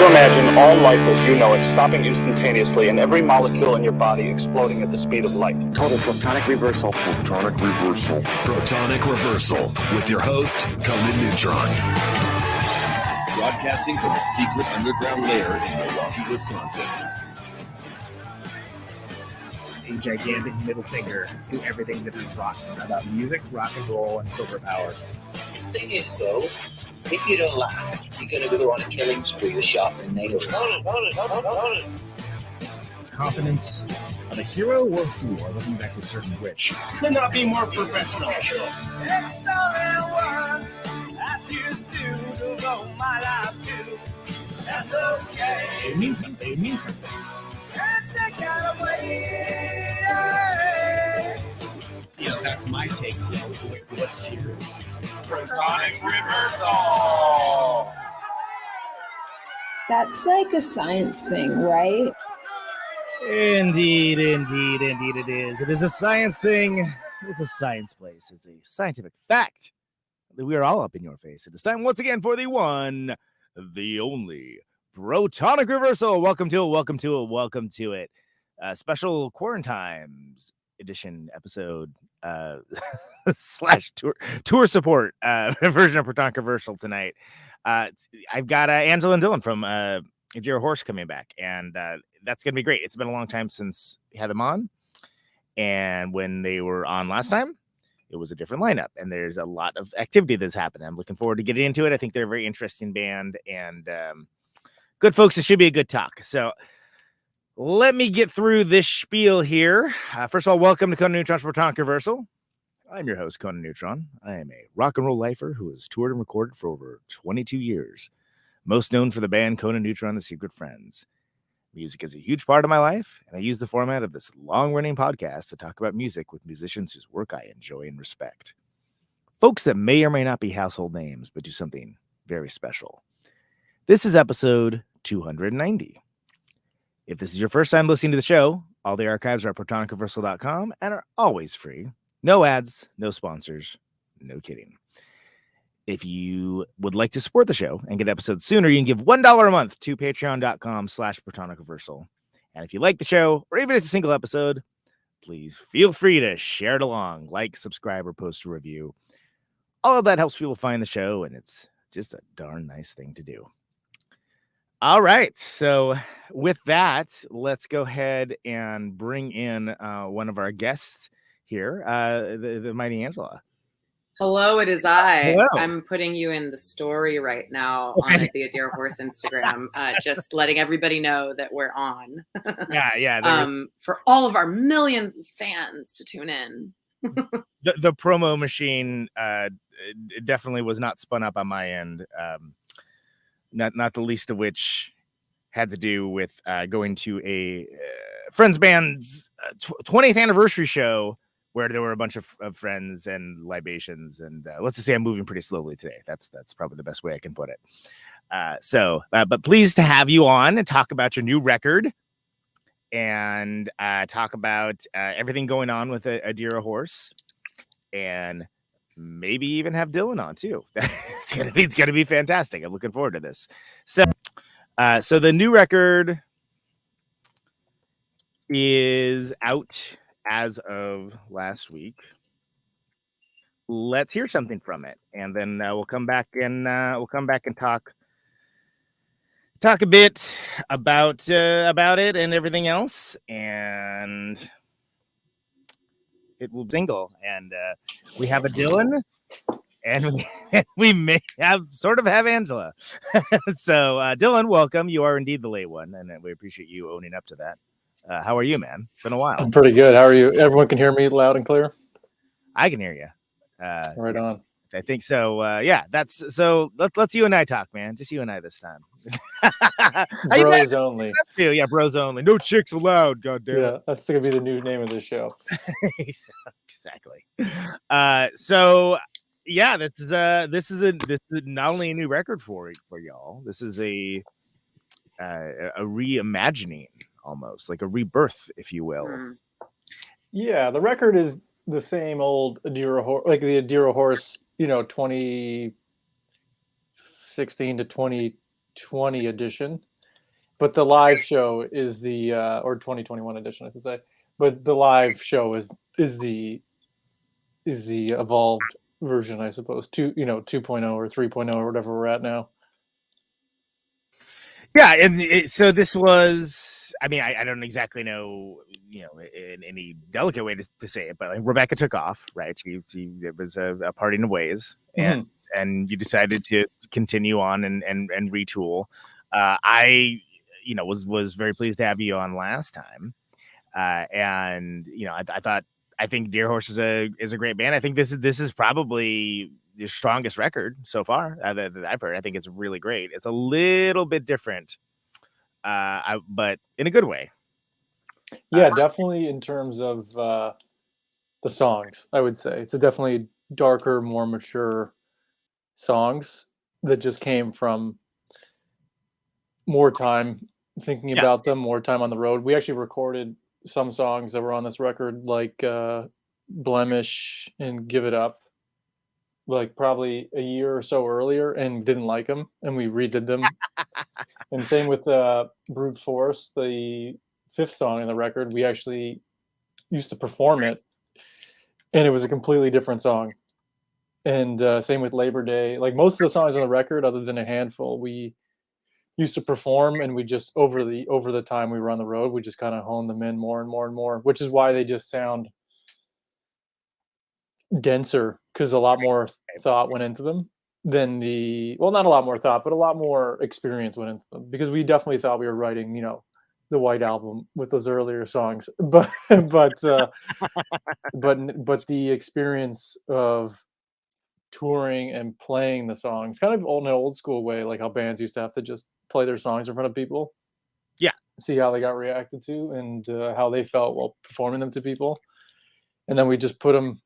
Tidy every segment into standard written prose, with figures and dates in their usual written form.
to imagine all life as you know it stopping instantaneously and every molecule in your body exploding at the speed of light. Total protonic reversal. Protonic reversal. Protonic reversal with your host, Conan Neutron. Broadcasting from a secret underground lair in Milwaukee, Wisconsin. A gigantic middle finger to everything that is rock about music, rock and roll, and filter power. The thing is, though, if you don't laugh, you're going to go on a killing spree with sharpened nails. Confidence of a hero or a fool. I wasn't exactly certain which. Could not be more professional. It's only one I choose to devote my life to. That's okay. It means something. It means something. And take that away. Yeah, that's my take. What's yours? Protonic reversal. That's like a science thing, right? Indeed it is. It is a science thing. It's a science place. It's a scientific fact that we are all up in your face. It is time once again for the one, the only Protonic reversal. Welcome to it. Special Quarantimes edition episode slash tour support version of Protonic reversal tonight. I've got Angela and Dylan from Gojira Horse coming back, and that's gonna be great. It's been a long time since we had them on, and when they were on last time, it was a different lineup, and there's a lot of activity that's happened. I'm looking forward to getting into it. I think they're a very interesting band, and good folks. It should be a good talk. So let me get through this spiel here. First of all, welcome to Conan Neutron's Protonic reversal. I'm your host, Conan Neutron. I am a rock and roll lifer who has toured and recorded for over 22 years, most known for the band Conan Neutron and the Secret Friends. Music is a huge part of my life, and I use the format of this long-running podcast to talk about music with musicians whose work I enjoy and respect. Folks that may or may not be household names, but do something very special. This is episode 290. If this is your first time listening to the show, all the archives are at protonicreversal.com and are always free. No ads, no sponsors, no kidding. If you would like to support the show and get episodes sooner, you can give $1 a month to patreon.com/protonicreversal. And if you like the show, or even as a single episode, please feel free to share it along, like, subscribe, or post a review. All of that helps people find the show, and it's just a darn nice thing to do. All right, so with that, let's go ahead and bring in one of our guests here, the mighty Angela. Hello, it is I. Hello. I'm putting you in the story right now on the Gojira Horse Instagram, just letting everybody know that we're on. Yeah. For all of our millions of fans to tune in. The promo machine definitely was not spun up on my end. Not the least of which had to do with going to a Friends Band's 20th anniversary show where there were a bunch of friends and libations, and let's just say I'm moving pretty slowly today. That's probably the best way I can put it. But pleased to have you on and talk about your new record and talk about everything going on with Gojira Horse, and maybe even have Dylan on too. It's gonna be fantastic. I'm looking forward to this. So the new record is out as of last week. Let's hear something from it, and then we'll come back and talk a bit about it and everything else, and it will single. And we have a Dylan, and we may have Angela. So Dylan, welcome. You are indeed the late one, and we appreciate you owning up to that. How are you, man? It's been a while. I'm pretty good. How are you? Everyone can hear me loud and clear? I can hear you. Right on. I think so. Let's you and I talk, man. Just you and I this time. Bros only. Yeah, bros only. No chicks allowed. Goddamn. Yeah, that's gonna be the new name of this show. Exactly. So yeah, this is not only a new record for y'all. This is a reimagining, almost like a rebirth, if you will. Yeah, the record is the same old Gojira Horse, like the Gojira Horse, 2016 to 2020 edition. but the live show is the or 2021 edition, I should say. But the live show is the evolved version, I suppose. 2.0 or 3.0 or whatever we're at now. Yeah, and so this was, I mean, I don't exactly know, in any delicate way to say it, but like Rebecca took off, right? It was a parting of ways, and you decided to continue on and retool. I, was very pleased to have you on last time, and I think Deer Horse is a great band. I think this is probably the strongest record so far that I've heard. I think it's really great. It's a little bit different, but in a good way. Yeah, definitely in terms of the songs, I would say. It's a definitely darker, more mature songs that just came from more time thinking about them, more time on the road. We actually recorded some songs that were on this record, like Blemish and Give It Up, like probably a year or so earlier, and didn't like them, and we redid them. And same with Brute Force, the 5th song in the record. We actually used to perform it, and it was a completely different song. And same with Labor Day. Like most of the songs on the record, other than a handful, we used to perform, and we just over the time we were on the road, we just kind of honed them in more and more and more, which is why they just sound denser, because a lot more thought went into them than not a lot more thought, but a lot more experience went into them, because we definitely thought we were writing, the White Album with those earlier songs, but the experience of touring and playing the songs kind of in an old school way, like how bands used to have to just play their songs in front of people, see how they got reacted to, and how they felt while performing them to people, and then we just put them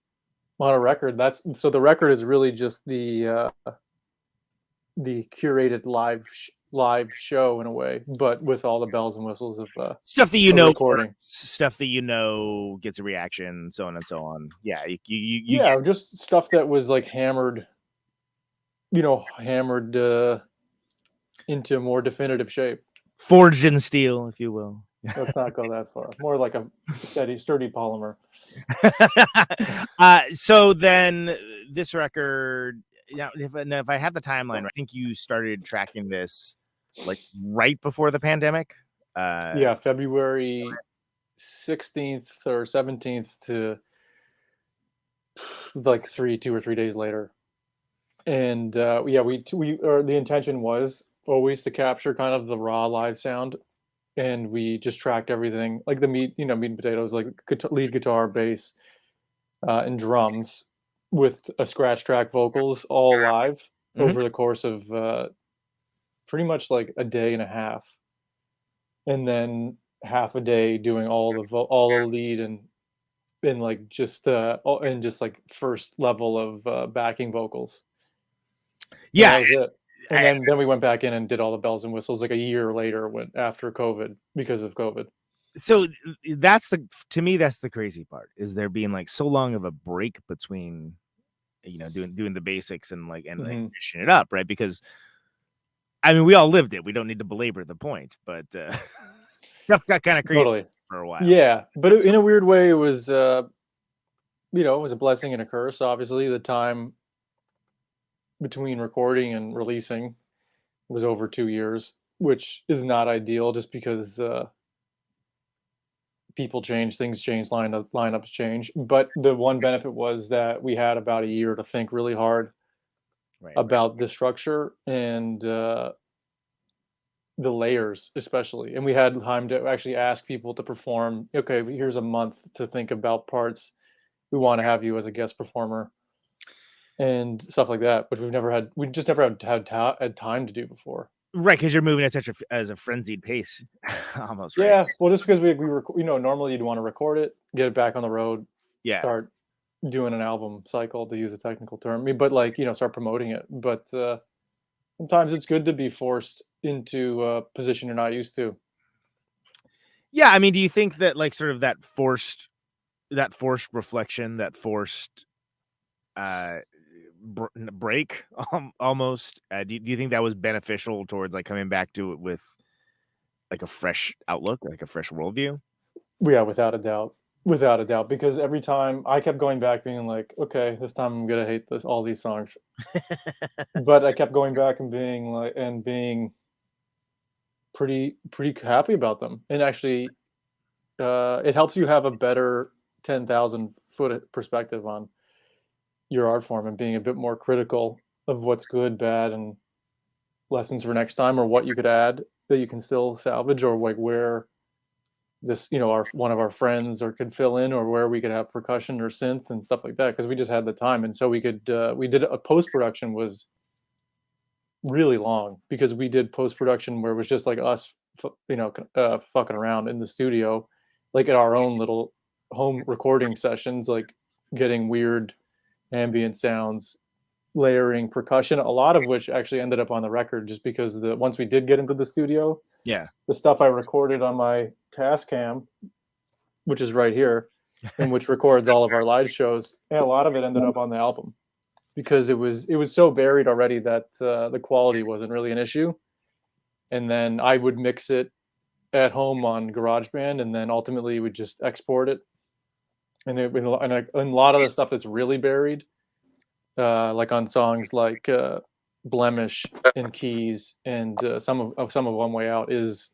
on a record. So the record is really just the curated live show in a way, but with all the bells and whistles of stuff that recording, stuff that gets a reaction, so on and so on. Yeah, just stuff that was like hammered into more definitive shape, forged in steel, if you will. Let's not go that far. More like a sturdy polymer. So then this record, if I have the timeline, I think you started tracking this like right before the pandemic. February 16th or 17th to like 2 or 3 days later. And the intention was always to capture kind of the raw live sound, and we just tracked everything, like the meat and potatoes, like lead guitar, bass, and drums, with a scratch track vocals, all live over the course of pretty much like a day and a half, and then half a day doing all the lead and like just like first level of backing vocals. And that was it. And then we went back in and did all the bells and whistles like a year later, after COVID, because of COVID. So to me that's the crazy part, is there being like so long of a break between doing the basics and like finishing it up, right? Because I mean, we all lived it. We don't need to belabor the point, but stuff got kind of crazy for a while. Yeah, but in a weird way, it was it was a blessing and a curse. Obviously, the time between recording and releasing was over 2 years, which is not ideal, just because people change, things change, lineups change. But the one benefit was that we had about a year to think really hard about the structure and the layers, especially. And we had time to actually ask people to perform. Okay, here's a month to think about parts. We want to have you as a guest performer and stuff like that, which we just never had time to do before. Right, because you're moving at such a frenzied pace, almost. Right? Yeah, well, just because we were, normally you'd want to record it, get it back on the road, start doing an album cycle, to use a technical term, but like start promoting it. But sometimes it's good to be forced into a position you're not used to. Yeah, I mean, do you think that like sort of that forced reflection, that forced break almost, do you think that was beneficial towards like coming back to it with like a fresh outlook, like a fresh worldview? Yeah, without a doubt. Without a doubt, because every time I kept going back being like, okay, this time I'm gonna hate all these songs. But I kept going back and being pretty happy about them. And actually, it helps you have a better 10,000 foot perspective on your art form and being a bit more critical of what's good, bad, and lessons for next time, or what you could add that you can still salvage, or like where this, one of our friends or could fill in, or where we could have percussion or synth and stuff like that, because we just had the time. And so we did a post-production was really long, because we did post-production where it was just like us fucking around in the studio, like at our own little home recording sessions, like getting weird ambient sounds, layering percussion, a lot of which actually ended up on the record, just because once we did get into the studio, the stuff I recorded on my Tascam, which is right here, and which records all of our live shows, and a lot of it ended up on the album, because it was so buried already that the quality wasn't really an issue. And then I would mix it at home on GarageBand, and then ultimately would just export it. And a lot of the stuff that's really buried, like on songs like Blemish and Keys, and some of One Way Out, is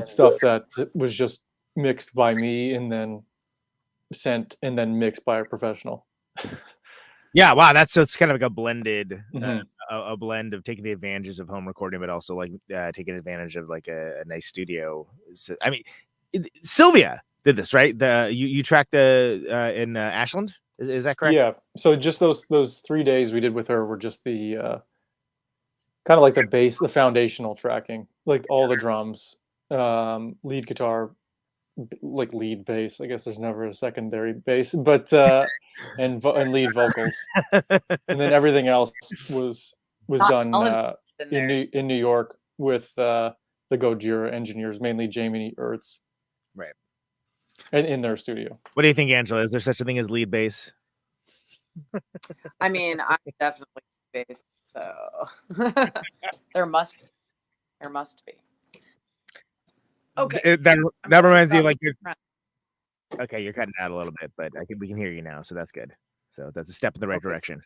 stuff that was just mixed by me and then sent and then mixed by a professional. Yeah, wow, it's kind of like a blended, a blend of taking the advantages of home recording, but also like taking advantage of like a nice studio. So, I mean, Sylvia did this, right? You tracked in Ashland, is that correct? Yeah. So just those 3 days we did with her were just the kind of like the base, the foundational tracking, like all the drums, lead guitar, like lead bass. I guess there's never a secondary bass, but and lead vocals, and then everything else was done in New York with the Gojira engineers, mainly Jamie Uertz, right, and in their studio. What do you think, Angela? Is there such a thing as lead bass? I mean, I'm definitely bass, so there must be. Okay. That reminds me, like, okay, you're cutting out a little bit, but we can hear you now, so that's good. So that's a step in the right direction.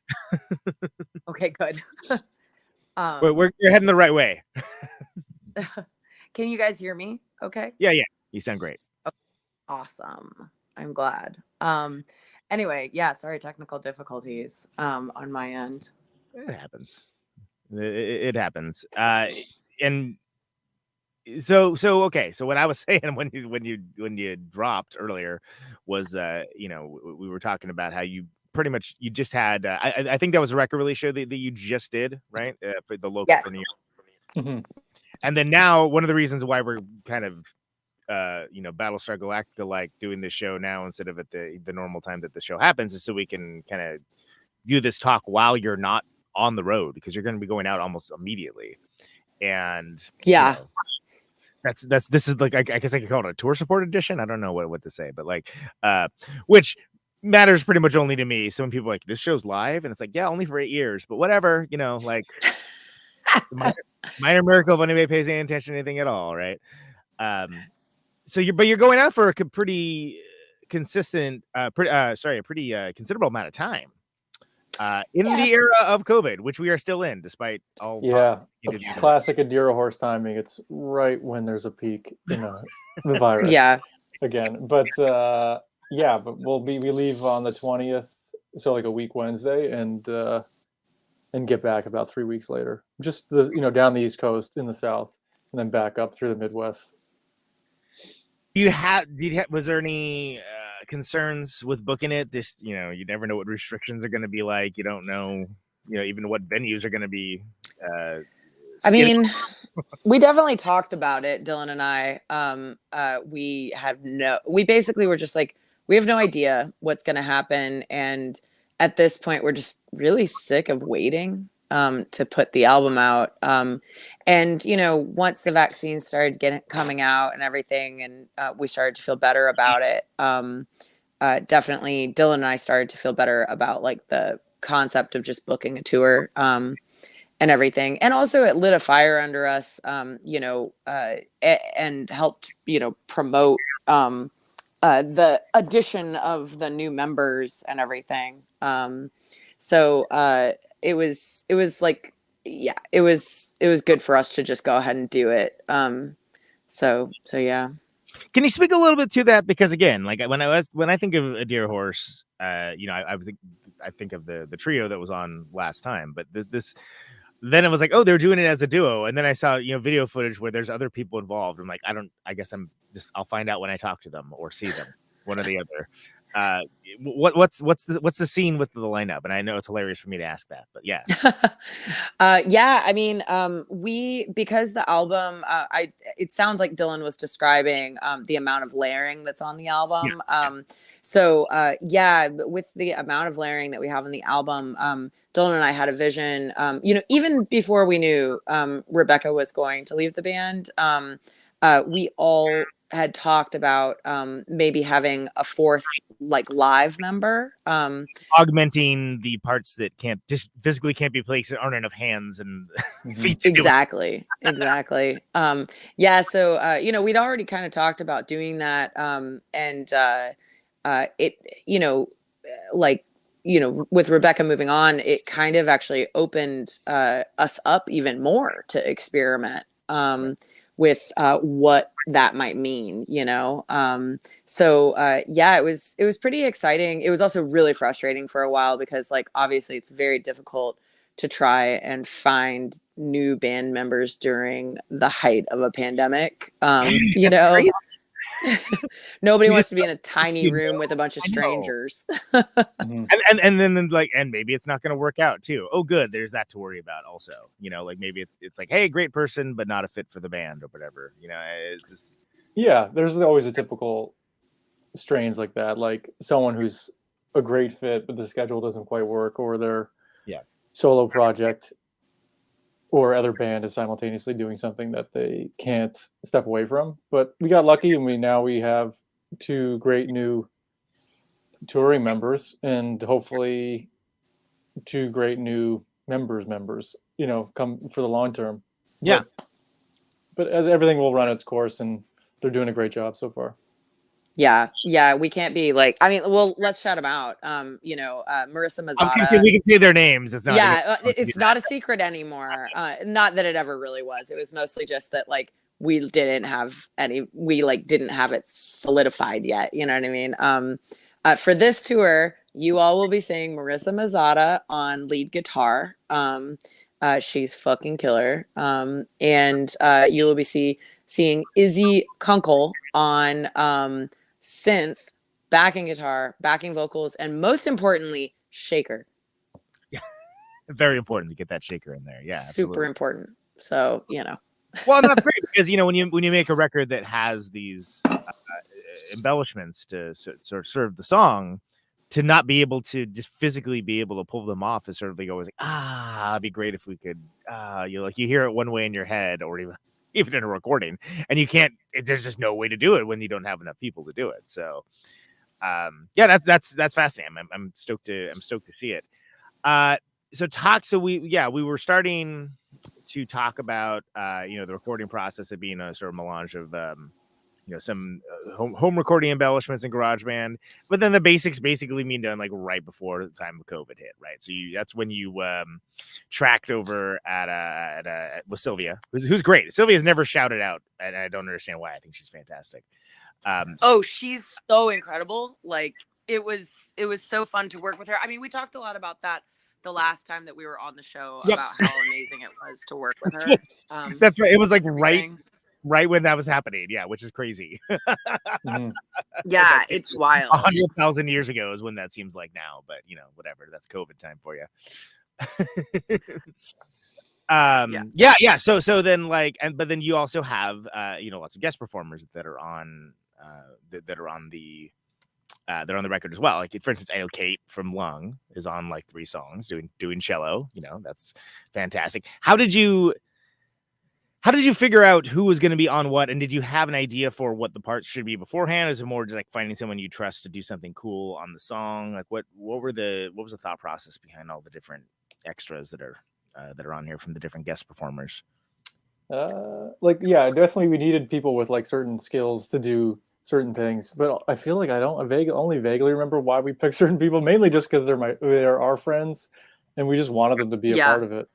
Okay, good. You're heading the right way. Can you guys hear me? Okay. Yeah, you sound great. Okay. Awesome. I'm glad. Anyway, yeah, sorry, technical difficulties on my end. It happens. It happens. And so okay. So what I was saying when you dropped earlier was we were talking about how you pretty much you just had I think that was a record release show that you just did, right? For the local for New York. Mm-hmm. And then now one of the reasons why we're kind of Battlestar Galactica like doing this show now instead of at the normal time that the show happens is so we can kind of do this talk while you're not on the road, because you're going to be going out almost immediately. And this is like, I guess I could call it a tour support edition. I don't know what to say, but like which matters pretty much only to me. Some people are like, this show's live, and it's like, yeah, only for 8 years, but whatever, like it's a minor miracle if anybody pays any attention to anything at all, right? So you're going out for a pretty consistent, pretty considerable amount of time in the era of COVID, which we are still in, despite all. Classic Adira horse timing. It's right when there's a peak in the virus. Again, but we leave on the 20th, so like a week Wednesday, and get back about 3 weeks later. Just down the East Coast in the South, and then back up through the Midwest. Was there any concerns with booking it? This, you never know what restrictions are going to be like. You don't know, even what venues are going to be. I mean, we definitely talked about it, Dylan and I. We basically were just like, we have no idea what's going to happen. And at this point, we're just really sick of waiting to put the album out. And, once the vaccine started coming out and everything, and we started to feel better about it, definitely Dylan and I started to feel better about like the concept of just booking a tour. and everything. And also it lit a fire under us, and helped, promote the addition of the new members and everything. So it was like, yeah, it was good for us to just go ahead and do it. So yeah. Can you speak a little bit to that? Because again, like when I think of a deer horse, I think of the trio that was on last time, but this then it was like, oh, they're doing it as a duo, and then I saw video footage where there's other people involved. I'm like, I guess I'll find out when I talk to them or see them, one or the other. What's the scene with the lineup? And I know it's hilarious for me to ask that, but yeah. Yeah, I mean, because the album, it sounds like Dylan was describing the amount of layering that's on the album. So with the amount of layering that we have on the album, Dylan and I had a vision, even before we knew Rebecca was going to leave the band, we all had talked about maybe having a fourth live member, augmenting the parts that just physically can't be placed, and aren't enough hands and feet to exactly. So we'd already kind of talked about doing that, with Rebecca moving on, it kind of actually opened us up even more to experiment with what that might mean, it was pretty exciting. It was also really frustrating for a while because obviously it's very difficult to try and find new band members during the height of a pandemic. Nobody wants to be in a tiny room with a bunch of strangers. and then and maybe it's not going to work out too. Oh, good. There's that to worry about also, maybe it's like, hey, great person, but not a fit for the band or whatever, it's just. Yeah. There's always a typical strains like that. Like someone who's a great fit, but the schedule doesn't quite work, or their solo project or other band is simultaneously doing something that they can't step away from. But we got lucky, and we have 2 great new touring members, and hopefully 2 great new members, come for the long term. Yeah. But as everything will run its course, and they're doing a great job so far. Yeah, we can't be let's shout them out. Marissa Mazzata. We can say their names. It's not. It's not a secret anymore. Not that it ever really was. It was mostly just that we didn't have any. We didn't have it solidified yet. You know what I mean? For this tour, you all will be seeing Marissa Mazzata on lead guitar. She's fucking killer. And you will be seeing Izzy Kunkel on synth, backing guitar, backing vocals, and most importantly, shaker. Yeah, very important to get that shaker in there. Yeah, super absolutely. important. So well, that's great because when you make a record that has these embellishments to sort of serve the song, to not be able to just physically be able to pull them off is sort of always it'd be great if we could. You hear it one way in your head, or even in a recording, and you can't. There's just no way to do it when you don't have enough people to do it. So, that's fascinating. I'm stoked to see it. So we were starting to talk about the recording process of being a sort of melange of some home recording embellishments in GarageBand, but then the basics basically mean done right before the time of COVID hit, right? So that's when you tracked over with Sylvia, who's great. Sylvia's never shouted out, and I don't understand why. I think she's fantastic. She's so incredible. It was so fun to work with her. I mean, we talked a lot about that the last time that we were on the show about how amazing it was to work with her. That's right. It was right when that was happening, which is crazy. Yeah, it's wild. 100,000 years ago is when that seems like now, but whatever. That's COVID time for you. So then but then you also have lots of guest performers that are on they're on the record as well. For instance, I know Kate from Lung is on 3 songs doing cello. That's fantastic. How did you figure out who was going to be on what, and did you have an idea for what the parts should be beforehand? Is it more just finding someone you trust to do something cool on the song? What was the thought process behind all the different extras that are that are on here from the different guest performers? Definitely we needed people with like certain skills to do certain things, but I feel like I only vaguely remember why we picked certain people, mainly just because they're our friends and we just wanted them to be a part of it.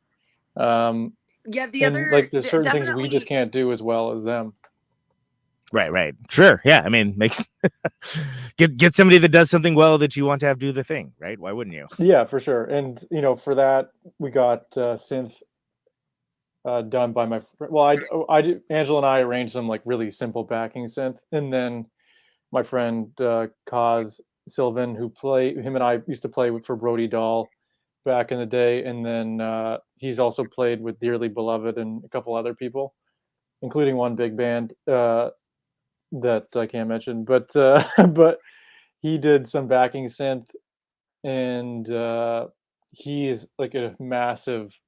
There's certain things we just can't do as well as them. Right. Sure. Yeah. I mean, makes get somebody that does something well that you want to have do the thing, right? Why wouldn't you? Yeah, for sure. And for that we got synth done by my friend. Well, Angela and I arranged some like really simple backing synth, and then my friend Kaz Sylvan, him and I used to play for Brody Dahl back in the day, and then he's also played with Dearly Beloved and a couple other people, including one big band that I can't mention, but but he did some backing synth, and he is like a massive.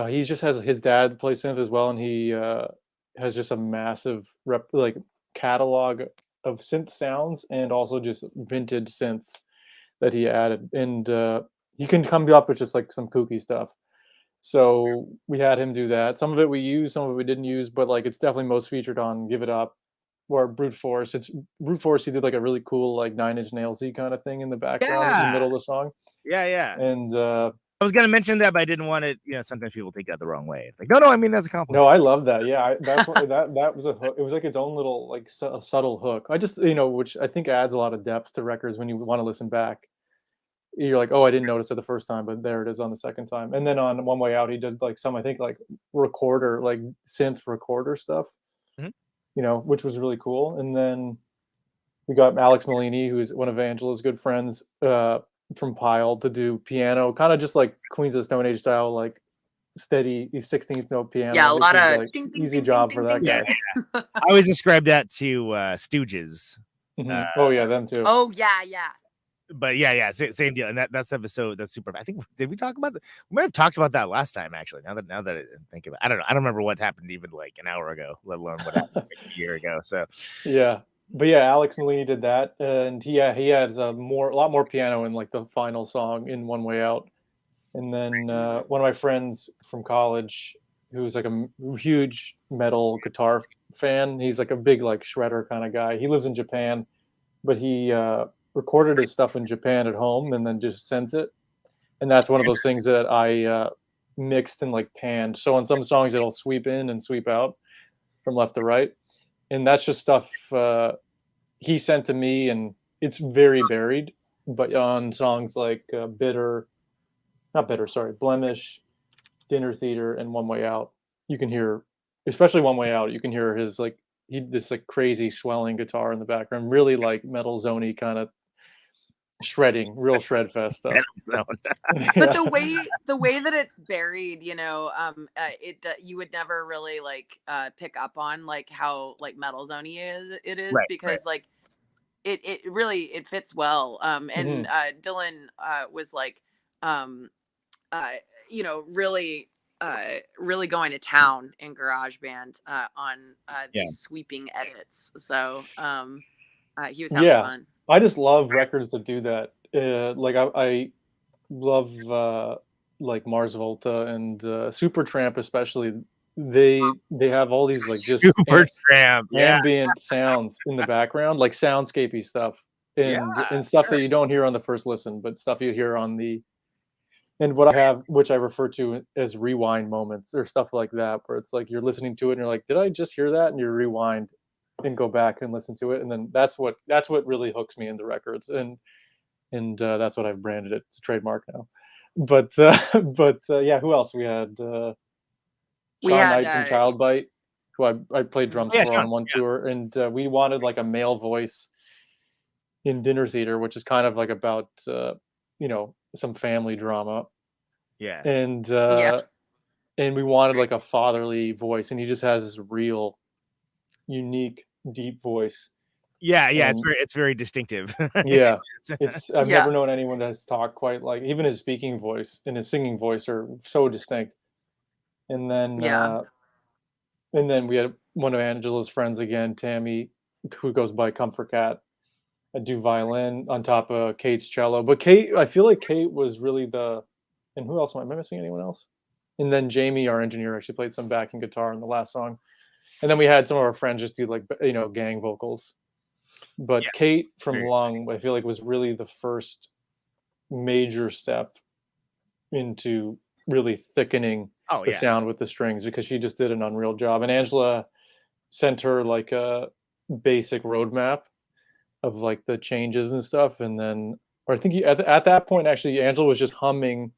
He just has his dad play synth as well, and he has just a massive catalog of synth sounds and also just vintage synths that he added, and he can come up with just like some kooky stuff. So we had him do that. Some of it we used, some of it we didn't use, but like it's definitely most featured on Give It Up or Brute Force. It's Brute Force. He did like a really cool like Nine Inch Nails-y kind of thing in the background in the middle of the song. Yeah. And I was gonna mention that, but I didn't want it. Sometimes people take that the wrong way. It's like, no, I mean that's a compliment. No, I love that. Yeah, that's what that was a hook. It was like its own little like subtle hook. I just which I think adds a lot of depth to records when you want to listen back. You're like, oh, I didn't notice it the first time, but there it is on the second time. And then on One Way Out, he did like some, I think, like recorder, like synth recorder stuff, which was really cool. And then we got Alex Malini, who's one of Angela's good friends from Pile, to do piano, kind of just like Queens of the Stone Age style, like steady 16th note piano. Yeah, a lot of like, easy job for that guy. I always describe that to Stooges. Oh yeah, them too. Oh yeah. But yeah, same deal. And that stuff is that's super. I think did we talk about that? We might have talked about that last time actually. Now that I think about it, I don't know. I don't remember what happened even like an hour ago, let alone what happened like a year ago. So yeah. But yeah, Alex Malini did that, and he has a lot more piano in like the final song in One Way Out. And then one of my friends from college, who's like a huge metal guitar fan, he's like a big like shredder kind of guy. He lives in Japan, but he recorded his stuff in Japan at home and then just sent it. And that's one of those things that I mixed and like panned. So on some songs it'll sweep in and sweep out from left to right. And that's just stuff he sent to me, and it's very buried. But on songs like Blemish, Dinner Theater, and One Way Out, you can hear, especially One Way Out, you can hear his like this like crazy swelling guitar in the background, really like metal zony kind of shredding, real shred fest stuff. But the way that it's buried, you would never really like pick up on like how like metal zony it is, because like it really fits well. And Dylan was like really going to town in GarageBand on these sweeping edits. So he was having fun. I just love records that do that. Like I love like Mars Volta and Supertramp especially. They have all these like just ambient sounds in the background, like soundscapey stuff, and stuff that you don't hear on the first listen, but stuff you hear on the. And what I have, which I refer to as rewind moments, or stuff like that, where it's like you're listening to it and you're like, did I just hear that? And you rewind and go back and listen to it, and then that's what really hooks me into records, and that's what I've branded it. It's a trademark now. But yeah, who else we had? Sean Knight from Childbite, who I played drums for on one tour, and we wanted like a male voice in Dinner Theater, which is kind of like about some family drama. Yeah. And we wanted like a fatherly voice, and he just has this real unique deep voice. Yeah, it's very distinctive. Yeah. I've never known anyone that's talked quite like, even his speaking voice and his singing voice are so distinct. And then we had one of Angela's friends again, Tammy, who goes by Comfort Cat, do violin on top of Kate's cello. But Kate, I feel like Kate was really the and who else am I missing? Anyone else? And then Jamie, our engineer, actually played some backing guitar in the last song. And then we had some of our friends just do like, you know, gang vocals. But Yeah, Kate from very Lung, I feel like was really the first major step into really thickening Oh the yeah. sound with the strings, because she just did an unreal job. And Angela sent her like a basic roadmap of like the changes and stuff. And then, or I think at that point, actually, Angela was just humming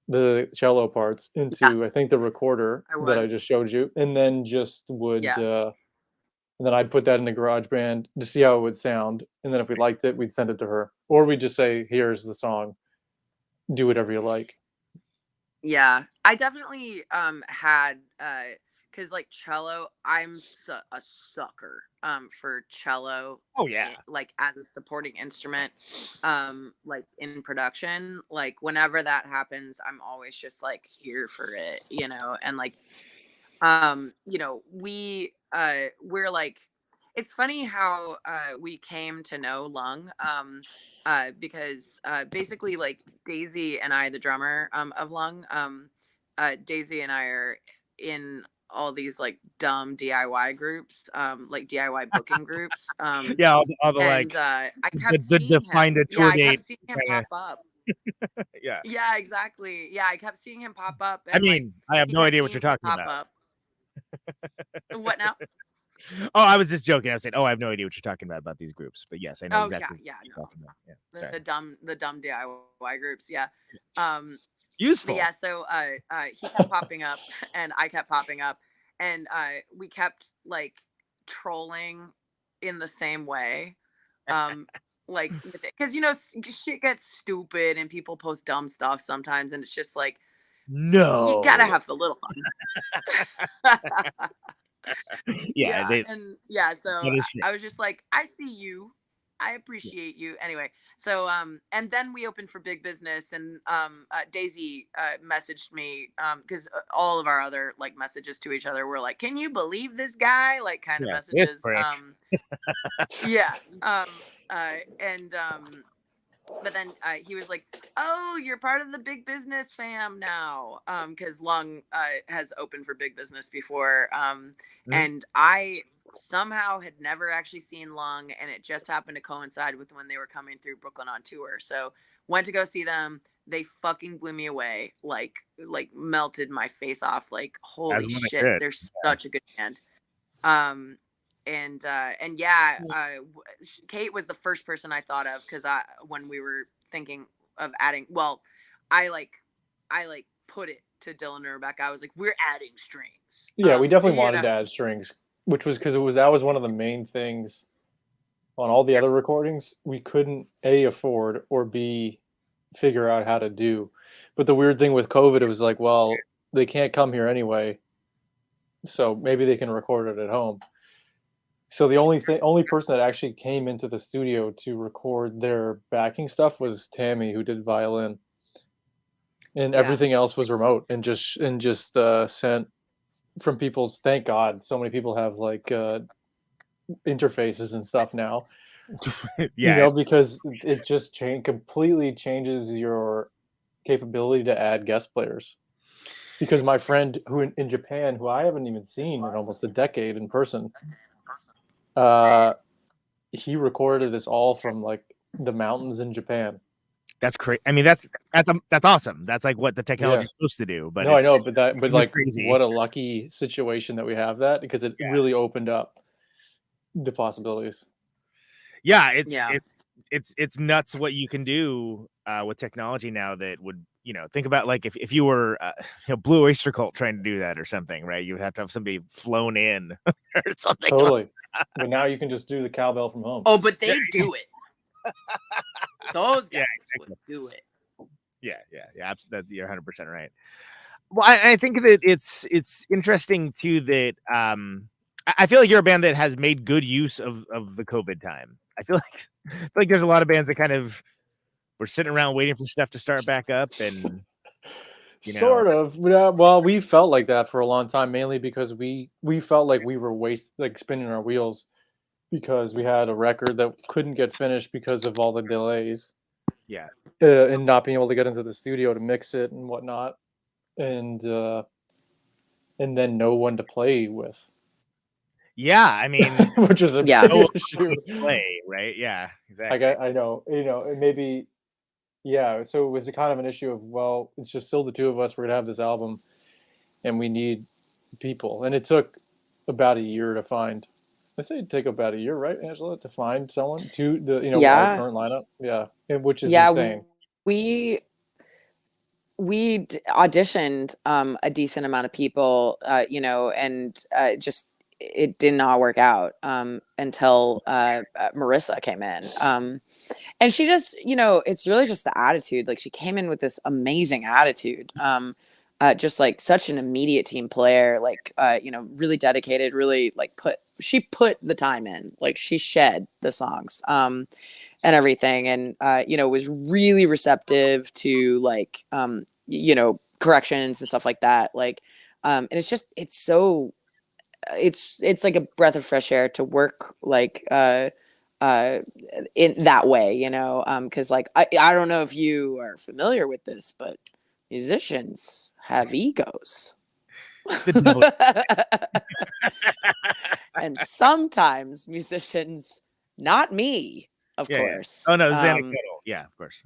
the cello parts into, I think, the recorder that I just showed you. And then just would, and then I'd put that in the GarageBand to see how it would sound. And then if we liked it, we'd send it to her. Or we'd just say, here's the song. Do whatever you like. Yeah, I definitely had because like cello, I'm a sucker for cello. Oh yeah. Like as a supporting instrument, like in production, like whenever that happens, I'm always just like here for it, you know. And like you know, we're like, it's funny how we came to know Lung because basically like Daisy and I, the drummer of Lung, Daisy and I are in all these like dumb DIY groups, like DIY booking groups. Yeah, all the and like I kept the seeing find a him. tour I date. kept seeing him pop up. Yeah. Yeah, exactly. Yeah, I kept seeing him pop up. And I mean, I have he no kept idea what seeing you're me talking about. What now? Oh, I was just joking. I was saying, oh, I have no idea what you're talking about these groups. But yes, I know exactly what you're talking about. Yeah. Sorry. The dumb DIY groups. Yeah. Useful. But yeah, so he kept popping up and I kept popping up, and we kept like trolling in the same way. Like because you know shit gets stupid and people post dumb stuff sometimes, and it's just like, no, you gotta have a little fun. Yeah, and yeah, so I was just like, I see you, I appreciate you. Anyway, so and then we opened for Big Business, and Daisy messaged me because all of our other like messages to each other were like, can you believe this guy, like kind of messages. Yeah. And but then he was like, oh, you're part of the Big Business fam now, because Lung has opened for Big Business before, and I somehow had never actually seen Lung, and it just happened to coincide with when they were coming through Brooklyn on tour, so went to go see them. They fucking blew me away, like melted my face off, like holy shit, they're such a good band. And yeah, Kate was the first person I thought of, because when we were thinking of adding, well, I put it to Dylan and Rebecca. I was like, we're adding strings. Yeah, we definitely wanted to add strings, which was because that was one of the main things on all the other recordings we couldn't A, afford, or B, figure out how to do. But the weird thing with COVID, it was like, well, they can't come here anyway, so maybe they can record it at home. So the only person that actually came into the studio to record their backing stuff was Tammy, who did violin, and everything else was remote and just sent from people's. Thank God, so many people have like interfaces and stuff now. You know, because it just completely changes your capability to add guest players. Because my friend who in Japan, who I haven't even seen in almost a decade in person, he recorded this all from like the mountains in Japan. That's crazy. I mean, that's awesome. That's like what the technology is supposed to do. But no, I know, but like, crazy. What a lucky situation that we have that, because it really opened up the possibilities. Yeah, it's nuts what you can do with technology now that would, you know, think about like if you were Blue Oyster Cult trying to do that or something, right? You would have to have somebody flown in or something. Totally. But now you can just do the cowbell from home. Oh, but they do it. Those guys would do it. Yeah. That's, you're 100% right. Well, I think that it's interesting too that I feel like you're a band that has made good use of the COVID time. I feel like there's a lot of bands that kind of were sitting around waiting for stuff to start back up, and sort of. Well, we felt like that for a long time, mainly because we felt like we were spinning our wheels, because we had a record that couldn't get finished because of all the delays, Yeah. And not being able to get into the studio to mix it and whatnot, and then no one to play with. Yeah, I mean, which is a Yeah. big issue. play, right? Yeah, exactly. I know, and maybe, yeah. So it was kind of an issue of, well, it's just still the two of us. We're gonna have this album, and we need people. And it took about a year to find. I say it'd take about a year, right, Angela, to find someone to the our current lineup. Yeah, which is insane. We auditioned a decent amount of people, and just it did not work out until Marissa came in. And she just, it's really just the attitude. Like, she came in with this amazing attitude, just like such an immediate team player, like, really dedicated, really like she put the time in, like she shed the songs. And everything, and was really receptive to like corrections and stuff like that, like and it's like a breath of fresh air to work like in that way, because like I don't know if you are familiar with this, but musicians have egos. And sometimes musicians, not me, of course. Oh no, Xanadu. Yeah, of course.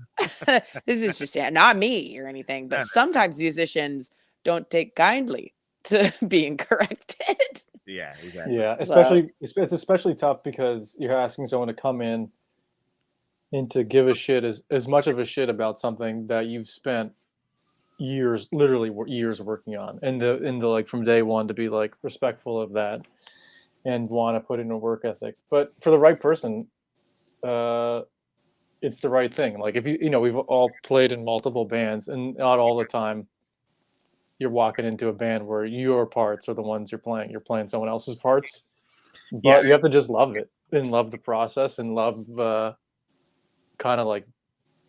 This is just not me or anything, but sometimes musicians don't take kindly to being corrected. Yeah, exactly. Yeah, it's especially tough because you're asking someone to come in and to give a shit as much of a shit about something that you've spent years, literally years working on, and the like from day one to be like respectful of that and want to put in a work ethic. But for the right person, it's the right thing. Like if we've all played in multiple bands, and not all the time you're walking into a band where your parts are the ones you're playing. You're playing someone else's parts, but you have to just love it and love the process and love kind of like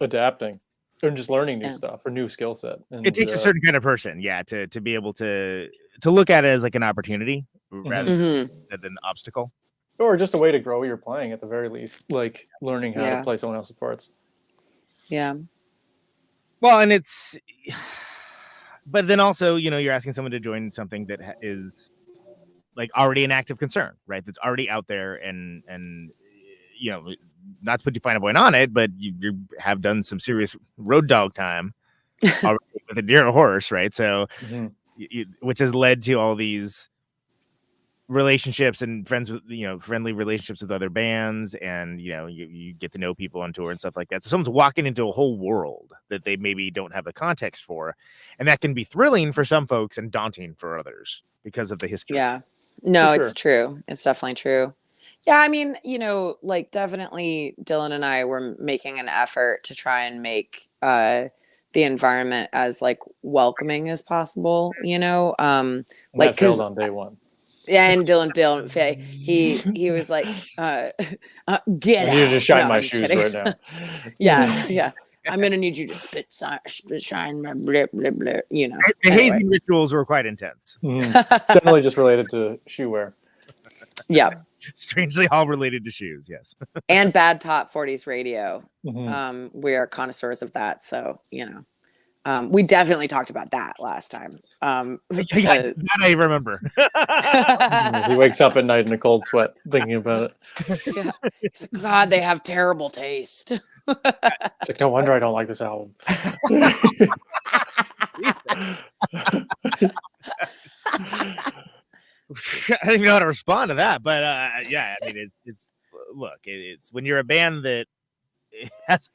adapting and just learning new stuff or new skill set. And it takes a certain kind of person, to be able to look at it as like an opportunity rather than an obstacle. Or just a way to grow your playing at the very least, like learning how to play someone else's parts. Yeah. Well, and but then also, you're asking someone to join something that is like already an active concern, right? That's already out there, and not to put Define a Point on it, but you have done some serious road dog time already with a deer and a horse, right? So, which has led to all these relationships and friendly relationships with other bands, and you get to know people on tour and stuff like that. So someone's walking into a whole world that they maybe don't have the context for, and that can be thrilling for some folks and daunting for others because of the history. Yeah, no, it's true. It's definitely true. Yeah, I mean, like definitely Dylan and I were making an effort to try and make the environment as like welcoming as possible, like failed on day one. Yeah, and Dylan, he was like, get out. I need to shine my shoes right now. Yeah. I'm gonna need you to spit shine, blah, blah, blah, blah, The hazing rituals were quite intense. Generally just related to shoe wear. Yeah. Strangely all related to shoes, yes. And bad top 40s radio. We are connoisseurs of that, so we definitely talked about that last time. That I remember. He wakes up at night in a cold sweat thinking about it. Yeah. He's like, God, they have terrible taste. It's like, no wonder I don't like this album. I don't even know how to respond to that, but yeah, I mean, it's when you're a band that has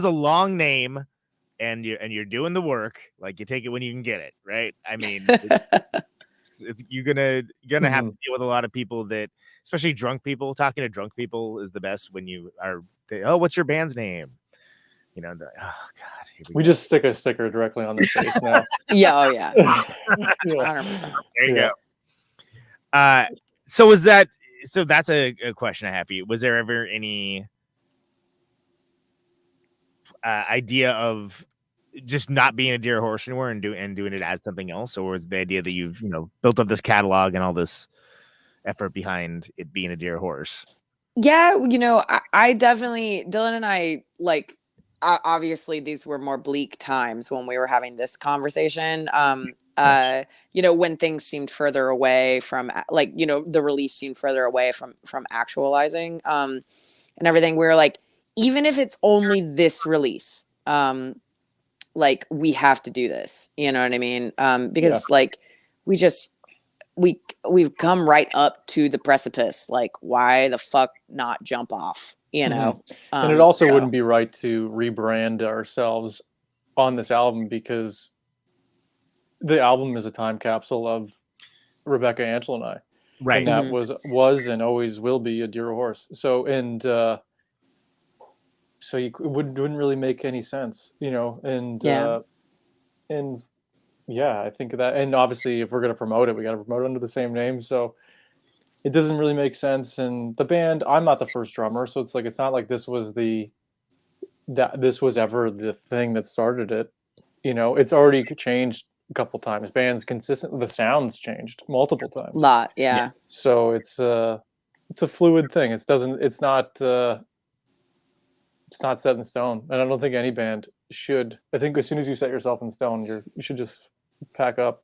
a long name, and you're doing the work, like you take it when you can get it, right? I mean, you're gonna have to deal with a lot of people that, especially drunk people. Talking to drunk people is the best when you are. What's your band's name? Oh God, we just stick a sticker directly on their face now. Yeah, oh yeah, 100%. There you go. So that's a question I have for you. Was there ever any idea of just not being a deer horse anymore and doing it as something else, or was the idea that you've built up this catalog and all this effort behind it being a deer horse? Yeah, I definitely, Dylan and I, like, obviously these were more bleak times when we were having this conversation. When things seemed further away from, like, the release seemed further away from actualizing, and everything. We were like, even if it's only this release, like, we have to do this. You know what I mean? Because like, we've come right up to the precipice. Like, why the fuck not jump off? And it also wouldn't be right to rebrand ourselves on this album, because the album is a time capsule of Rebecca, Angela, and I. Right. And that was and always will be a dear horse. So, and so it wouldn't really make any sense, and I think that, and obviously if we're going to promote it, we got to promote it under the same name. So it doesn't really make sense. And the band, I'm not the first drummer, so it's like, it's not like this was ever the thing that started it. It's already changed a couple times. Bands consistently, the sounds changed multiple times. A lot, yeah. Yes. So it's a fluid thing. It's not set in stone, and I don't think any band should. I think as soon as you set yourself in stone, you should just pack up.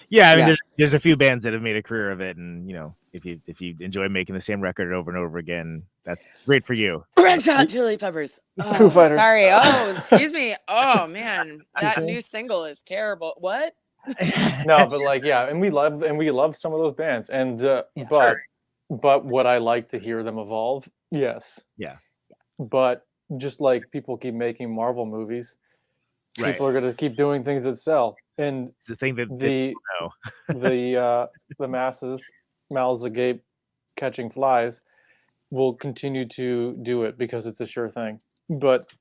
Yeah, I mean, there's a few bands that have made a career of it, and if you enjoy making the same record over and over again, that's great for you. Red Hot Chili Peppers. Oh, sorry. Oh, excuse me. Oh man, that new single is terrible. What? No, but like, yeah, and we love some of those bands, and but would I like to hear them evolve? Yes. Yeah. But just like people keep making Marvel movies, people are going to keep doing things that sell. And it's the thing that the masses, mouths agape, catching flies, will continue to do it because it's a sure thing. But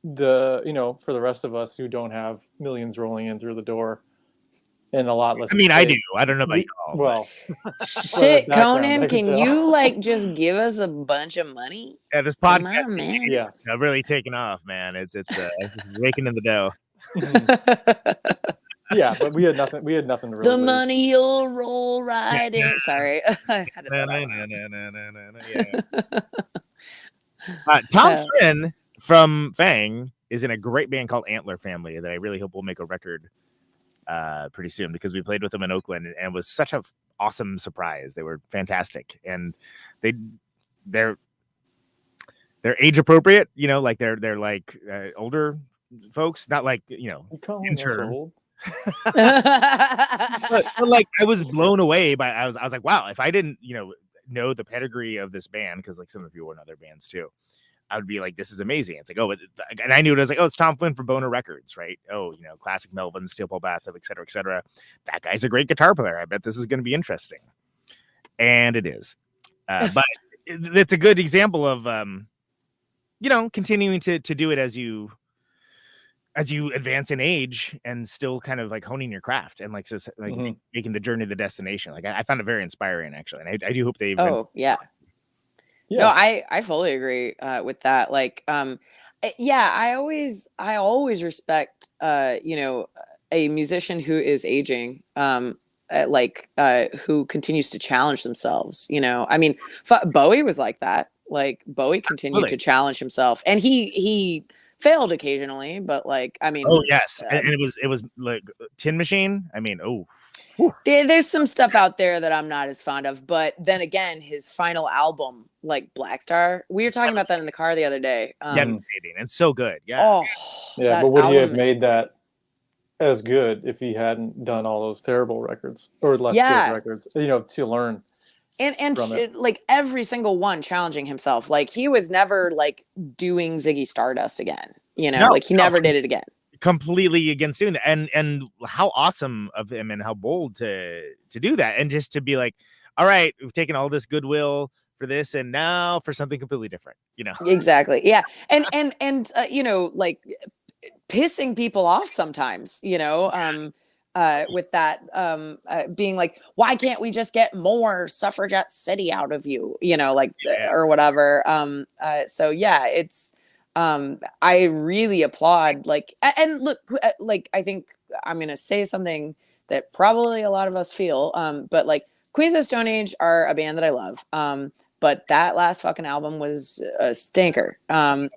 for the rest of us who don't have millions rolling in through the door and a lot less. I mean, I do. I don't know about y'all. Well, shit, Conan, can you like just give us a bunch of money? Yeah, this podcast, man. Really taking off, man. It's just raking in the dough. Yeah, but we had nothing to really. The money will roll right in. Sorry, I had to Tom Flynn from Fang is in a great band called Antler Family that I really hope will make a record pretty soon, because we played with them in Oakland and it was such an awesome surprise. They were fantastic, and they're age appropriate, like they're like older folks, not like intern. but like, I was blown away by. I was like, wow, if I didn't know the pedigree of this band, because like some of you were in other bands too, I would be like, this is amazing. It's like, oh, and I knew it. I was like, oh, it's Tom Flynn from Boner Records, right? Oh, classic Melvins, Steel Pole Bathtub, et cetera, et cetera. That guy's a great guitar player. I bet this is going to be interesting. And it is. But it's a good example of, continuing to do it as you advance in age and still kind of like honing your craft and like making the journey the destination. Like I found it very inspiring, actually. And I do hope they. Oh, yeah. No, I fully agree with that. Like, I always respect, a musician who is aging, who continues to challenge themselves. I mean, Bowie was like that. Like, Bowie continued to challenge himself, and he failed occasionally, but like, I mean, oh yes, and it was like Tin Machine. I mean, there's some stuff out there that I'm not as fond of, but then again, his final album, like Black Star, we were talking about that in the car the other day. Devastating and so good. Yeah. Oh, yeah, but would he have made that as good if he hadn't done all those terrible records or less good records? To learn. And like every single one challenging himself. Like he was never like doing Ziggy Stardust again. He never did it again. Completely against doing that, and how awesome of him and how bold to do that, and just to be like, all right, we've taken all this goodwill for this and now for something completely different. Exactly, yeah. And like pissing people off sometimes, with that being like, why can't we just get more Suffragette City out of you, or whatever. So yeah, it's I really applaud, like, and look, like, I think I'm going to say something that probably a lot of us feel, but like Queens of Stone Age are a band that I love. but that last fucking album was a stinker. But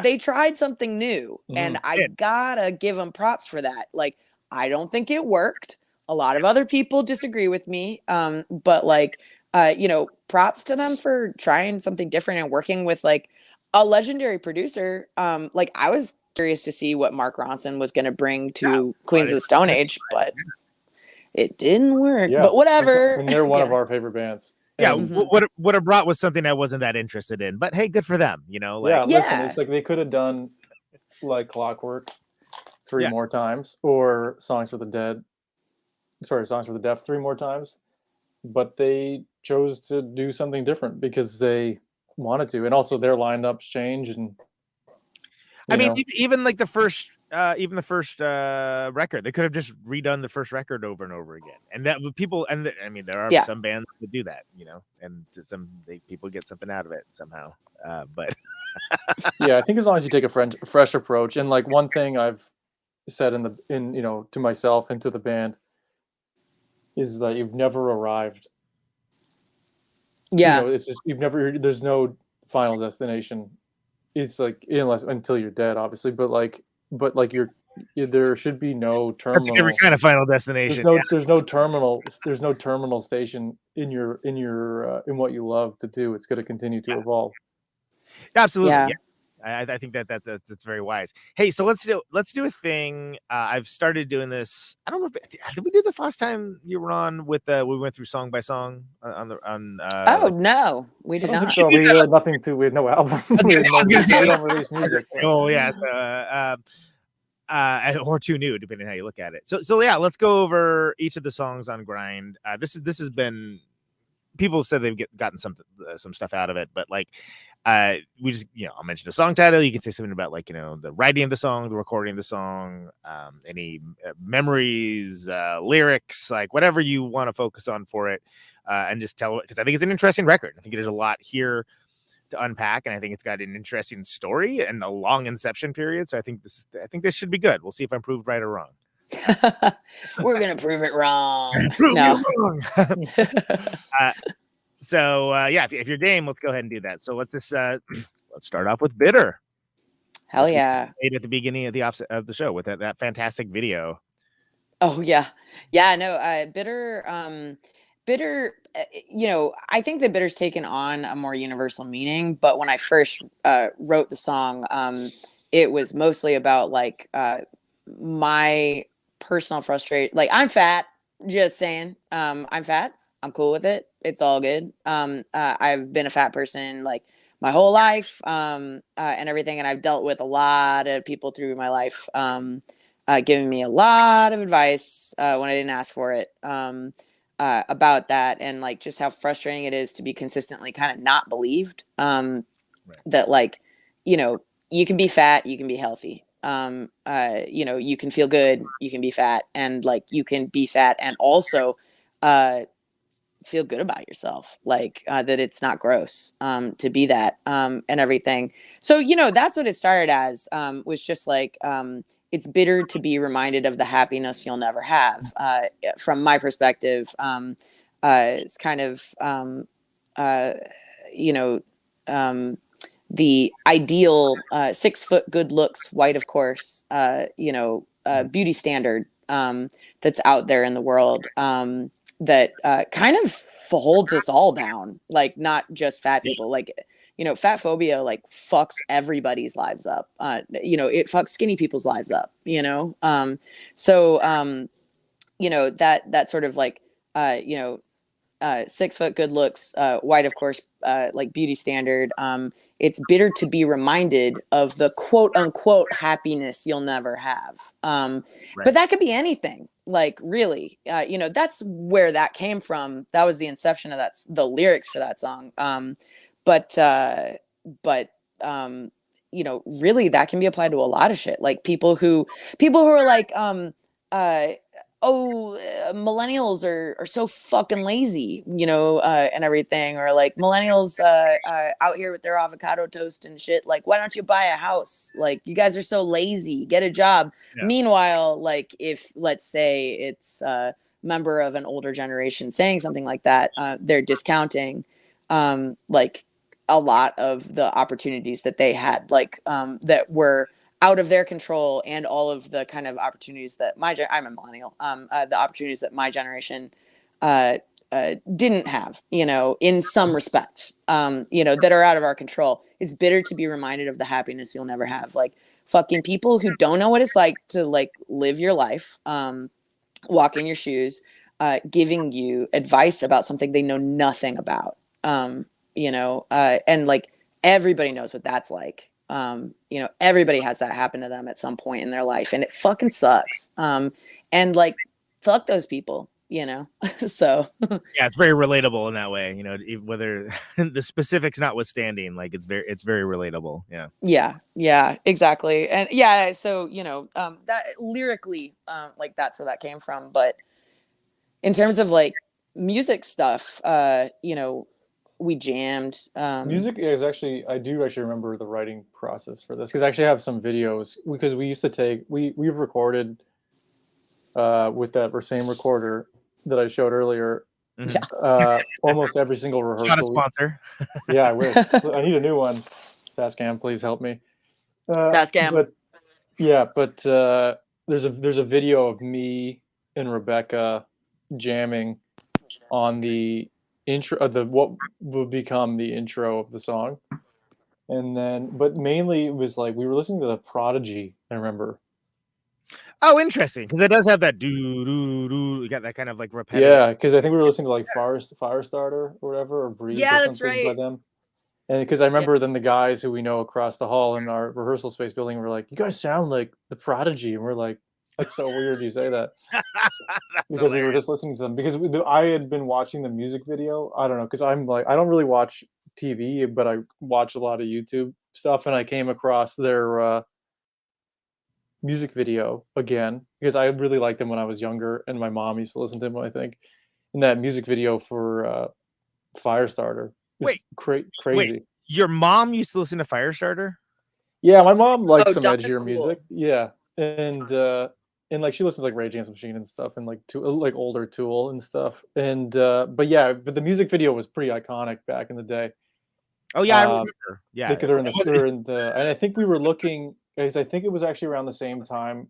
they tried something new, and I gotta give them props for that. Like, I don't think it worked. A lot of other people disagree with me. But like, props to them for trying something different and working with like a legendary producer. Like, I was curious to see what Mark Ronson was going to bring to Queens of the Stone Age, but it didn't work. But whatever. And they're one of our favorite bands. Yeah, what it brought was something I wasn't that interested in, but hey, good for them, Like, listen, it's like they could have done like Clockwork 3 more times, or Songs for the Deaf 3 more times, but they chose to do something different because they wanted to, and also their lineups change. And even like the first record, they could have just redone the first record over and over again, and that people, and there are some bands that do that, and people get something out of it somehow. But I think as long as you take a fresh approach, and like one thing I've said to myself and to the band is that you've never arrived. It's just there's no final destination. It's like until you're dead, obviously, but there should be no terminal. That's every kind of final destination. There's no terminal station in in what you love to do. It's going to continue to evolve. Absolutely. Yeah. I think that's very wise. Hey, so let's do a thing. I've started doing this. I don't know did we do this last time you were on with we went through song by song on oh no, we did not. So we had nothing to. We had no album. We don't release music. Oh yeah, or too new, depending on how you look at it. So yeah, let's go over each of the songs on Grind. This has been, people have said they've gotten some stuff out of it, but like we just, I'll mention a song title. You can say something about like, the writing of the song, the recording of the song, any memories, lyrics, like whatever you want to focus on for it, and just tell it, because I think it's an interesting record. I think there's a lot here to unpack, and I think it's got an interesting story and a long inception period. So I think this should be good. We'll see if I'm proved right or wrong. We're gonna prove it wrong. So if you're game, let's go ahead and do that. So let's just let's start off with Bitter. Hell yeah! At the beginning of the show with that fantastic video. Oh yeah, no. Bitter. Bitter. I think that Bitter's taken on a more universal meaning. But when I first wrote the song, it was mostly about like my personal frustration. Like, I'm fat. Just saying. I'm fat. I'm cool with it. It's all good. I've been a fat person like my whole life, and everything. And I've dealt with a lot of people through my life, giving me a lot of advice when I didn't ask for it, about that. And like just how frustrating it is to be consistently kind of not believed, that like, you can be fat, you can be healthy. You can feel good, you can be fat, and like you can be fat and also feel good about yourself, like that it's not gross to be that, and everything. So that's what it started as, was just like it's bitter to be reminded of the happiness you'll never have. From my perspective, it's kind of the ideal 6 foot good looks, white of course, beauty standard that's out there in the world, that kind of holds us all down, like not just fat people. Like, fat phobia like fucks everybody's lives up. It fucks skinny people's lives up, so that sort of like 6 foot good looks, white of course, like beauty standard. It's bitter to be reminded of the quote unquote happiness you'll never have. But that could be anything. Like really, that's where that came from. That was the inception of the lyrics for that song. But really that can be applied to a lot of shit. Like people who are like, millennials are so fucking lazy, and everything, or like millennials out here with their avocado toast and shit. Like, why don't you buy a house? Like, you guys are so lazy. Get a job. Yeah. Meanwhile, like if let's say it's member of an older generation saying something like that, they're discounting like a lot of the opportunities that they had, like that were out of their control, and all of the kind of opportunities that I'm a millennial, the opportunities that my generation didn't have, you know, in some respects, you know, that are out of our control. It's bitter to be reminded of the happiness you'll never have. Like fucking people who don't know what it's like to like live your life, walk in your shoes, giving you advice about something they know nothing about. You know, and like everybody knows what that's like. You know, everybody has that happen to them at some point in their life, and it fucking sucks. And like, fuck those people, you know? So yeah, it's very relatable in that way, you know, whether the specifics notwithstanding, like it's very relatable. Yeah, exactly. And yeah, so, you know, that lyrically, like that's where that came from. But in terms of like music stuff, you know, we jammed. Music is actually, I do actually remember the writing process for this, because I actually have some videos, because we used to take, we've recorded with that same recorder that I showed earlier, almost every single rehearsal. Not a sponsor. Yeah, I wish. I need a new one. Tascam, please help me. Tascam. But yeah, but there's a video of me and Rebecca jamming on the intro of what would become the intro of the song. And then, but mainly it was like we were listening to the Prodigy, I remember. Oh, interesting, because it does have that do do do. You got that kind of like repetitive. Yeah, because I think we were listening to like Firestarter or whatever, or Breathe or that's something right. by them. And because I remember then the guys who we know across the hall in our rehearsal space building were like, "You guys sound like the Prodigy," and we're like, "That's so weird you say that." Because we were just listening to them. Because I had been watching the music video. I don't know, because I'm like, I don't really watch TV, but I watch a lot of YouTube stuff, and I came across their music video again because I really liked them when I was younger, and my mom used to listen to them, I think. And that music video for Firestarter. Wait, crazy. Wait, your mom used to listen to Firestarter? Yeah, my mom likes some Dawn is edgier cool. music. Yeah, and like she listens to like Rage Against the Machine and stuff, and like like older Tool and stuff. And but the music video was pretty iconic back in the day. Oh yeah, I remember. Yeah, they're in the, and I think we were looking. I think it was actually around the same time.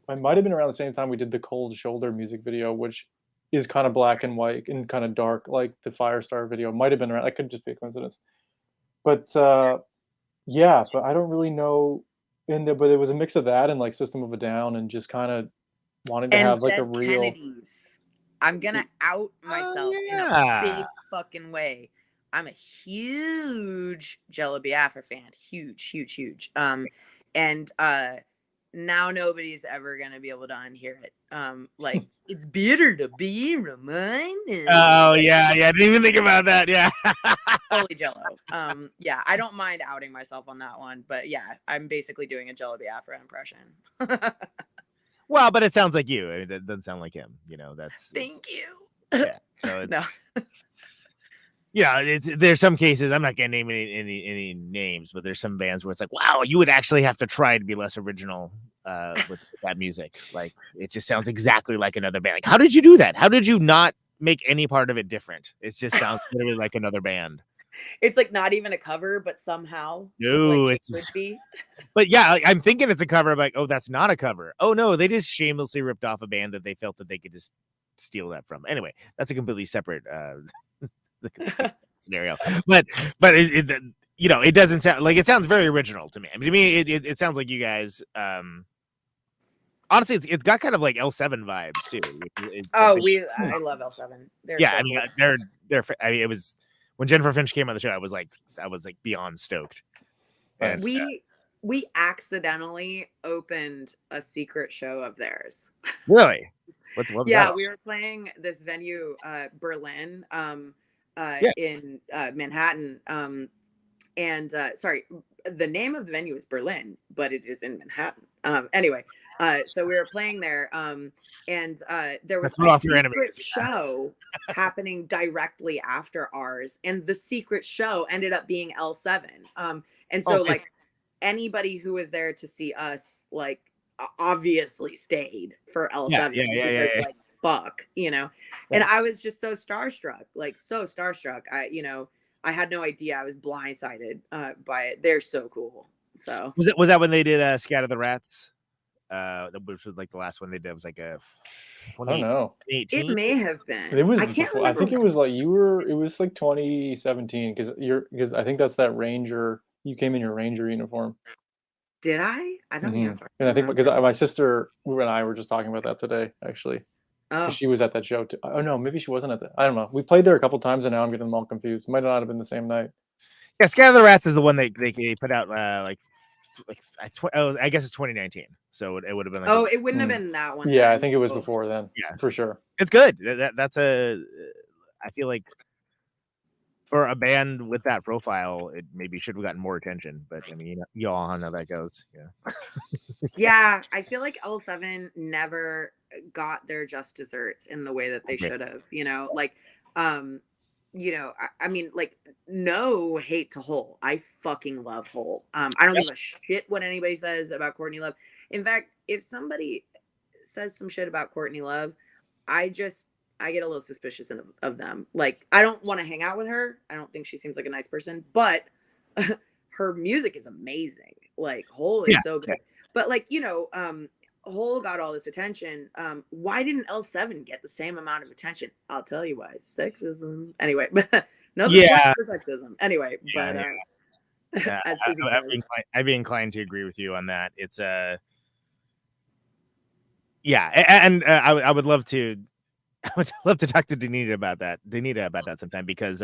It might have been around the same time we did the Cold Shoulder music video, which is kind of black and white and kind of dark, like the Firestar video. Might have been around. That could just be a coincidence. But yeah, but I don't really know. But it was a mix of that and like System of a Down and just kind of wanting to have like a real. Kennedys. I'm gonna out myself in a big fucking way. I'm a huge Jello Biafra fan. Huge. And now nobody's ever gonna be able to unhear it. Like it's bitter to be reminded. Oh yeah, I didn't even think about that. Yeah. Holy Jello. Yeah, I don't mind outing myself on that one, but yeah, I'm basically doing a Jello Biafra impression. Well, but it sounds like you. I mean, it doesn't sound like him. You know, Thank you. Yeah. So no. Yeah, there's some cases, I'm not gonna name any names, but there's some bands where it's like, wow, you would actually have to try to be less original with that music. Like it just sounds exactly like another band. Like, how did you do that? How did you not make any part of it different? It just sounds literally like another band. It's like not even a cover, but somehow it would be. But yeah, I'm thinking it's a cover. I'm like, oh, that's not a cover. Oh no, they just shamelessly ripped off a band that they felt that they could just steal that from. Anyway, that's a completely separate scenario. But it you know, it doesn't sound like, it sounds very original to me. I mean, to me, it sounds like you guys. Honestly, it's got kind of like L7 vibes too. I love L7. Yeah, I mean, they're. I mean, it was when Jennifer Finch came on the show. I was like beyond stoked. And, we accidentally opened a secret show of theirs. Really? What was that? We were playing this venue, Berlin, in Manhattan. And sorry, the name of the venue is Berlin, but it is in Manhattan. Anyway, so we were playing there, and there was a secret show happening directly after ours, and the secret show ended up being L7. And so like anybody who was there to see us, like obviously stayed for L7. Yeah. Like, fuck, you know? And I was just so starstruck, like so starstruck. I had no idea. I was blindsided by it. They're so cool. So was that when they did Scatter the Rats? Which was like the last one they did. It was like a I don't know. 2018. it may have been. It was I can't before, I remember. think it was like it was like 2017 because I think that's that Ranger. You came in your Ranger uniform. Did I? I don't know. And I think because my sister and I were just talking about that today, actually. Oh, She was at that show too. Oh no, maybe she wasn't at that. I don't know. We played there a couple times, and now I'm getting them all confused. Might not have been the same night. Yeah, Scatter the Rats is the one they put out I guess it's 2019. So it would have been like it wouldn't have been that one. Yeah, then. I think it was before then. Yeah, for sure. It's good. That's I feel like for a band with that profile, it maybe should have gotten more attention. But I mean, you all know how that goes. Yeah. Yeah, I feel like L7 never got their just desserts in the way that they should have. I mean, like, no hate to Hole. I fucking love Hole. I don't give a shit what anybody says about Courtney Love. In fact, if somebody says some shit about Courtney Love, I get a little suspicious of them. Like, I don't want to hang out with her. I don't think she seems like a nice person, but her music is amazing. Like, Hole is so good. Yeah. But like, Hole got all this attention. Why didn't L7 get the same amount of attention? I'll tell you why. Sexism. Anyway, no, for sexism. Anyway, I'd be inclined to agree with you on that. It's I would love to. I would love to talk to Danita about that sometime because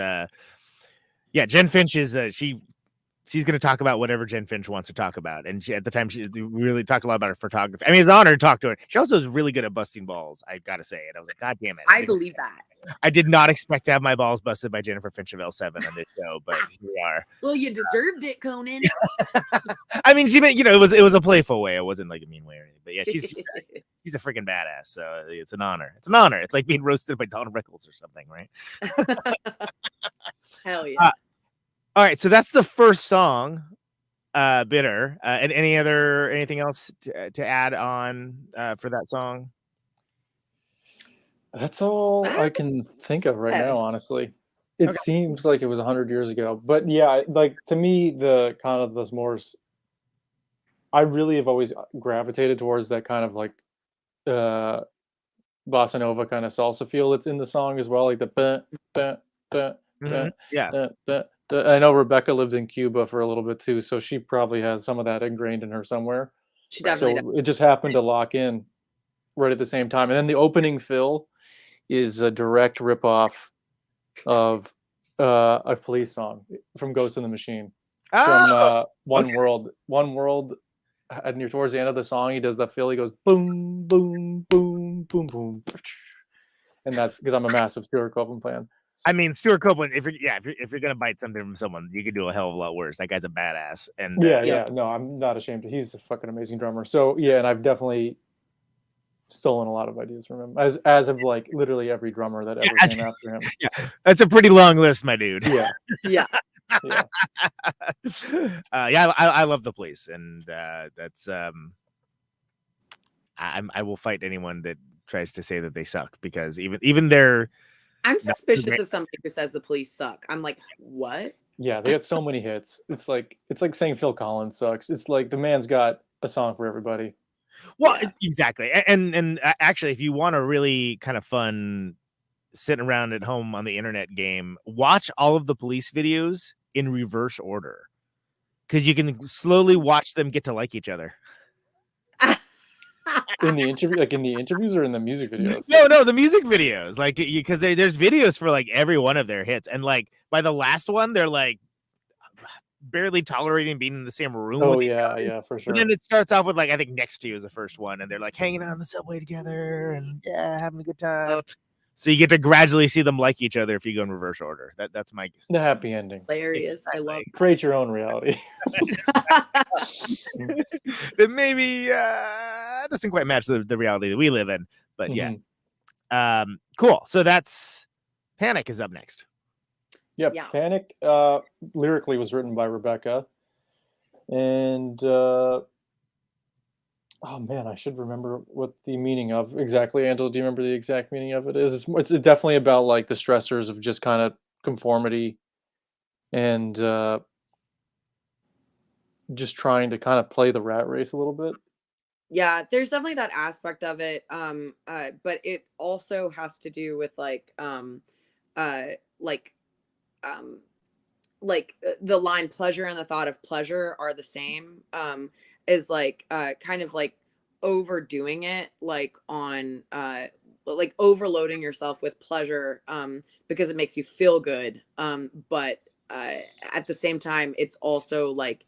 Jen Finch is she's going to talk about whatever Jen Finch wants to talk about. And at the time, she really talked a lot about her photography. I mean, it's an honor to talk to her. She also is really good at busting balls, I got to say. And I was like, God damn it. I believe that. I did not expect to have my balls busted by Jennifer Finch of L7 on this show, but here we are. Well, you deserved it, Conan. I mean, she meant, it was a playful way. It wasn't like a mean way or anything. But yeah, she's a freaking badass. So it's an honor. It's an honor. It's like being roasted by Donna Rickles or something, right? Hell yeah. All right, so that's the first song, Bitter. And anything else to add on for that song? That's all I can think of right now, honestly. It seems like it was 100 years ago. But yeah, like to me, the kind of those more, I really have always gravitated towards that kind of like bossa nova kind of salsa feel that's in the song as well, like the I know Rebecca lived in Cuba for a little bit too, so she probably has some of that ingrained in her somewhere. She definitely does. It just happened to lock in right at the same time. And then the opening fill is a direct ripoff of a Police song from Ghost in the Machine. From One World. One World, and near towards the end of the song, he does the fill. He goes boom, boom, boom, boom, boom. And that's because I'm a massive Stuart Copeland fan. I mean, Stuart Copeland, if you're gonna bite something from someone, you could do a hell of a lot worse. That guy's a badass. And no, I'm not ashamed. He's a fucking amazing drummer. So yeah, and I've definitely stolen a lot of ideas from him, as of like literally every drummer that ever came after him. Yeah, that's a pretty long list, my dude. Yeah. I love the Police, and that's I will fight anyone that tries to say that they suck, because even their I'm suspicious of somebody who says the Police suck. I'm like, what? Yeah, they got so many hits. It's like saying Phil Collins sucks. It's like the man's got a song for everybody. Well, exactly. And actually, if you want a really kind of fun sitting around at home on the internet game, watch all of the Police videos in reverse order, because you can slowly watch them get to like each other. In the interview, like in the interviews or in the music videos? No, the music videos, like, because there's videos for like every one of their hits, and like by the last one, they're like barely tolerating being in the same room. Oh yeah, for sure. And then it starts off with like, I think Next to You is the first one, and they're like hanging out on the subway together and having a good time. So you get to gradually see them like each other if you go in reverse order. That's my guess. The happy ending. Hilarious. I love that. Create your own reality. That maybe doesn't quite match the reality that we live in, but yeah. Cool. So that's Panic is up next. Yep. Yeah. Panic lyrically was written by Rebecca, and Oh man, I should remember what the meaning of exactly. Angela, do you remember the exact meaning of it is? It's definitely about like the stressors of just kind of conformity and just trying to kind of play the rat race a little bit. Yeah, there's definitely that aspect of it. But it also has to do with uh like um the line pleasure and the thought of pleasure are the same. Is like kind of like overdoing it, like overloading yourself with pleasure because it makes you feel good. But at the same time, it's also like,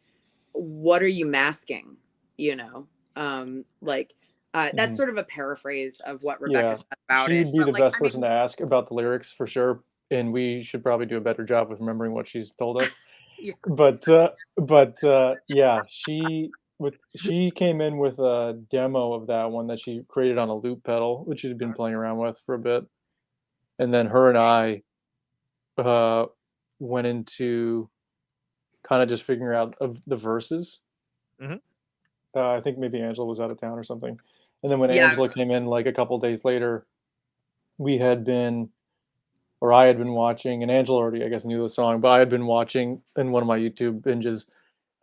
what are you masking? You know, like that's Mhm. sort of a paraphrase of what Rebecca Yeah, said about it. she'd be But the like, best I person mean, to ask about the lyrics for sure, and we should probably do a better job with remembering what she's told us. yeah, Yeah, she came in with a demo of that one that she created on a loop pedal, which she'd been playing around with for a bit, and then her and I uh, went into kind of just figuring out of the verses. Mhm. I think maybe Angela was out of town or something, and then when yeah, Angela came in, like a couple days later, we had been or I had been watching, and Angela already, I guess, knew the song, but I had been watching in one of my YouTube binges,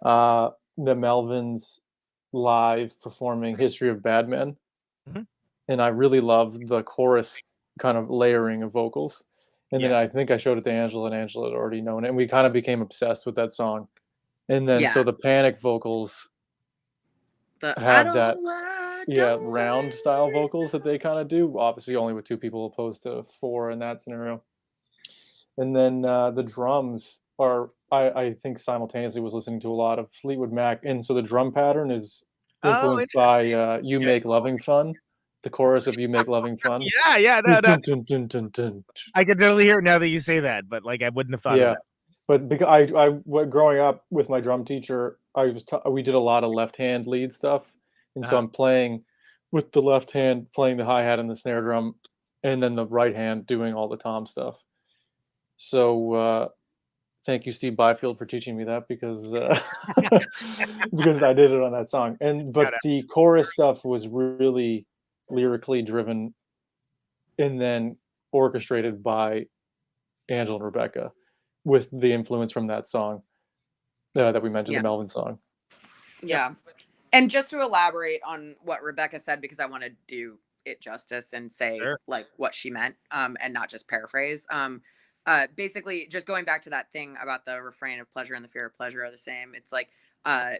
the Melvins live performing "History of Bad Men," Mhm. and I really loved the chorus kind of layering of vocals. And then Yeah. I think I showed it to Angela, and Angela had already known it, and we kind of became obsessed with that song. And then so yeah. the Panic vocals The I have that, don't lie, yeah, don't round style worry. vocals that they kind of do, obviously only with two people opposed to four in that scenario. And then, the drums are I think simultaneously was listening to a lot of Fleetwood Mac, and so the drum pattern is Oh, influenced by, interesting. "You Okay. Make Loving Fun," the chorus of "You Make Loving Fun." Yeah, yeah, no, Dun, no. dun, dun, dun, dun, dun. I can totally hear it now that you say that, but like I wouldn't have thought of Yeah, that. but because growing up with my drum teacher, we did a lot of left hand lead stuff, and so Uh-huh. I'm playing with the left hand, playing the hi-hat and the snare drum, and then the right hand doing all the tom stuff. So, thank you, Steve Byfield, for teaching me that because because I did it on that song. And Shout but out. the chorus stuff was really lyrically driven and then orchestrated by Angela and Rebecca with the influence from that song that we mentioned, the Yeah, Melvin song. Yep. yeah. And just to elaborate on what Rebecca said, because I want to do it justice and say Sure. like what she meant, and not just paraphrase. Basically, just going back to that thing about the refrain of pleasure and the fear of pleasure are the same. It's like, uh,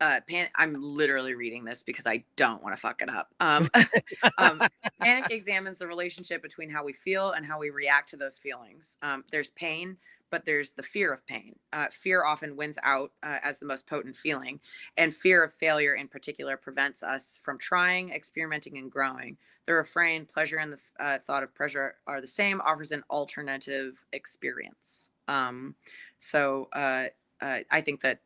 I'm literally reading this because I don't want to fuck it up. Um, Panic examines the relationship between how we feel and how we react to those feelings. There's pain, but there's the fear of pain. Fear often wins out as the most potent feeling, and fear of failure in particular prevents us from trying, experimenting, and growing. The refrain, pleasure and the thought of pleasure are the same, offers an alternative experience. I think that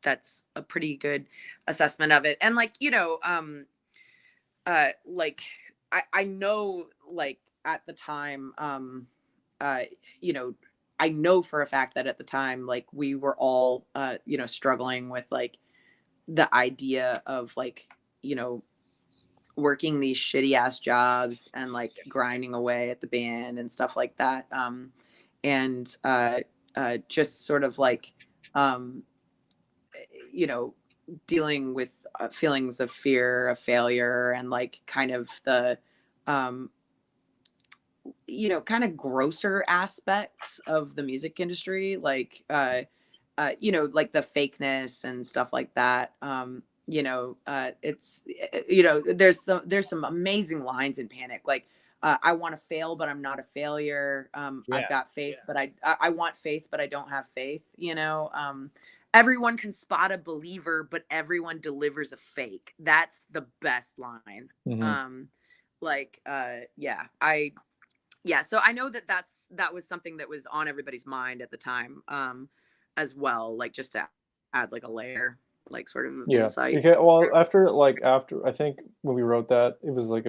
that's a pretty good assessment of it. And like, like I know like at the time, uh, you know, I know for a fact that at the time, like we were all, struggling with like the idea of like, you know, working these shitty ass jobs and like grinding away at the band and stuff like that. And just sort of like, um, you know, dealing with feelings of fear of failure and like kind of the um kind of grosser aspects of the music industry, like like the fakeness and stuff like that. It's there's some amazing lines in Panic, like I want to fail but I'm not a failure. I've Yeah. got faith, but I want faith but I don't have faith. Everyone can spot a believer but everyone delivers a fake. That's the best line. Hmm. um yeah, so I know that was something that was on everybody's mind at the time, as well, like just to add like a layer, like sort of Yeah. insight. Okay. Well, after I think when we wrote that, it was like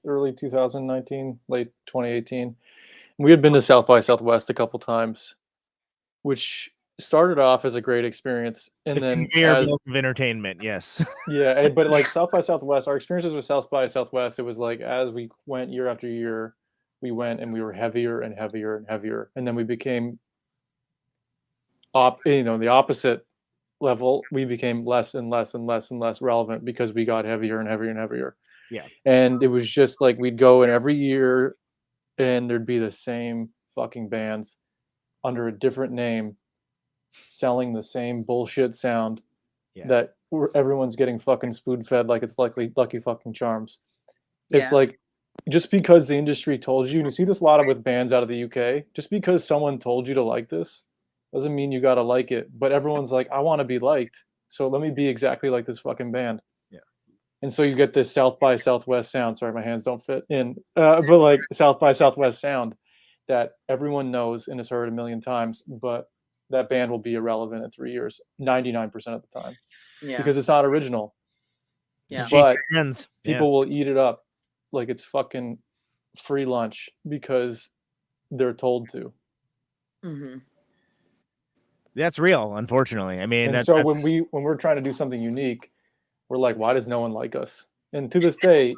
early 2019, late 2018. We had been to South by Southwest a couple times, which started off as a great experience, and The then conveyor belt of entertainment, yes. yeah, but like South by Southwest, our experiences with South by Southwest, it was like as we went year after year, we went and we were heavier and heavier and heavier, and then we became the opposite level. We became less and less and less and less relevant because we got heavier and heavier and heavier. Yeah. And it was just like we'd go in every year, and there'd be the same fucking bands under a different name, selling the same bullshit sound that everyone's getting fucking spoon fed like it's Lucky fucking Charms. It's like, just because the industry told you, and you see this a lot with bands out of the UK, just because someone told you to like this doesn't mean you gotta like it. But everyone's like, I want to be liked, so let me be exactly like this fucking band. Yeah. And so you get this South by Southwest sound. Sorry, my hands don't fit in. But like South by Southwest sound that everyone knows and has heard a million times, but that band will be irrelevant in 3 years, 99% of the time. Yeah. Because it's not original. Yeah. But Trends. people will eat it up like it's fucking free lunch because they're told to. Mm-hmm. That's real, unfortunately. I mean, and so when we're trying to do something unique, we're like, why does no one like us? And to this day,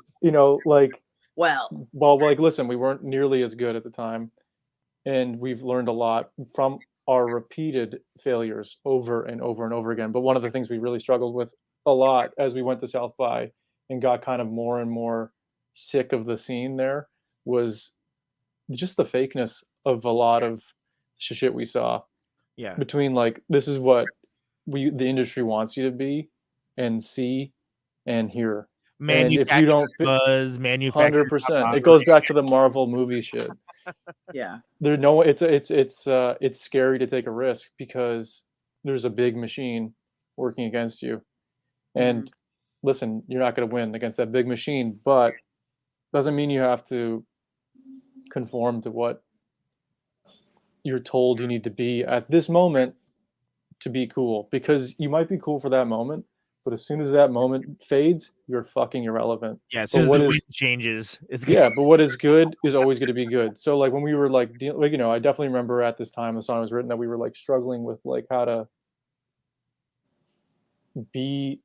like, listen, we weren't nearly as good at the time, and we've learned a lot from our repeated failures over and over and over again. But one of the things we really struggled with a lot as we went to South by and got kind of more and more sick of the scene there was just the fakeness of a lot of shit we saw. Yeah. Between like, this is what the industry wants you to be and see and hear. And if you don't fit, 100%, it goes back to the Marvel movie shit. Yeah. It's scary to take a risk because there's a big machine working against you. And listen, you're not going to win against that big machine, but doesn't mean you have to conform to what you're told you need to be at this moment to be cool, because you might be cool for that moment, but as soon as that moment fades, you're fucking irrelevant. Yeah, as soon as the wind changes, it's good. Yeah, but what is good is always going to be good. So like when we were like, I definitely remember at this time the song was written that we were like struggling with like how to be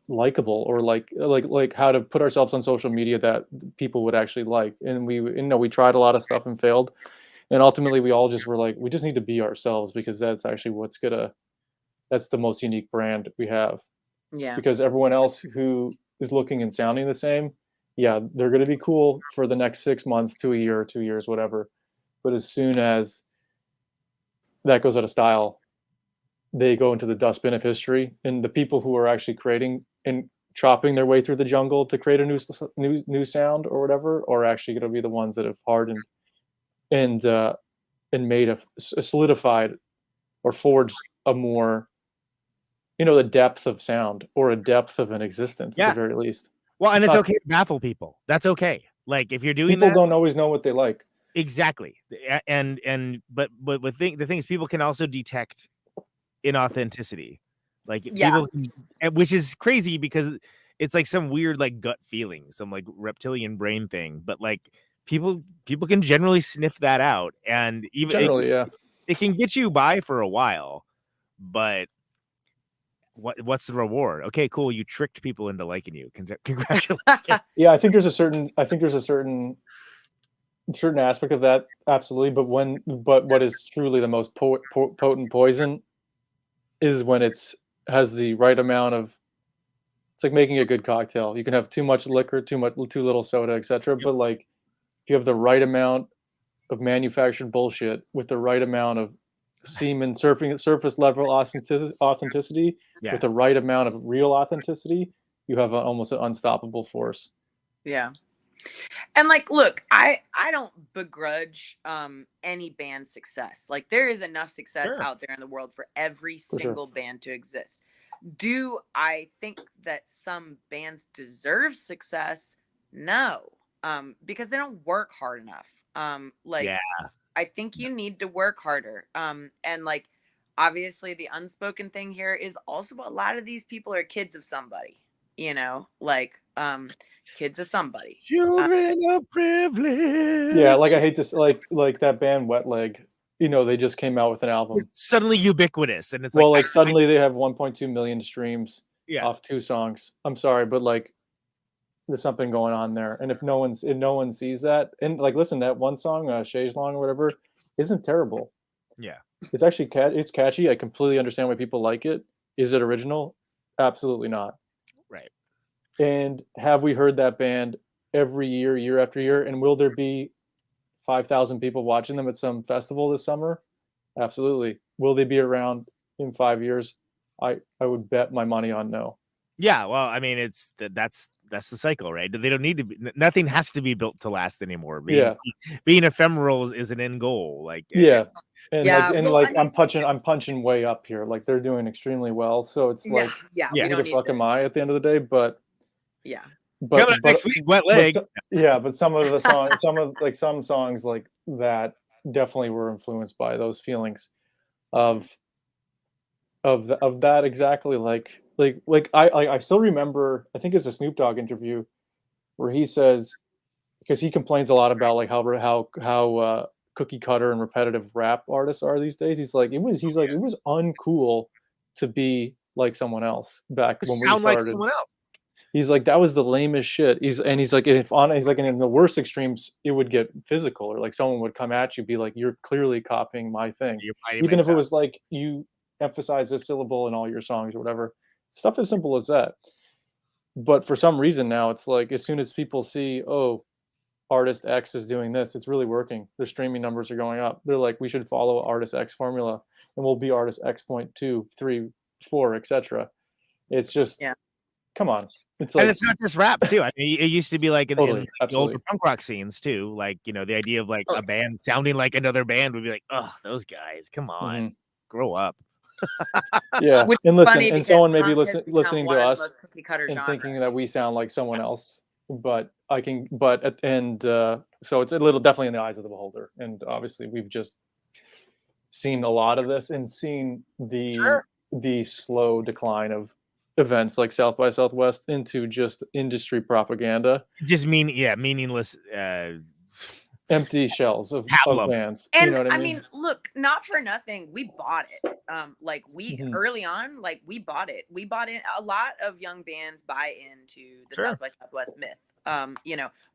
likable, or like how to put ourselves on social media that people would actually like. And we tried a lot of stuff and failed, and ultimately we all just were like, we just need to be ourselves, because that's actually that's the most unique brand we have. Yeah. Because everyone else who is looking and sounding the same, yeah, they're going to be cool for the next 6 months to a year or 2 years, whatever. But as soon as that goes out of style, they go into the dustbin of history. And the people who are actually creating and chopping their way through the jungle to create a new sound or whatever are actually going to be the ones that have hardened and made a solidified or forged a more, the depth of sound or a depth of an existence at the very least. Well, and it's okay to baffle people. That's okay. Like if you're doing people that, don't always know what they like. Exactly. But with the things people can also detect inauthenticity. Like people which is crazy because it's like some weird like gut feeling, some like reptilian brain thing. But like people can generally sniff that out, and even it can get you by for a while, but what's the reward? Okay, cool. You tricked people into liking you. Congratulations. Yeah, I think there's a certain aspect of that, absolutely. But what is truly the most potent poison is when has the right amount of. It's like making a good cocktail. You can have too much liquor, too little soda, etc. But like, if you have the right amount of manufactured bullshit with the right amount of semen surface level authenticity, with the right amount of real authenticity, you have almost an unstoppable force. Yeah. And like, look, I don't begrudge any band's success. Like, there is enough success out there in the world for every single band to exist. Do I think that some bands deserve success? No, because they don't work hard enough. I think you need to work harder. And like, obviously the unspoken thing here is also a lot of these people are kids of somebody, kids of somebody. Children of privilege. Yeah, like I hate this, like that band Wet Leg. they just came out with an album. It's suddenly ubiquitous, and it's like suddenly they have 1.2 million streams Yeah. off 2 songs. I'm sorry, but like there's something going on there. And if no one sees that, and like listen, that one song, Chaise Long or whatever, isn't terrible. Yeah. It's actually it's catchy. I completely understand why people like it. Is it original? Absolutely not. Right. And have we heard that band every year, year after year? And will there be 5,000 people watching them at some festival this summer? Absolutely. Will they be around in 5 years? I would bet my money on no. Yeah, well, I mean, that's the cycle, right? They don't need to be. Nothing has to be built to last anymore. Being ephemeral is an end goal. Like I'm punching way up here. Like they're doing extremely well. So it's like, who the fuck am I at the end of the day? But coming next week, Wet Leg. But some of the songs, some songs like that definitely were influenced by those feelings of that exactly. Like I still remember, I think it's a Snoop Dogg interview where he says, because he complains a lot about like how cookie cutter and repetitive rap artists are these days. He's like it was uncool to be like someone else back when we started. Like someone else. He's like, that was the lamest shit. He's like, in the worst extremes, it would get physical, or like someone would come at you, be like, you're clearly copying my thing. Even if it was like you emphasize this syllable in all your songs or whatever. Stuff as simple as that. But for some reason now, it's like as soon as people see, oh, artist X is doing this, it's really working. Their streaming numbers are going up. They're like, we should follow artist X formula, and we'll be artist X.2, 3, 4, etc. It's just, come on. It's like, and it's not just rap too. I mean, it used to be like in the older punk rock scenes too. Like, the idea of like a band sounding like another band would be like, oh, those guys, come on, grow up. Yeah, and listen, and someone may be listening to us and thinking that we sound like someone else, so it's a little definitely in the eyes of the beholder, and obviously we've just seen a lot of this and seen the slow decline of events like South by Southwest into just industry propaganda, just meaningless. Empty shells of bands. And you know what I mean, look, not for nothing, we bought it. Early on, like we bought it. We bought in a lot of young bands buy into the South by Southwest myth.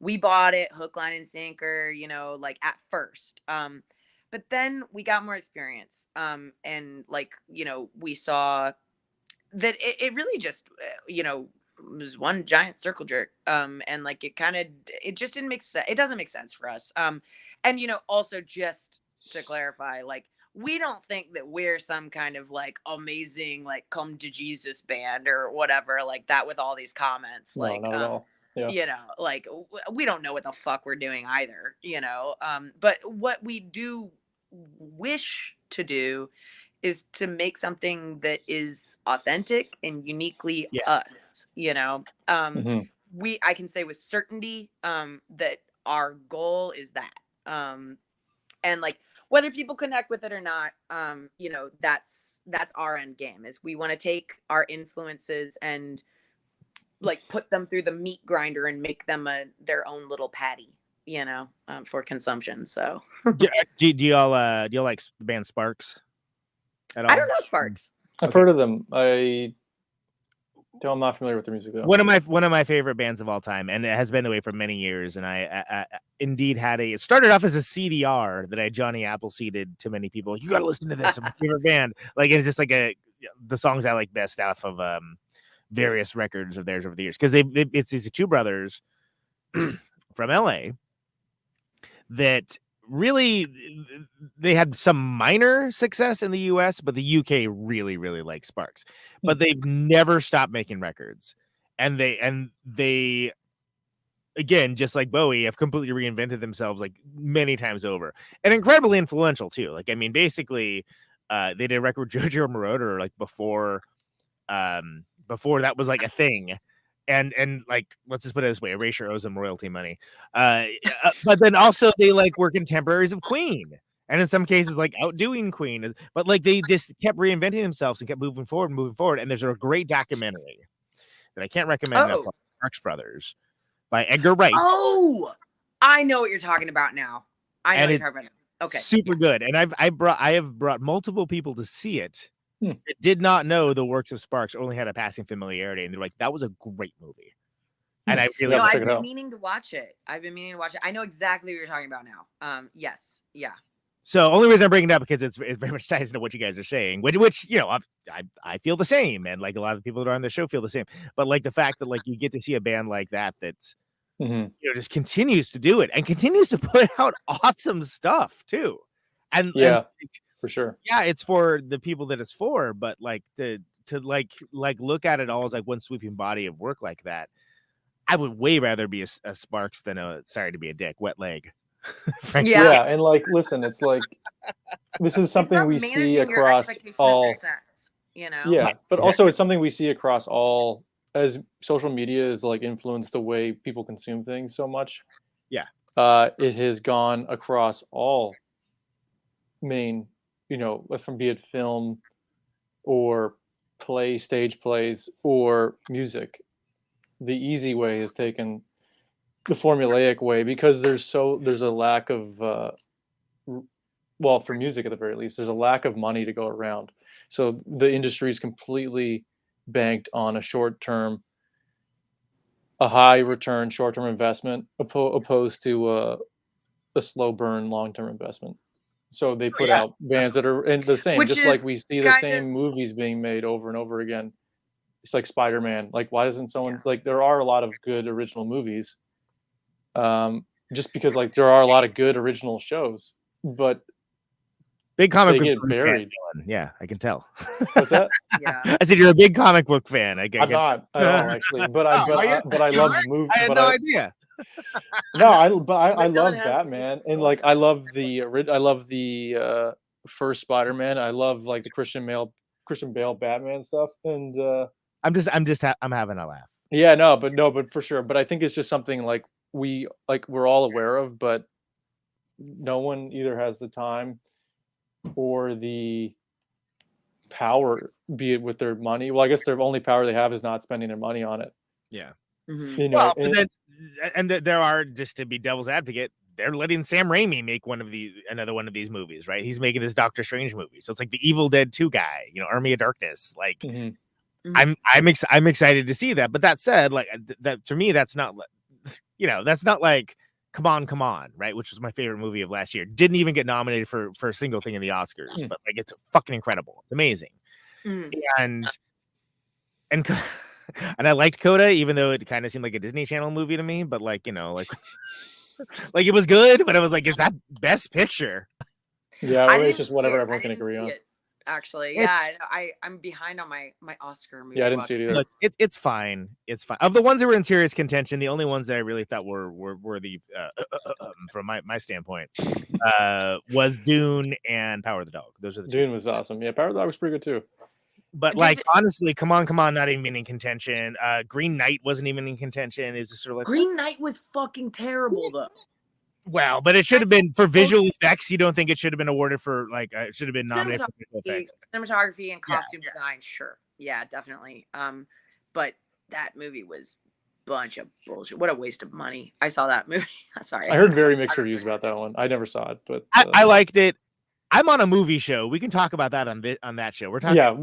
We bought it hook, line, and sinker, like at first. But then we got more experience. And we saw that it really just, was one giant circle jerk. And like it just didn't make sense. It doesn't make sense for us. And also just to clarify, like we don't think that we're some kind of like amazing like come to Jesus band or whatever like that with all these comments. No, like not at all. Yeah. Like we don't know what the fuck we're doing either, but what we do wish to do is to make something that is authentic and uniquely us, I can say with certainty that our goal is that. And like whether people connect with it or not, that's our end game is we want to take our influences and like put them through the meat grinder and make them their own little patty, for consumption. So do y'all like the band Sparks? I don't know Sparks. I've heard of them. I'm not familiar with their music though. One of my favorite bands of all time, and it has been the way for many years. And I indeed had it started off as a CDR that I Johnny Appleseeded to many people. You got to listen to this. It's my favorite band. Like it's just like the songs I like best off of various records of theirs over the years because it's these two brothers from LA that. Really, they had some minor success in the US, but the UK really, really likes Sparks. But they've never stopped making records. And they again, just like Bowie, have completely reinvented themselves like many times over. And incredibly influential too. Like, I mean, basically, they did a record with Gojira Moroder like before that was like a thing. And like, let's just put it this way, Erasure owes them royalty money. But then also they like were contemporaries of Queen. And in some cases, like outdoing Queen. But like they just kept reinventing themselves and kept moving forward. And there's a great documentary that I can't recommend enough, Marx Brothers by Edgar Wright. Oh, I know what you're talking about now. I know what you're talking about. Okay. Super good. And I have brought multiple people to see it that did not know the works of Sparks, only had a passing familiarity, and they're like, that was a great movie. And I really I've been meaning to watch it. I know exactly what you're talking about now. Yes. Yeah. So only reason I'm bringing it up because it's very much ties into what you guys are saying, which you know, I feel the same, and like a lot of people that are on the show feel the same. But like the fact that like you get to see a band like that's you know, just continues to do it and continues to put out awesome stuff too. And for sure. Yeah, it's for the people that it's for, but like to like look at it all as like one sweeping body of work like that. I would way rather be a Sparks than a, sorry to be a dick, Wet Leg. Frankly. Yeah, and like, listen, it's like this is something we see across all. Success, you know. Yeah, but also it's something we see across all, as social media is like influenced the way people consume things so much. Yeah, it has gone across all main, you know, from be it film or stage plays or music. The easy way is taken the formulaic way because there's a lack of well, for music at the very least, there's a lack of money to go around. So the industry is completely banked on a high return short-term investment opposed to a slow burn long-term investment. So they put out bands that are in the same, just like we see the same movies being made over and over again. It's like Spider-Man. Like, why doesn't someone like? There are a lot of good original movies. Just because like there are a lot of good original shows, but big comic book get buried. Yeah, I can tell. What's that? Yeah, I said you're a big comic book fan. I'm not at all, actually, but I love movies. I had no idea. No, I love Batman, and like I love the first Spider-Man. I love like the Christian Bale Batman stuff, and I'm having a laugh. Yeah, but for sure. But I think it's just something like we're all aware of, but no one either has the time or the power, be it with their money. Well, I guess their only power they have is not spending their money on it. Yeah. Mm-hmm. You know, there are, just to be devil's advocate, they're letting Sam Raimi make another one of these movies, right? He's making this Doctor Strange movie, so it's like the Evil Dead 2 guy, you know, Army of Darkness. Like, I'm excited to see that. But that said, like that to me, that's not, you know, that's not like Come On, right? Which was my favorite movie of last year. Didn't even get nominated for a single thing in the Oscars, but like it's fucking incredible. It's amazing, and I liked Coda, even though it kind of seemed like a Disney Channel movie to me. But like, you know, like like it was good, but I was like, is that Best Picture? Yeah, it's just whatever everyone can agree on. Actually, I'm behind on my Oscar movie. Yeah, I didn't see it either. Look, it's fine. It's fine. Of the ones that were in serious contention, the only ones that I really thought were the from my standpoint was Dune and Power of the Dog. Those are the Dune was awesome. Yeah, Power of the Dog was pretty good too. But like honestly, Come On, not even in contention. Green Knight wasn't even in contention. It was just sort of like Green Knight was fucking terrible though. Well, but it should have been for visual effects. You don't think it should have been awarded for like it should have been nominated for visual effects, cinematography, and costume design? Sure, yeah, definitely. But that movie was a bunch of bullshit. What a waste of money. I saw that movie. Sorry, I heard very mixed reviews about that one. I never saw it, but I liked it. I'm on a movie show. We can talk about that on that show. We're talking. Yeah.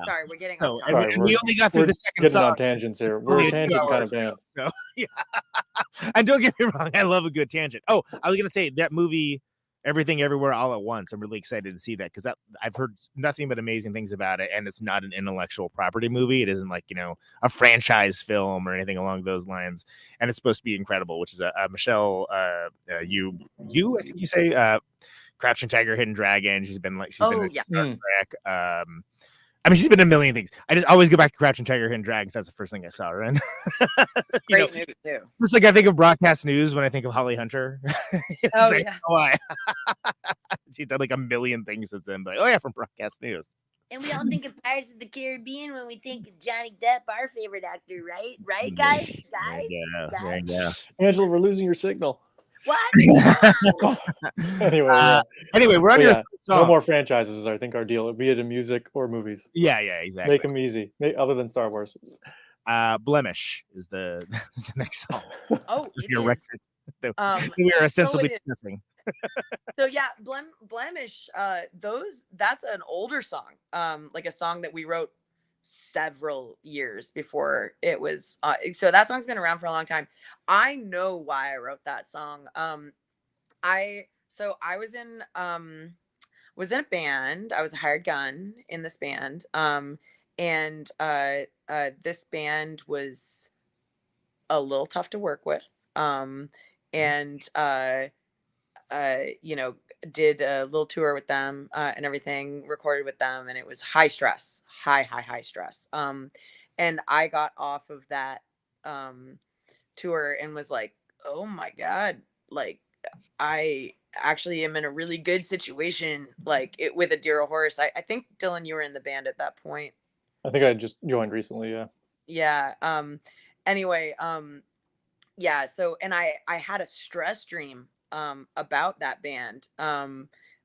Sorry, we're getting off topic. We only got through the second song. On tangents here. We're a tangent kind of band. So yeah. And don't get me wrong, I love a good tangent. Oh, I was gonna say that movie, Everything Everywhere All at Once. I'm really excited to see that because I've heard nothing but amazing things about it, and it's not an intellectual property movie. It isn't like, you know, a franchise film or anything along those lines, and it's supposed to be incredible. Which is a Michelle you I think you say Crouching Tiger, Hidden Dragon. She's been in Star Trek. I mean, she's been in a million things. I just always go back to Crouching Tiger, Hidden Dragon. That's the first thing I saw her in. Great movie too. It's like I think of Broadcast News when I think of Holly Hunter. Why? She's done like a million things since then. But from Broadcast News. And we all think of Pirates of the Caribbean when we think of Johnny Depp, our favorite actor, right? Right, guys? Yeah. Angela, we're losing your signal. What? Anyway, we're on your song. No more franchises is I think our deal, be it in music or movies. Yeah, exactly. Make them easy, other than Star Wars. Blemish is the next song. Oh, your record. We are ostensibly discussing. So yeah, Blemish, that's an older song, like a song that we wrote several years before it was. So that song's been around for a long time. I know why I wrote that song. I was in a band. I was a hired gun in this band. And this band was a little tough to work with. And you know, did a little tour with them and everything, recorded with them, and it was high stress, high stress. And I got off of that tour and was like, oh my God, like I actually am in a really good situation, like it with a dear horse. I think Dylan, you were in the band at that point. I think I just joined recently. Yeah. Yeah. Anyway, yeah. So, and I had a stress dream about that band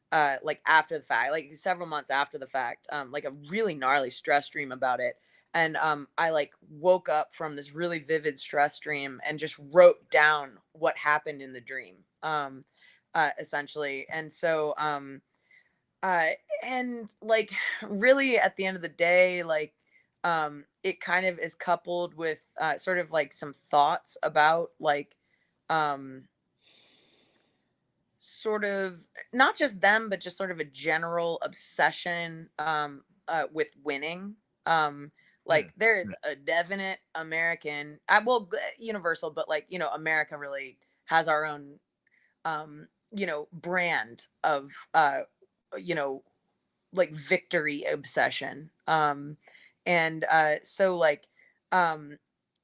like after the fact, like several months after the fact, like a really gnarly stress dream about it. And I like woke up from this really vivid stress dream and just wrote down what happened in the dream, essentially. And so and like really at the end of the day, like it kind of is coupled with sort of like some thoughts about like sort of not just them, but just sort of a general obsession with winning. Like there is a definite American, well, universal, but like, you know, America really has our own, you know, brand of, you know, like victory obsession. And so like,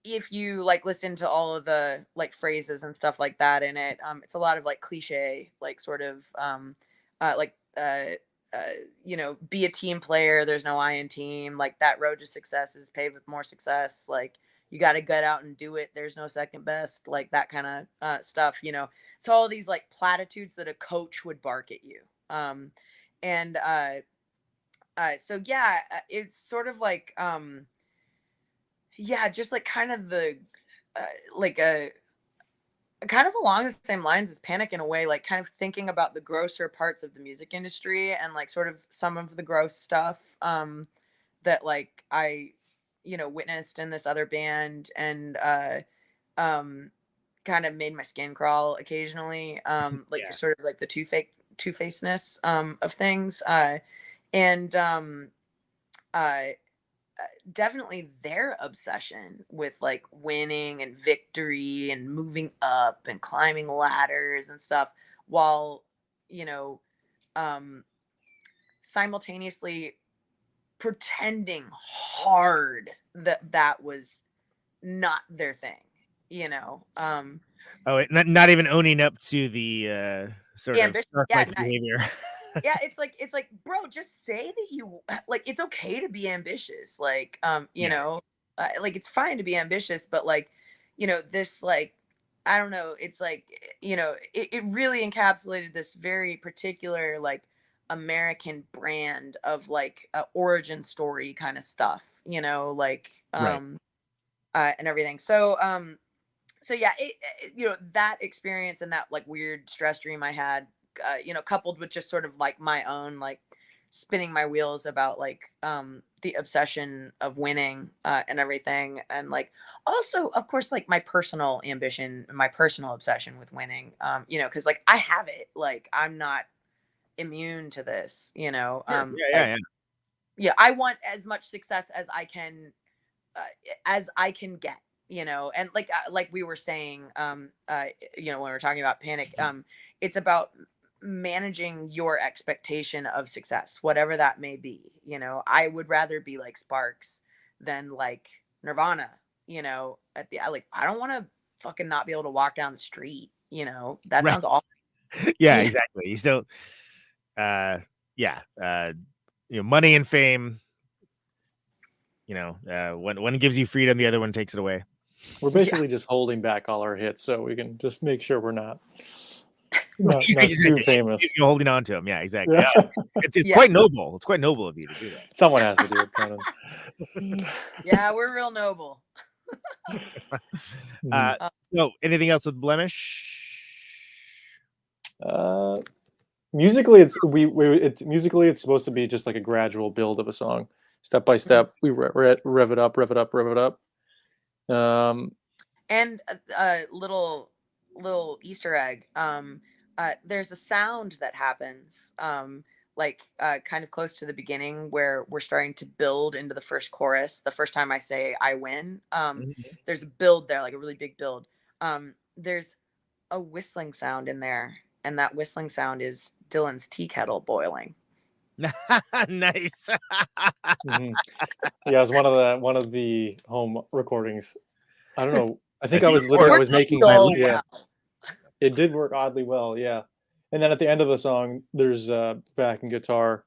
if you like listen to all of the like phrases and stuff like that in it, it's a lot of like cliche, like sort of like you know, be a team player, there's no I in team, like that road to success is paved with more success, like you got to get out and do it, there's no second best, like that kind of stuff, you know. It's all these like platitudes that a coach would bark at you. And so yeah, it's sort of like yeah, just like kind of the like a kind of along the same lines as Panic in a way, like kind of thinking about the grosser parts of the music industry and like sort of some of the gross stuff that like I, you know, witnessed in this other band, and kind of made my skin crawl occasionally, like Yeah. sort of like the two-facedness of things, and definitely their obsession with like winning and victory and moving up and climbing ladders and stuff, while, you know, simultaneously pretending hard that that was not their thing, you know. Oh, not even owning up to the sort of Yeah, behavior. yeah, it's like, bro, just say that you like, it's okay to be ambitious, like you know, like it's fine to be ambitious, but like, you know, this like, I don't know, it's like, you know, it really encapsulated this very particular like American brand of like origin story kind of stuff, you know, like and everything. So so yeah, you know, that experience and that like weird stress dream I had, you know, coupled with just sort of like my own like spinning my wheels about like the obsession of winning and everything, and like also of course like my personal ambition, my personal obsession with winning, you know, because like I have it, like I'm not immune to this, you know. Yeah, I want as much success as I can get, you know. And like we were saying, you know, when we were talking about Panic, it's about managing your expectation of success, whatever that may be, you know. I would rather be like Sparks than like Nirvana, you know. At the like, I don't want to fucking not be able to walk down the street, you know. That sounds awful. Yeah, exactly. You still you know, money and fame, you know, one gives you freedom, the other one takes it away. We're basically just holding back all our hits so we can just make sure we're not exactly. too famous. You're holding on to them. Yeah, exactly. Yeah. Yeah. It's quite noble. It's quite noble of you to do that. Someone has to do it, kind of. Yeah, we're real noble. So anything else with Blemish? Musically, it's supposed to be just like a gradual build of a song, step by step. We rev it up, rev it up, rev it up. And a little Easter egg. There's a sound that happens, kind of close to the beginning where we're starting to build into the first chorus. The first time I say "I win," there's a build there, like a really big build. There's a whistling sound in there, and that whistling sound is Dylan's tea kettle boiling. Nice. Yeah, it was one of the home recordings. I don't know. I think I was making it did work oddly well, yeah. And then at the end of the song, there's backing guitar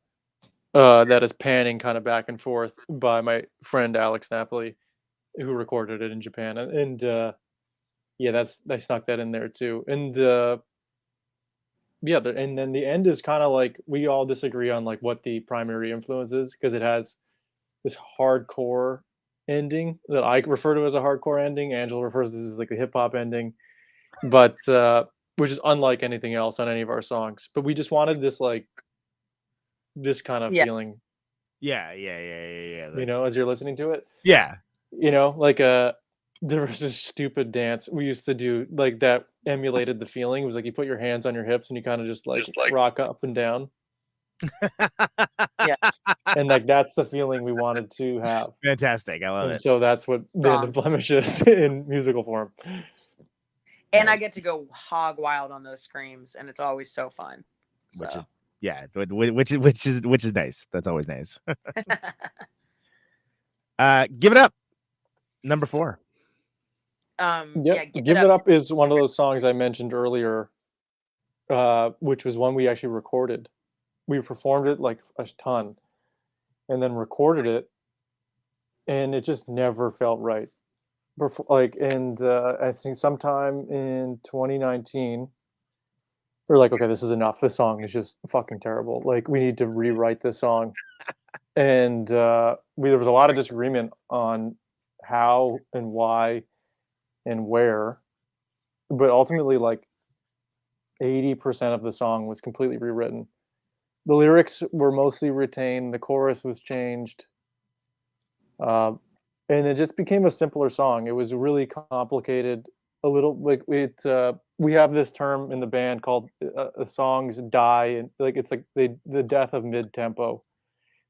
that is panning kind of back and forth by my friend Alex Napoli, who recorded it in Japan, and yeah, I snuck that in there too. And yeah, and then the end is kind of like we all disagree on like what the primary influence is, because it has this hardcore ending that I refer to as a hardcore ending. Angela refers to it as like the hip hop ending, but which is unlike anything else on any of our songs. But we just wanted this kind of feeling. Yeah. You know, as you're listening to it. Yeah. You know, like there was this stupid dance we used to do like that emulated the feeling. It was like you put your hands on your hips and you kind of just like rock up and down. Yeah. And like that's the feeling we wanted to have. Fantastic. I love it. So that's what Band of Blemish is in musical form. And nice. I get to go hog wild on those screams, and it's always so fun. Which is nice. That's always nice. Give It Up, number 4. Give It Up is one of those songs I mentioned earlier, which was one we actually recorded. We performed it like a ton, and then recorded it, and it just never felt right. I think sometime in 2019, we're like, okay, this is enough. This song is just fucking terrible. Like, we need to rewrite this song. And there was a lot of disagreement on how and why and where, but ultimately, like 80% of the song was completely rewritten. The lyrics were mostly retained. The chorus was changed. And it just became a simpler song. It was really complicated. A little like it. We have this term in the band called songs die, and like it's like the death of mid tempo.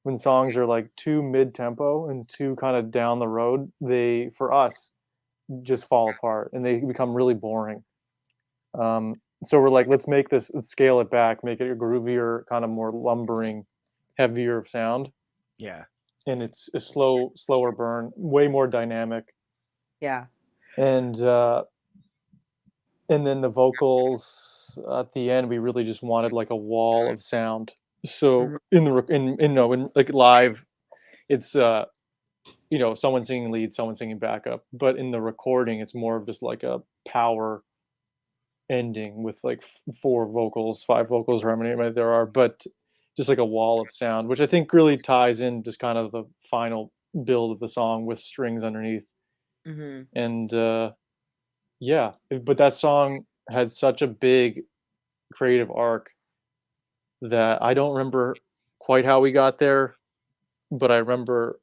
When songs are like too mid tempo and too kind of down the road, they for us just fall apart and they become really boring. So we're like, let's scale it back, make it a groovier, kind of more lumbering, heavier sound. Yeah. And it's a slower burn, way more dynamic. Yeah. And then the vocals at the end, we really just wanted like a wall of sound. So in like live, it's someone singing lead, someone singing backup. But in the recording, it's more of just like a power ending with like 5 vocals, or how many there are, but just like a wall of sound, which I think really ties in just kind of the final build of the song with strings underneath. And but that song had such a big creative arc that I don't remember quite how we got there, but I remember,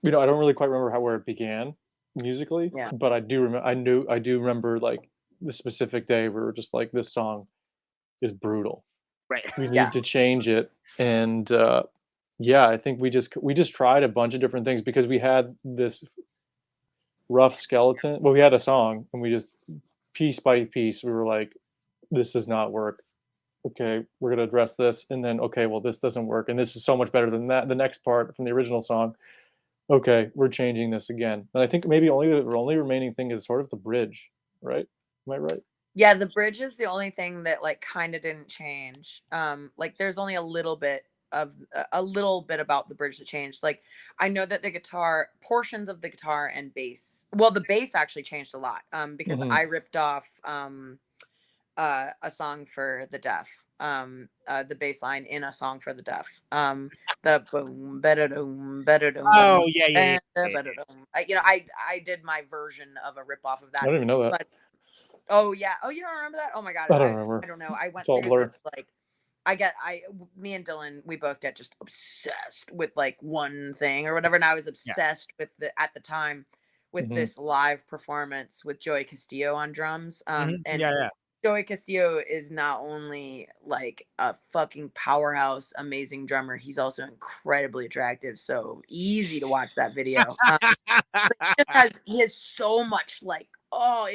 I don't really quite remember where it began musically, but I do remember like the specific day we were just like, this song is brutal. Right. We need to change it. And I think we just tried a bunch of different things because we had this rough skeleton. Well, we had a song and we just piece by piece, we were like, this does not work. Okay, we're going to address this. And then, okay, well, this doesn't work. And this is so much better than that. The next part from the original song. Okay, we're changing this again. And I think maybe the only remaining thing is sort of the bridge, right? Am I right? Yeah, the bridge is the only thing that like kind of didn't change. Like there's only a little bit about the bridge that changed. Like I know that the guitar portions of the guitar and bass, well, the bass actually changed a lot. Because I ripped off a song for the deaf. The bass line in a song for the deaf. The boom, ba-da-doom, ba-da-doom. Oh yeah. I did my version of a rip off of that. I don't even know that. But Oh yeah. Oh, you don't remember that? Oh my god. I don't remember. I don't know. I went It's all through blur. this like me and Dylan, we both get just obsessed with like one thing or whatever. And I was obsessed with at the time with this live performance with Joey Castillo on drums. And Joey Castillo is not only like a fucking powerhouse, amazing drummer, he's also incredibly attractive. So easy to watch that video. He has so much like,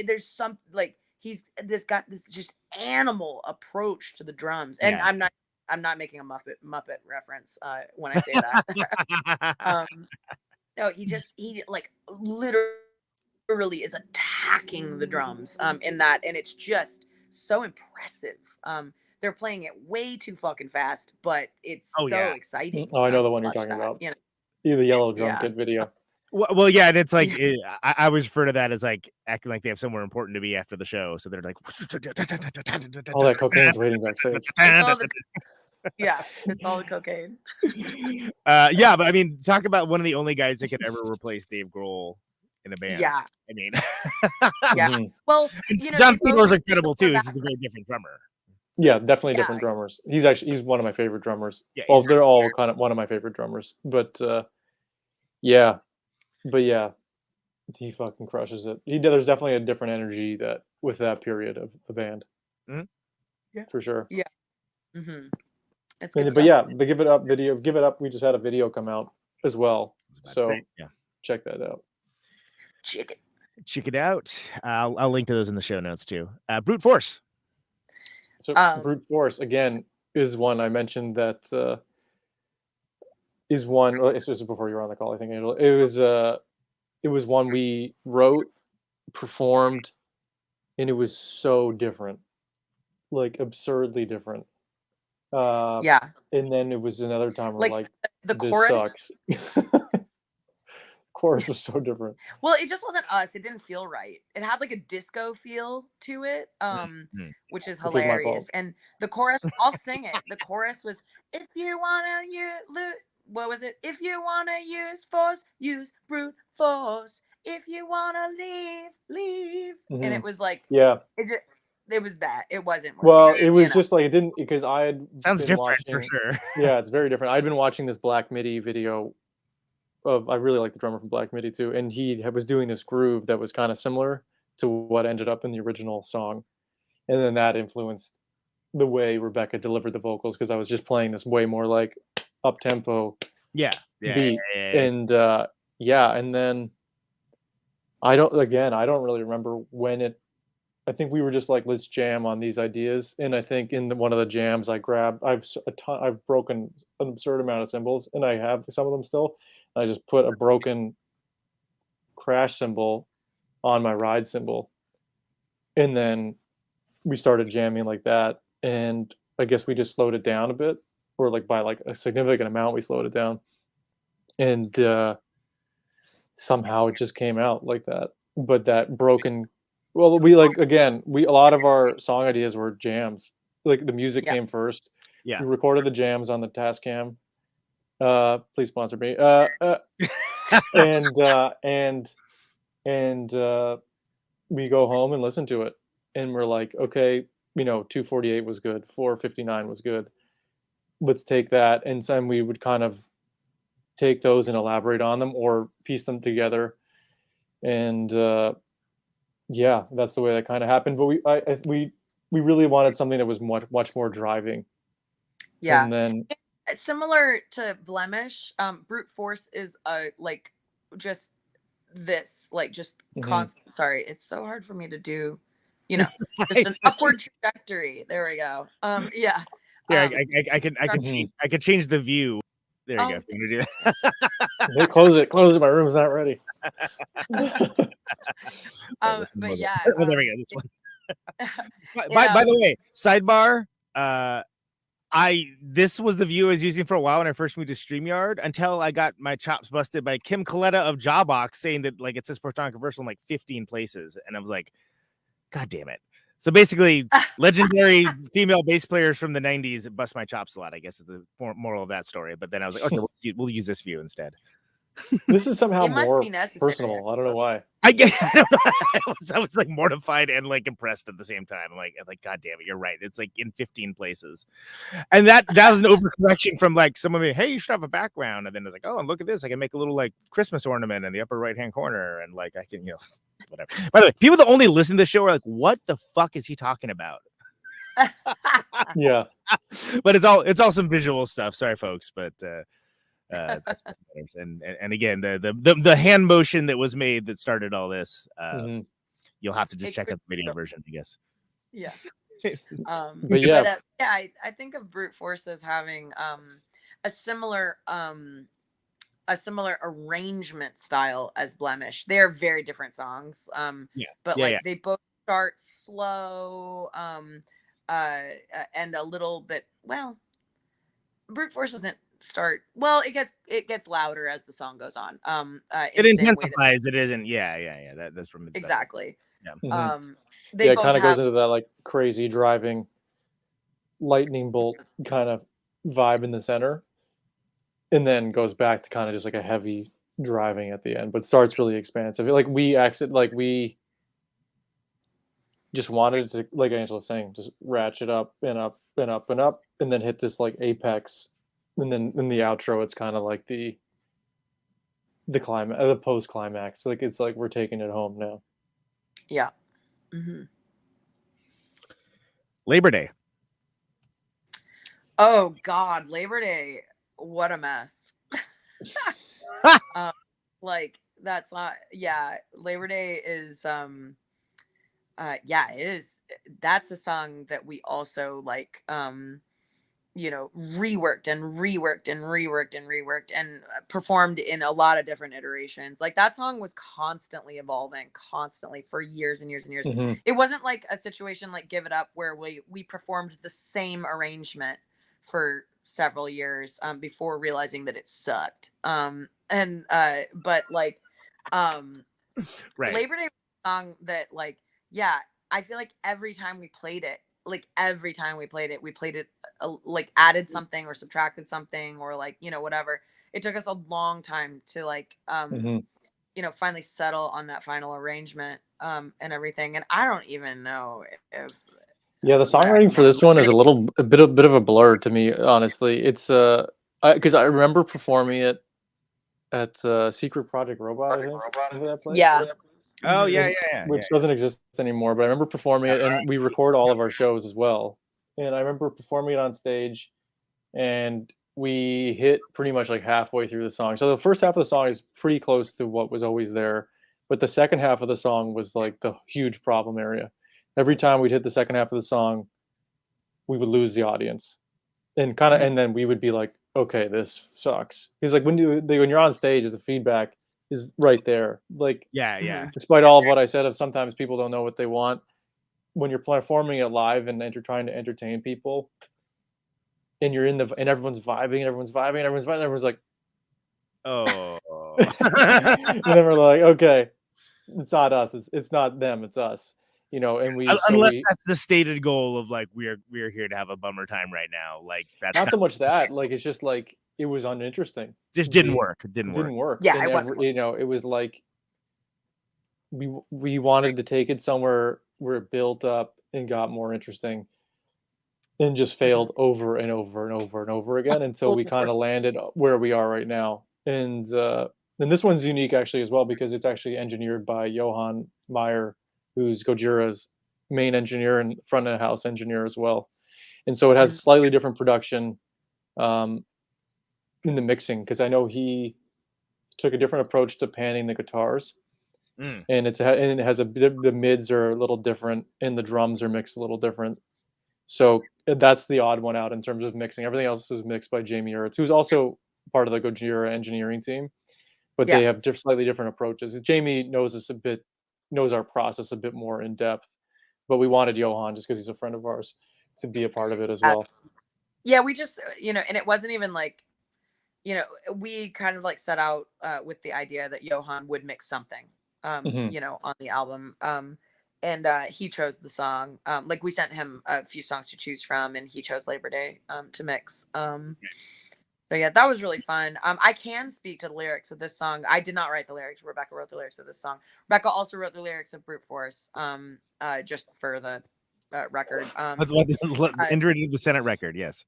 there's some like he's got this just animal approach to the drums. And I'm not making a Muppet reference when I say that. No, he like literally is attacking the drums in that, and it's just so impressive. They're playing it way too fucking fast, but it's exciting. Oh, I know the one you're talking about. You know? The yellow drum kit video. Well, yeah, and it's like I always refer to that as like acting like they have somewhere important to be after the show, so they're like all that cocaine's waiting backstage. It's all the cocaine. Yeah, but I mean, talk about one of the only guys that could ever replace Dave Grohl in a band. Yeah, I mean, Well, John Fiedler's incredible too. He's just a very different drummer. Yeah, definitely different drummers. He's one of my favorite drummers. Yeah, well, they're all kind of one of my favorite drummers. But yeah, he fucking crushes it. There's definitely a different energy with that period of the band. Yeah, for sure. Yeah. It's good stuff. The Give It Up video. Give It Up. We just had a video come out as well. So check that out. Check it out. I'll link to those in the show notes too. Brute Force. So Brute Force again is one I mentioned that is one. Well, it's just before you were on the call, I think, Angela. It was one we wrote, performed, and it was so different, like absurdly different. And then it was another time where like the this chorus sucks. Chorus was so different. Well, it just wasn't us. It didn't feel right. It had like a disco feel to it, which is hilarious. And the chorus, I'll sing it. The chorus was, "If you wanna use, what was it? If you wanna use force, use brute force. If you wanna leave." And it was like, it was that. It wasn't. Well, it was just like it didn't, because I had sounds different for sure. Yeah, it's very different. I'd been watching this Black Midi video. I really like the drummer from Black Midi too, and he was doing this groove that was kind of similar to what ended up in the original song, and then that influenced the way Rebecca delivered the vocals, because I was just playing this way more like up tempo beat, and and then I don't really remember when it. I think we were just like, let's jam on these ideas, and I think in one of the jams I've broken an absurd amount of cymbals, and I have some of them still. I just put a broken crash cymbal on my ride cymbal, and then we started jamming like that. And I guess we just slowed it down a bit, or like by like a significant amount, we slowed it down, and somehow it just came out like that. But that broken, well, we like a lot of our song ideas were jams. Like the music came first. Yeah, we recorded the jams on the Tascam. Please sponsor me. And we go home and listen to it, and we're like, okay, 248 was good, 459 was good. Let's take that, and then we would kind of take those and elaborate on them or piece them together, and that's the way that kind of happened. But we really wanted something that was much more driving. Yeah, and then. Similar to Blemish, Brute Force is just this, like just constant. Sorry, it's so hard for me to do, just an upward trajectory. There we go. Yeah. I can change the view. There you go. If you do that. Close it. My room's not ready. But yeah. There we go. This one. By the way, sidebar. This was the view I was using for a while when I first moved to StreamYard, until I got my chops busted by Kim Coletta of Jawbox saying that like it says Protonic Reversal in like 15 places, and I was like, God damn it. So basically, legendary female bass players from the 90s bust my chops a lot, I guess is the moral of that story. But then I was like, okay, we'll use this view instead. This is somehow It must more be necessary. personal. I don't know why. I don't know. I was like mortified and like impressed at the same time. I'm like, God damn it, you're right. It's like in 15 places. And that was an overcorrection from like someone being, hey, you should have a background. And then it's like, oh, and look at this. I can make a little like Christmas ornament in the upper right-hand corner. And like I can, whatever. By the way, people that only listen to the show are like, what the fuck is he talking about? Yeah. But it's all some visual stuff. Sorry, folks, but and again, the hand motion that was made that started all this. You'll have to just check out the video version, I guess. Yeah. But yeah, I think of brute force as having a similar arrangement style as Blemish. They're very different songs. But they both start slow and a little bit, well, brute force doesn't start, well, it gets louder as the song goes on. It intensifies. It isn't. Yeah. That's from exactly. Yeah. It kind of goes into that like crazy driving lightning bolt kind of vibe in the center, and then goes back to kind of just like a heavy driving at the end, but starts really expansive. Like we just wanted to, like Angela was saying, just ratchet up and up and up and up, and then hit this like apex, and then in the outro, it's kind of like the climax, the post climax. Like it's like we're taking it home now. Yeah. Mm-hmm. Labor Day. Oh God, Labor Day! What a mess. Like that's not. Yeah, Labor Day is. Yeah, it is. That's a song that we also like. Reworked and performed in a lot of different iterations. Like that song was constantly evolving, for years and years and years. Mm-hmm. It wasn't like a situation like Give It Up where we performed the same arrangement for several years before realizing that it sucked. But like right. Labor Day was a song that like, yeah, I feel like every time we played it, we played it like added something or subtracted something or like, whatever. It took us a long time to like, finally settle on that final arrangement and everything. And I don't even know if. Yeah, the songwriting for this one is a bit of a blur to me, honestly. It's because I remember performing it at Secret Project Robot, I think. Remember that place? Yeah. Oh yeah. Which doesn't exist anymore, but I remember performing it, and we record all of our shows as well. And I remember performing it on stage, and we hit pretty much like halfway through the song. So the first half of the song is pretty close to what was always there, but the second half of the song was like the huge problem area. Every time we'd hit the second half of the song, we would lose the audience, and then we would be like, okay, this sucks. Because like when you're on stage, the feedback is right there. Like, yeah. Despite all of what I said of sometimes people don't know what they want, when you're performing it live and you're trying to entertain people, and you're and everyone's vibing, and everyone's like, oh. And then we're like, okay, it's not us, it's not them, it's us. And unless that's the stated goal of like we're here to have a bummer time right now. Like that's not so much that. Like it's just like it was uninteresting. Just didn't work. It didn't work. Yeah, and it wasn't. It was like we wanted to take it somewhere where it built up and got more interesting, and just failed over and over and over and over again until we kind of landed where we are right now. And this one's unique actually as well because it's actually engineered by Johan Meyer, who's Gojira's main engineer and front of house engineer as well. And so it has slightly different production in the mixing, because I know he took a different approach to panning the guitars. And it has the mids are a little different and the drums are mixed a little different. So that's the odd one out in terms of mixing. Everything else is mixed by Jamie Uertz, who's also part of the Gojira engineering team, but they have slightly different approaches. Jamie knows our process a bit more in depth, but we wanted Johan just because he's a friend of ours to be a part of it as well. Yeah, we just, and it wasn't even like, we kind of like set out with the idea that Johan would mix something, on the album. And he chose the song. Like we sent him a few songs to choose from, and he chose Labor Day to mix. So So yeah, that was really fun. I can speak to the lyrics of this song. I did not write the lyrics. Rebecca wrote the lyrics of this song. Rebecca also wrote the lyrics of Brute Force. Just for the record. Enter into the Senate record. Yes.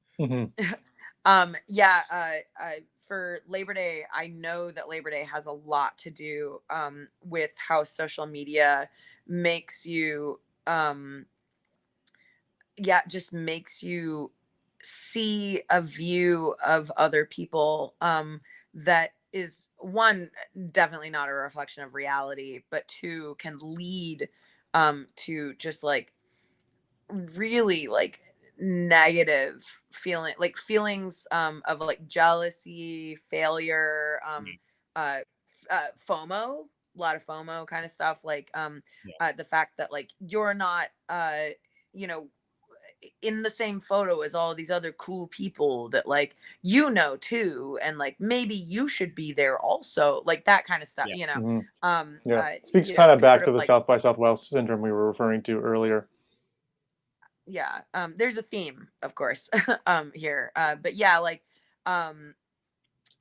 For Labor Day, I know that Labor Day has a lot to do with how social media makes you just makes you see a view of other people that is, one, definitely not a reflection of reality, but two, can lead to just like really like negative feelings of like jealousy, failure, FOMO, a lot of FOMO kind of stuff, like the fact that like you're not in the same photo as all these other cool people that like too, and like maybe you should be there also, like that kind of stuff. Speaks kind of back to the South by Southwest syndrome we were referring to earlier. There's a theme, of course, here, but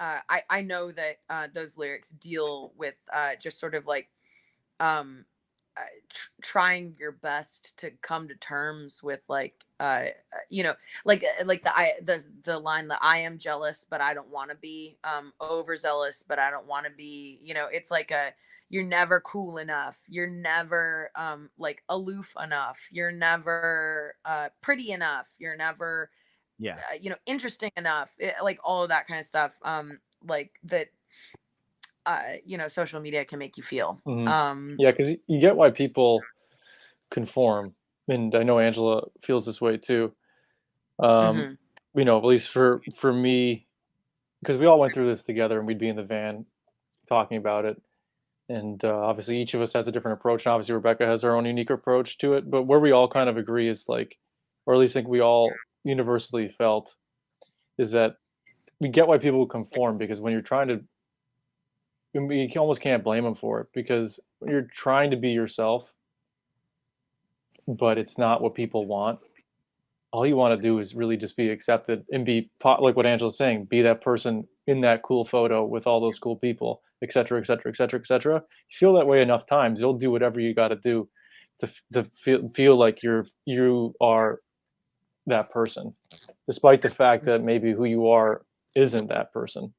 I know that those lyrics deal with just sort of like trying your best to come to terms with like the line that I am jealous but I don't want to be, overzealous but I don't want to be, it's like you're never cool enough, you're never like aloof enough, you're never pretty enough, you're never interesting enough, like all of that kind of stuff, like that social media can make you feel. Because you get why people conform, and I know Angela feels this way too. At least for me, because we all went through this together, and we'd be in the van talking about it, and obviously each of us has a different approach, and obviously Rebecca has her own unique approach to it, but where we all kind of agree is like, or at least think we all universally felt, is that we get why people conform, because when you're trying to, you almost can't blame them for it, because when you're trying to be yourself, but it's not what people want, all you want to do is really just be accepted and be, like what Angela's saying, be that person in that cool photo with all those cool people, et cetera, et cetera, et cetera, et cetera. You feel that way enough times, you'll do whatever you got to do to feel like you are that person, despite the fact that maybe who you are isn't that person.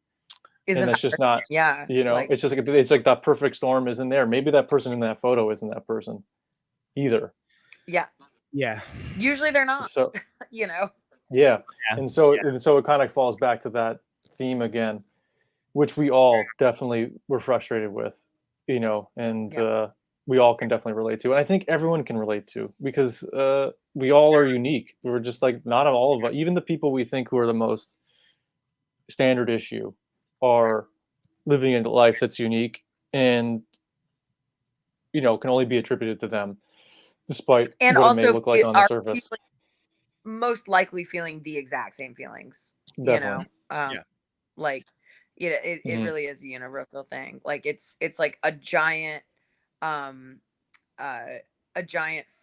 And that's just not, it's just like, it's like that perfect storm isn't there. Maybe that person in that photo isn't that person either. Usually they're not. So and so it kind of falls back to that theme again, which we all definitely were frustrated with, and we all can definitely relate to, and I think everyone can relate to, because we all are unique. We're just like, not all of us, even the people we think who are the most standard issue, are living a life that's unique and can only be attributed to them, despite and what also it may look like on the surface. Most likely feeling the exact same feelings. Definitely. Like it really is a universal thing. Like it's like a giant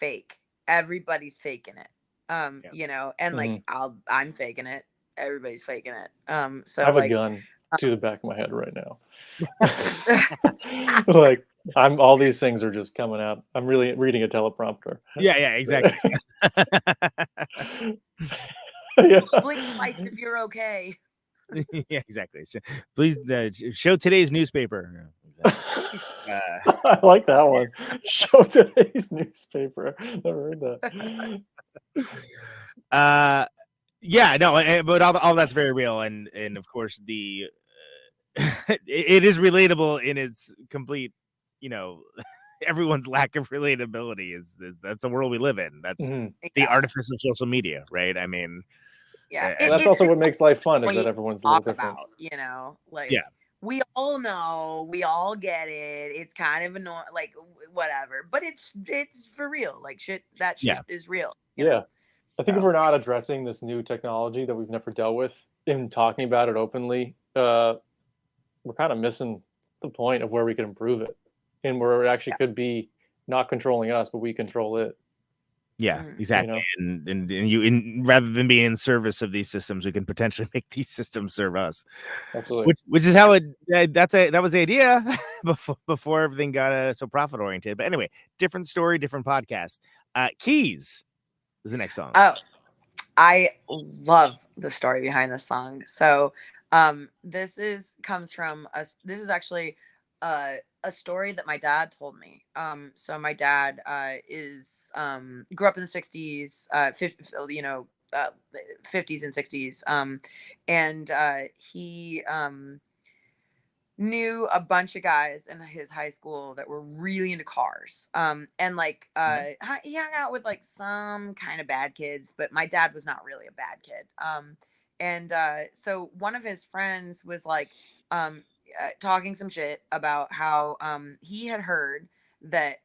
fake. Everybody's faking it. And like I'm faking it. Everybody's faking it. So I have a gun to the back of my head right now. Like all these things are just coming out. I'm really reading a teleprompter. Yeah, exactly. Blink twice if you're okay. Yeah, exactly. Please show today's newspaper. Exactly. I like that one. Show today's newspaper. Never heard that. But all that's very real, and of course the it is relatable in its complete, everyone's lack of relatability that's the world we live in. That's the artifice of social media, right? I mean, that's also what makes life fun, is that everyone's a little different. We all know, we all get it. It's kind of annoying, like whatever, but it's for real. Like shit is real. I think if we're not addressing this new technology that we've never dealt with and talking about it openly, we're kind of missing the point of where we can improve it, and where it actually could be not controlling us, but we control it. Yeah, exactly. And you rather than being in service of these systems, we can potentially make these systems serve us. Absolutely. Which is how that was the idea before everything got so profit oriented. But anyway, different story, different podcast. Keys is the next song. Oh, I love the story behind this song. So this is actually a story that my dad told me. So my dad grew up in the 60s, 50s and 60s. And he knew a bunch of guys in his high school that were really into cars. And like he hung out with like some kind of bad kids, but my dad was not really a bad kid. And so one of his friends was like talking some shit about how he had heard that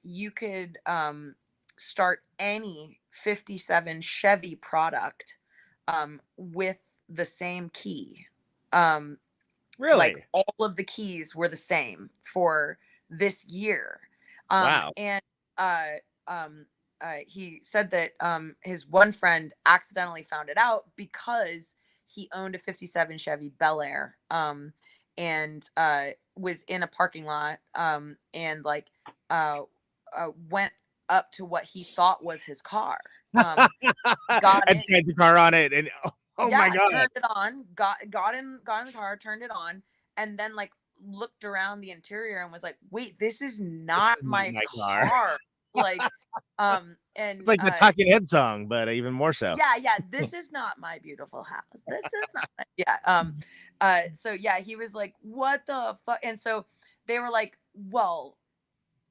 you could start any 57 Chevy product with the same key. Really? Like all of the keys were the same for this year. Wow. And he said that his one friend accidentally found it out because he owned a 57 Chevy Bel Air and was in a parking lot and like went up to what he thought was his car. Got and in, tried the car on it, and oh my god, turned it on, got in the car, turned it on, and then like looked around the interior and was like, wait, this is not my car. Like and it's like the Talking Head song, but even more so. Yeah, this is not my beautiful house. This is not so yeah, he was like, what the fuck? And so they were like, well,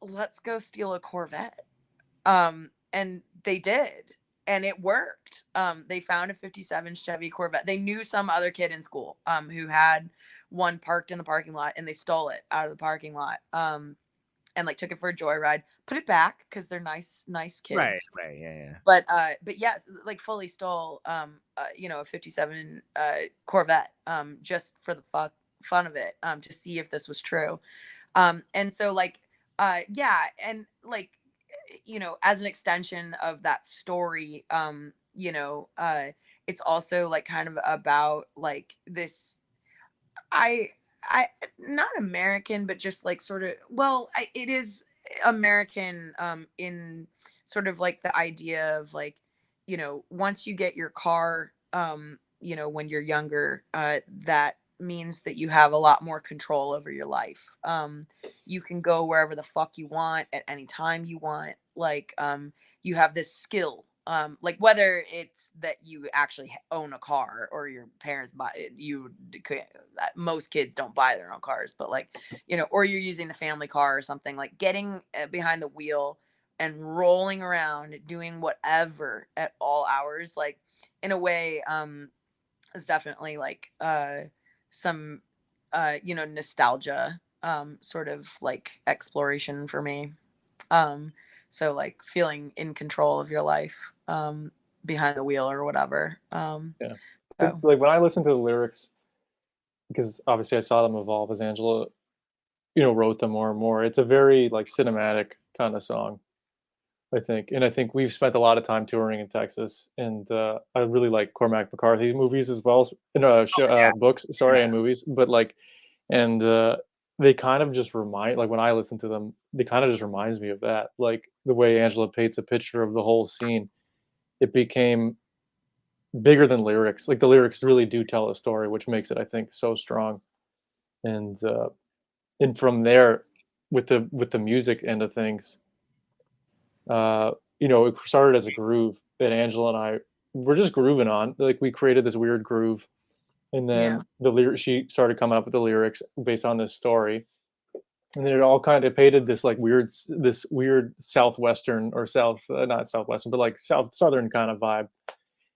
let's go steal a Corvette. And they did. And it worked. They found a 57 Chevy Corvette. They knew some other kid in school who had one parked in the parking lot, and they stole it out of the parking lot and like took it for a joyride, put it back because they're nice kids. Right, yeah. But yes, like fully stole a 57 Corvette just for the fun of it to see if this was true. And so like and like as an extension of that story, it's also like kind of about like this, I not American, but just like sort of, it is American in sort of like the idea of like, once you get your car, when you're younger, that means that you have a lot more control over your life. You can go wherever the fuck you want at any time you want. Like, you have this skill, like whether it's that you actually own a car or your parents buy it, most kids don't buy their own cars, but like, or you're using the family car or something, like getting behind the wheel and rolling around doing whatever at all hours, like in a way, is definitely like, some nostalgia sort of like exploration for me. So like feeling in control of your life behind the wheel or whatever. Yeah. So. Like when I listen to the lyrics, because obviously I saw them evolve as Angela wrote them more and more, it's a very like cinematic kind of song, I think. And I think we've spent a lot of time touring in Texas, and I really like Cormac McCarthy's movies as well, books, and movies. But like, and they kind of just remind, like when I listen to them, they kind of just reminds me of that. Like the way Angela paints a picture of the whole scene, it became bigger than lyrics. Like the lyrics really do tell a story, which makes it, I think, so strong. And from there, with the music end of things, it started as a groove that Angela and I were just grooving on. Like we created this weird groove, and then she started coming up with the lyrics based on this story, and then it all kind of painted this weird southwestern or not southwestern, but like southern kind of vibe.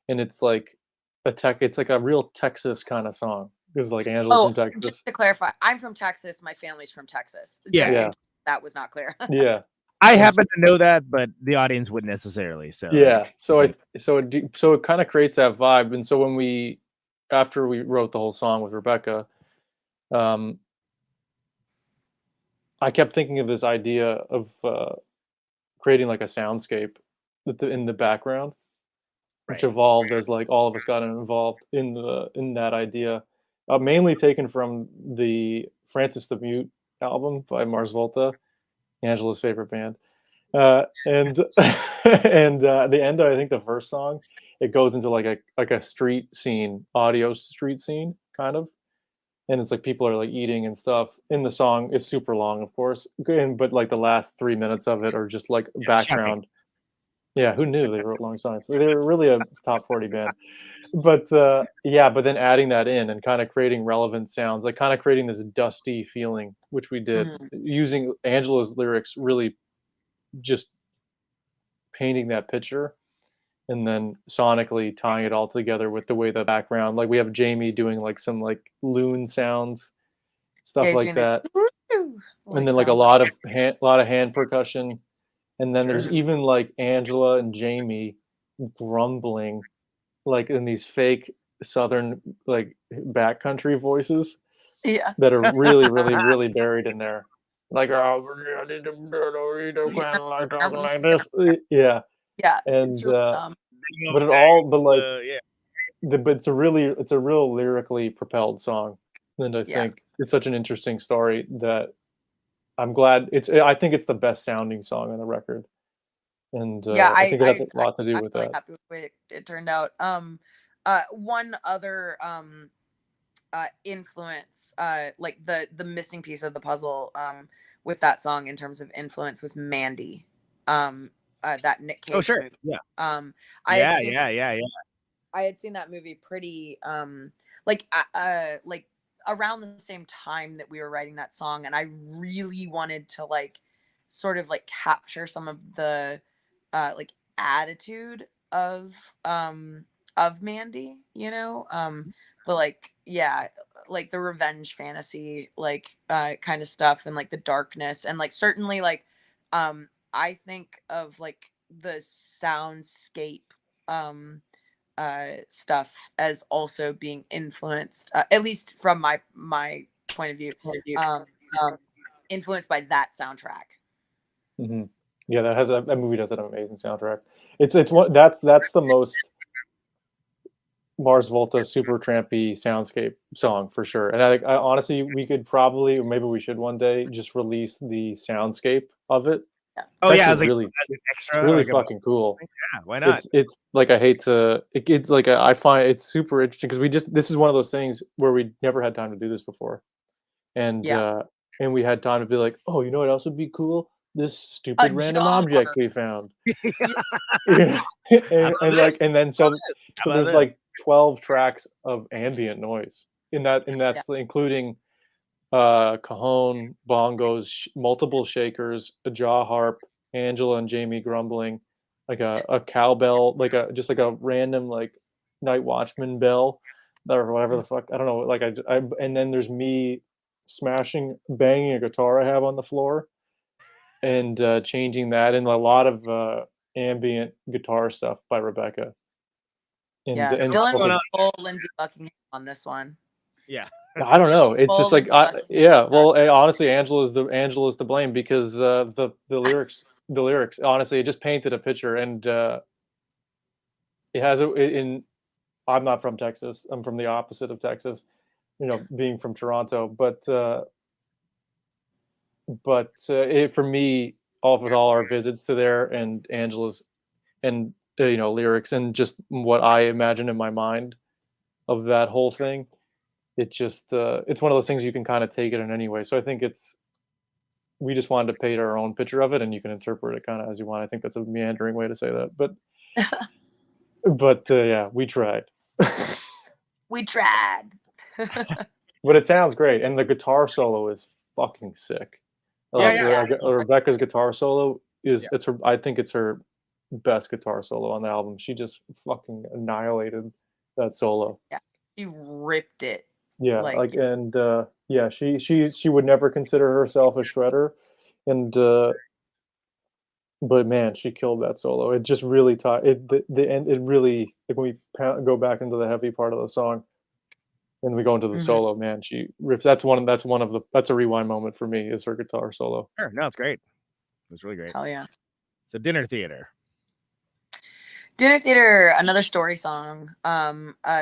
And it's like it's like a real Texas kind of song, because like Angela's from Texas. Just to clarify, I'm from Texas. My family's from Texas. That was not clear. Yeah. I happen to know that, but the audience wouldn't necessarily. So so it kind of creates that vibe. And so when after we wrote the whole song with Rebecca, I kept thinking of this idea of creating like a soundscape in the background, which evolved as like all of us got involved in that idea. Mainly taken from the Francis the Mute album by Mars Volta, Angela's favorite band. And and the end of, I think, the first song, it goes into like a street scene, audio street scene kind of, and it's like people are like eating and stuff. In the song is super long, of course, but like the last 3 minutes of it are just like background. Yeah, who knew they wrote long songs? They were really a top 40 band. But yeah, but then adding that in and kind of creating relevant sounds, like kind of creating this dusty feeling, which we did using Angela's lyrics, really just painting that picture, and then sonically tying it all together with the way the background, like we have Jamie doing like some like loon sounds, stuff like that, and then like a lot of hand percussion, and then there's even like Angela and Jamie grumbling like in these fake southern like backcountry voices that are really really buried in there, like oh kind of like talking like this, yeah, and but it all but like but it's a real lyrically propelled song, and I think it's such an interesting story that I'm glad I think it's the best sounding song on the record, and I think it has a lot to do with really that. happy with the way it turned out. One other influence, like the missing piece of the puzzle with that song in terms of influence was Mandy. That Nick Cage movie. Yeah. I had seen that movie pretty like around the same time that we were writing that song, and I really wanted to like sort of like capture some of the like attitude of Mandy, you know, the like like the revenge fantasy like kind of stuff, and like the darkness, and like certainly like I think of like the soundscape stuff as also being influenced, at least from my point of view, influenced by that soundtrack. Mm-hmm. Yeah, that movie does an amazing soundtrack. It's one that's the most Mars Volta super trampy soundscape song for sure. And I honestly, we could probably, or maybe we should one day, just release the soundscape of it. Oh yeah, it's really, as an extra, it's really like fucking cool. Yeah, why not? It's like I hate to. It's like I find it's super interesting because this is one of those things where we never had time to do this before, and we had time to be like, oh, you know what else would be cool? This stupid random object we found. Yeah. and then so there's like 12 tracks of ambient noise in that's including cajon, bongos, multiple shakers, a jaw harp, Angela and Jamie grumbling, like a cowbell, like just like a random like night watchman bell or whatever the fuck, I don't know, like I and then there's me banging a guitar I have on the floor, and changing that, and a lot of ambient guitar stuff by Rebecca. And Dylan went full Lindsey Buckingham on this one. Yeah. I don't know. It's just like well, honestly, Angela's to blame because the lyrics honestly, it just painted a picture, and it has I'm not from Texas. I'm from the opposite of Texas, you know, being from Toronto, but for me, with all our visits to there and Angela's and you know, lyrics and just what I imagine in my mind of that whole thing, it just it's one of those things you can kind of take it in any way. So I think we just wanted to paint our own picture of it, and you can interpret it kind of as you want. I think that's a meandering way to say that, but yeah, we tried. We tried. But it sounds great, and the guitar solo is fucking sick. Rebecca's guitar solo is I think it's her best guitar solo on the album. She just fucking annihilated that solo. Yeah, she ripped it. Yeah, and yeah, she would never consider herself a shredder, and but man, she killed that solo. It just really the end. It really, like when we go back into the heavy part of the song, and we go into the solo, man, she rips. That's a rewind moment for me, is her guitar solo. Sure, no, it's great. It was really great. Oh yeah. So dinner theater. Dinner Theater, another story song.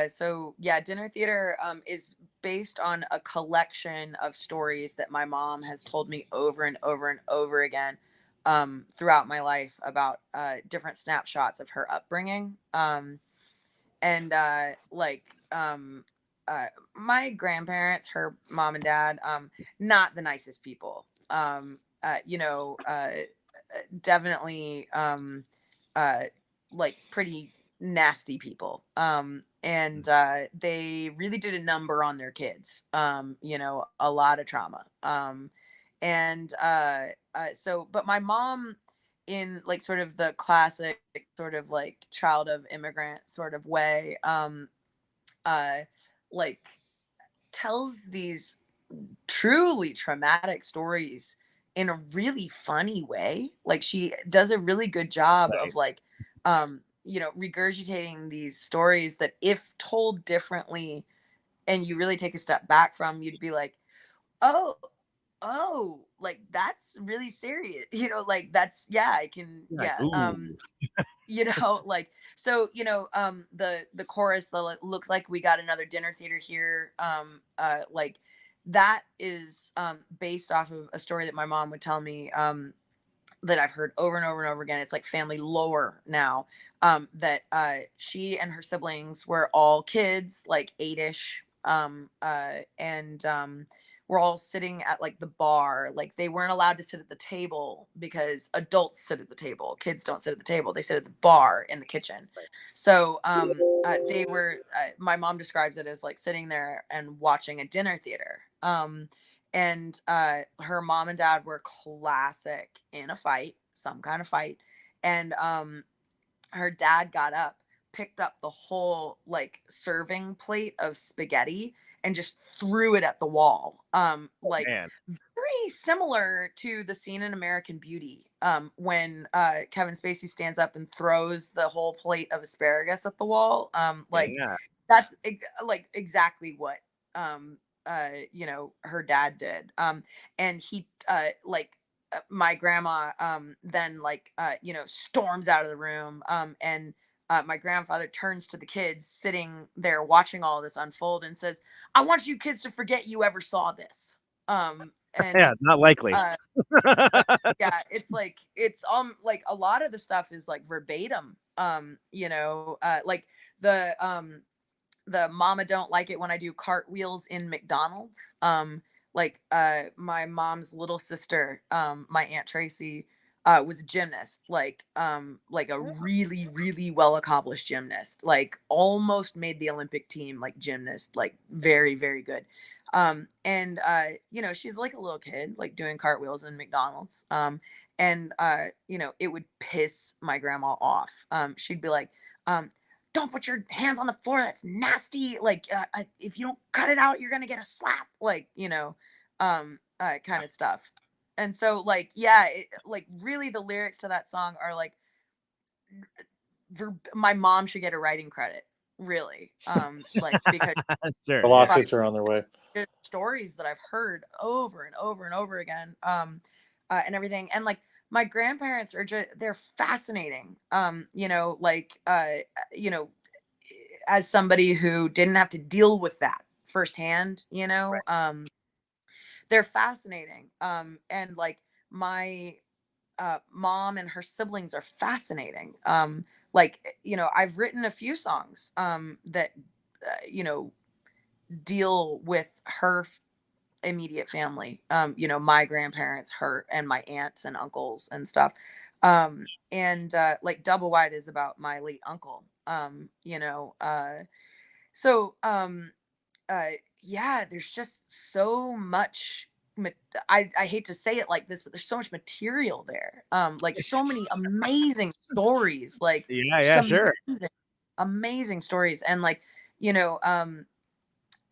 So yeah, Dinner Theater is based on a collection of stories that my mom has told me over and over and over again throughout my life about different snapshots of her upbringing. And my grandparents, her mom and dad, not the nicest people. Definitely like pretty nasty people. And they really did a number on their kids. A lot of trauma. But my mom, in like sort of the classic sort of like child of immigrant sort of way, like tells these truly traumatic stories in a really funny way. Like she does a really good job of like regurgitating these stories that if told differently and you really take a step back from, you'd be like, oh, like that's really serious, like that's, yeah, I can, yeah. Like, so, the chorus, looks like we got another dinner theater here. Like that is based off of a story that my mom would tell me, that I've heard over and over and over again. It's like family lore now, that she and her siblings were all kids, like 8-ish, and we're all sitting at like the bar. Like they weren't allowed to sit at the table because adults sit at the table. Kids don't sit at the table. They sit at the bar in the kitchen. So they were, my mom describes it as like sitting there and watching a dinner theater. And her mom and dad were classic in a fight, some kind of fight. And her dad got up, picked up the whole like serving plate of spaghetti and just threw it at the wall. Very similar to the scene in American Beauty, when Kevin Spacey stands up and throws the whole plate of asparagus at the wall. That's like exactly what her dad did. And he my grandma then storms out of the room, and my grandfather turns to the kids sitting there watching all this unfold and says, I want you kids to forget you ever saw this. And yeah, not likely. Yeah, it's like like a lot of the stuff is like verbatim. Like the mama don't like it when I do cartwheels in McDonald's. My mom's little sister, my Aunt Tracy, was a gymnast, like a really, really well accomplished gymnast, like almost made the Olympic team, like gymnast, like very, very good. She's like a little kid, like doing cartwheels in McDonald's. It would piss my grandma off. She'd be like, don't put your hands on the floor. That's nasty. Like, if you don't cut it out, you're going to get a slap, like, kind of stuff. And so like, yeah, like really the lyrics to that song are like, my mom should get a writing credit, really. Like, because sure, the lawsuits are on their way. Stories that I've heard over and over and over again, and everything. And like, my grandparents are they're fascinating. As somebody who didn't have to deal with that firsthand, right. They're fascinating. And like my mom and her siblings are fascinating. I've written a few songs that deal with her immediate family, my grandparents, her, and my aunts and uncles and stuff. Like Double Wide is about my late uncle. Yeah, there's just so much. I hate to say it like this, but there's so much material there. Like so many amazing stories. Like yeah, sure, amazing stories. And like,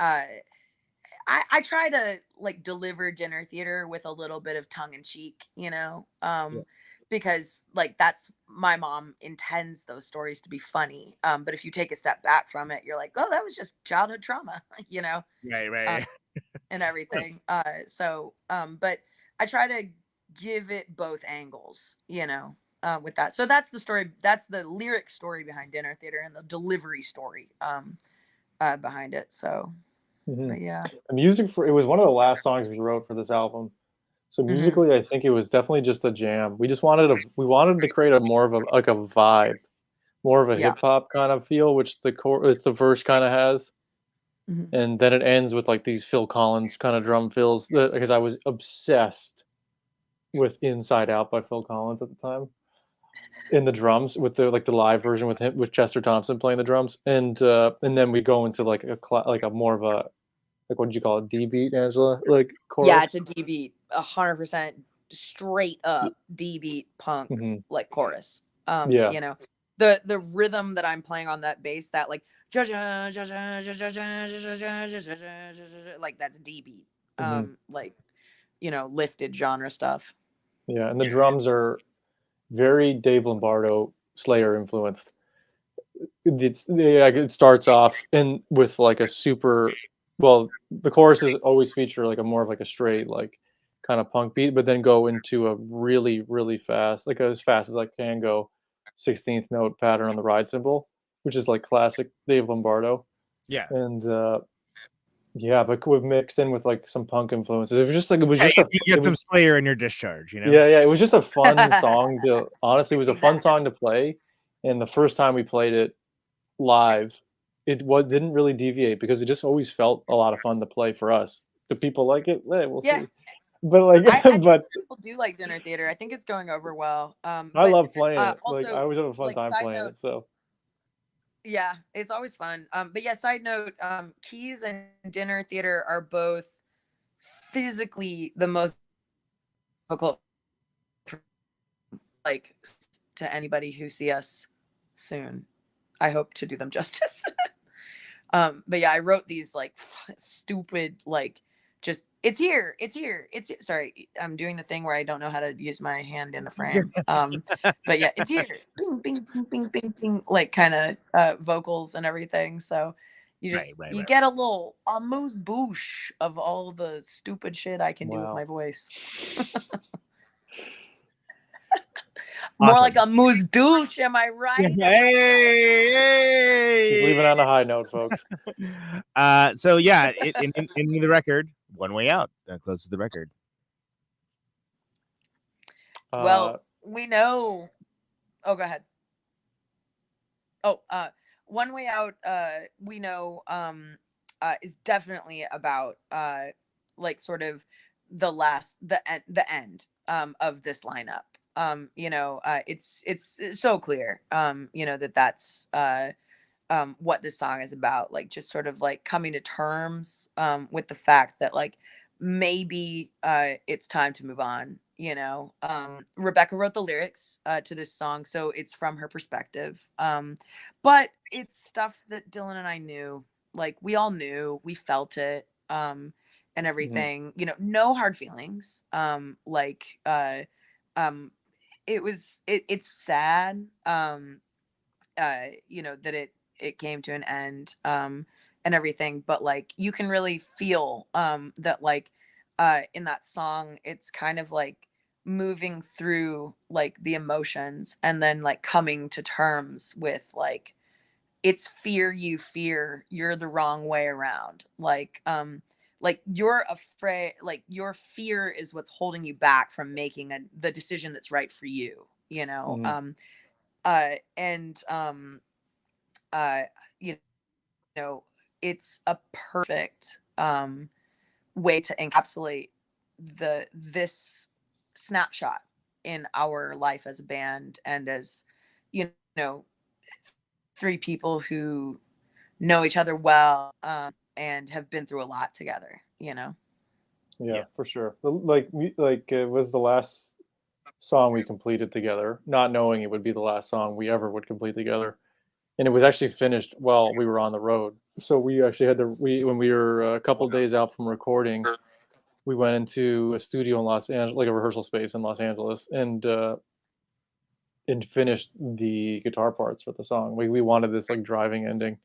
I try to like deliver dinner theater with a little bit of tongue in cheek, because like that's, my mom intends those stories to be funny. But if you take a step back from it, you're like, oh, that was just childhood trauma, right. And everything. But I try to give it both angles, with that. So that's the story. That's the lyric story behind Dinner Theater and the delivery story behind it. So, but yeah. The music it was one of the last songs we wrote for this album. So musically, I think it was definitely just a jam. We just wanted to create a more of a like a vibe, more of a hip hop kind of feel, which the verse kind of has. And then it ends with like these Phil Collins kind of drum fills because I was obsessed with Inside Out by Phil Collins at the time. In the drums with the live version with him with Chester Thompson playing the drums, and then we go into like a more of a what did you call it, D beat, Angela? Like chorus? Yeah, it's a D beat, 100% straight up D beat punk like chorus. You know, the rhythm that I'm playing on that bass, that like like that's D beat, like, you know, lifted genre stuff. Yeah, and the drums are very Dave Lombardo Slayer influenced. It starts off with like a super, well, the choruses always feature like a more of like a straight like kind of punk beat, but then go into a really, really fast, like as fast as I can go, 16th note pattern on the ride cymbal, which is like classic Dave Lombardo. Yeah. And yeah, but we've mixed in with like some punk influences. It was just you get some Slayer in your discharge, you know? Yeah, it was just a fun song to honestly, it was a fun song to play. And the first time we played it live, it didn't really deviate because it just always felt a lot of fun to play for us. Do people like it? We'll see. But like, I think people do like Dinner Theater. I think it's going over well. I love playing it. Also, like I always have a fun like, time playing it. So yeah, it's always fun. But yeah, side note, Keys and Dinner Theater are both physically the most difficult, like, to anybody who see us soon. I hope to do them justice. But yeah, I wrote these like stupid, like, just it's here. Sorry, I'm doing the thing where I don't know how to use my hand in the frame. But yeah, it's here. Bing, bing, bing, bing, bing, bing, like kind of vocals and everything. So you just you get a little amuse bouche of all the stupid shit I can do with my voice. More like a moose douche, am I right? Hey! Just leaving on a high note, folks. So yeah, in the record, One Way Out closes the record. Well, we know. Oh, go ahead. Oh, One Way Out, we know, is definitely about like sort of the end of this lineup. You know, it's so clear, you know, that's what this song is about, like just sort of like coming to terms with the fact that like maybe it's time to move on, you know. Rebecca wrote the lyrics to this song, so it's from her perspective, but it's stuff that Dylan and I knew, like we all knew, we felt it, and everything, you know, no hard feelings, it's sad, you know, that it came to an end, and everything, but like you can really feel that like in that song it's kind of like moving through like the emotions and then like coming to terms with like it's fear, you're the wrong way around, like you're afraid, like your fear is what's holding you back from making the decision that's right for you, you know. You know, it's a perfect way to encapsulate this snapshot in our life as a band and as, you know, three people who know each other well, and have been through a lot together, you know. Yeah, for sure. Like it was the last song we completed together, not knowing it would be the last song we ever would complete together. And it was actually finished while we were on the road. So we actually had when we were a couple days out from recording, we went into a studio in Los Angeles, like a rehearsal space in Los Angeles, and finished the guitar parts for the song. We wanted this like driving ending.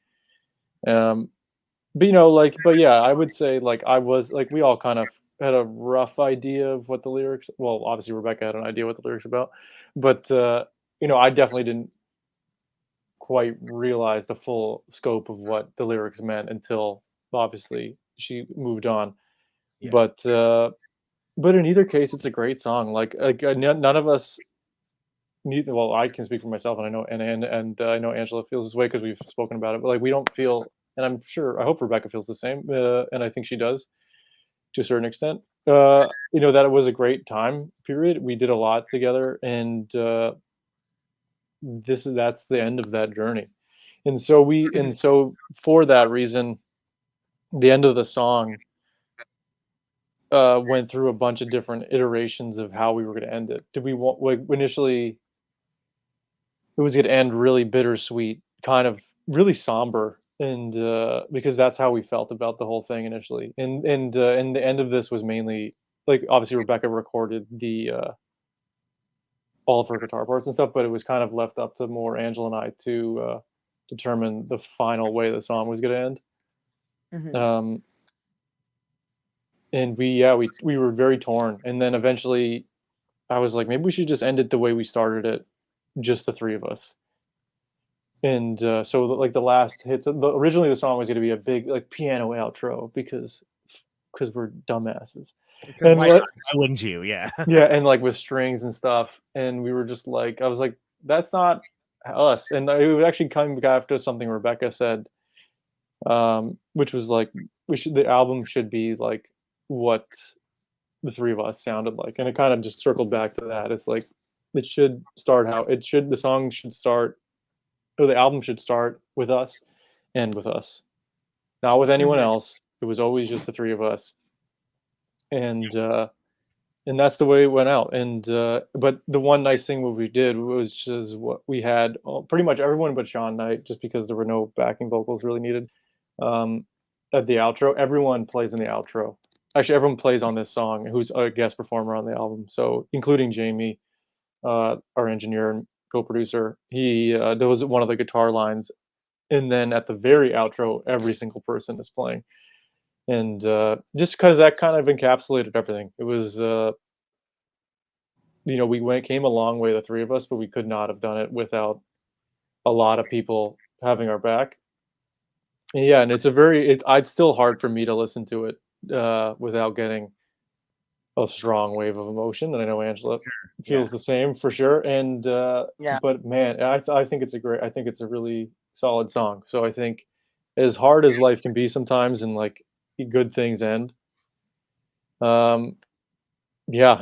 But you know, but yeah, I would say like I was like we all kind of had a rough idea of what the lyrics. Well, obviously Rebecca had an idea what the lyrics about, But I definitely didn't quite realize the full scope of what the lyrics meant until obviously she moved on. Yeah. But in either case, it's a great song. None of us need. Well, I can speak for myself, and I know, and I know Angela feels this way because we've spoken about it. But like, we don't feel, and I hope Rebecca feels the same, and I think she does to a certain extent. That it was a great time period. We did a lot together, and that's the end of that journey. And so for that reason, the end of the song went through a bunch of different iterations of how we were going to end it. Did we want, like, initially it was going to end really bittersweet, kind of really somber, and because that's how we felt about the whole thing initially. And the end of this was mainly like, obviously Rebecca recorded the all of her guitar parts and stuff, but it was kind of left up to more Angela and I to determine the final way the song was going to end. Mhm. And we were very torn, and then eventually I was like, maybe we should just end it the way we started it, just the three of us. And so like the last hits, originally the song was going to be a big like piano outro because we're dumbasses. Because And why wouldn't you? Yeah. yeah, and like with strings and stuff, and we were just like, I was like, that's not us. And it would actually come back after something Rebecca said, which was like, the album should be like what the three of us sounded like, and it kind of just circled back to that. It's like it should start how it should. The song should start, or the album should start with us, end with us, not with anyone else. It was always just the three of us, and that's the way it went out. And but the one nice thing what we did was just what we had pretty much everyone but Sean Knight, just because there were no backing vocals really needed. At the outro, everyone plays in the outro. Actually, everyone plays on this song who's a guest performer on the album. So including Jamie, our engineer and co-producer, he was one of the guitar lines. And then at the very outro, every single person is playing. And just because that kind of encapsulated everything. It was, came a long way, the three of us, but we could not have done it without a lot of people having our back. And yeah, and it's still hard for me to listen to it without getting a strong wave of emotion. And I know Angela feels the same for sure. And but man, I think it's a really solid song. So I think, as hard as life can be sometimes, and like good things end, I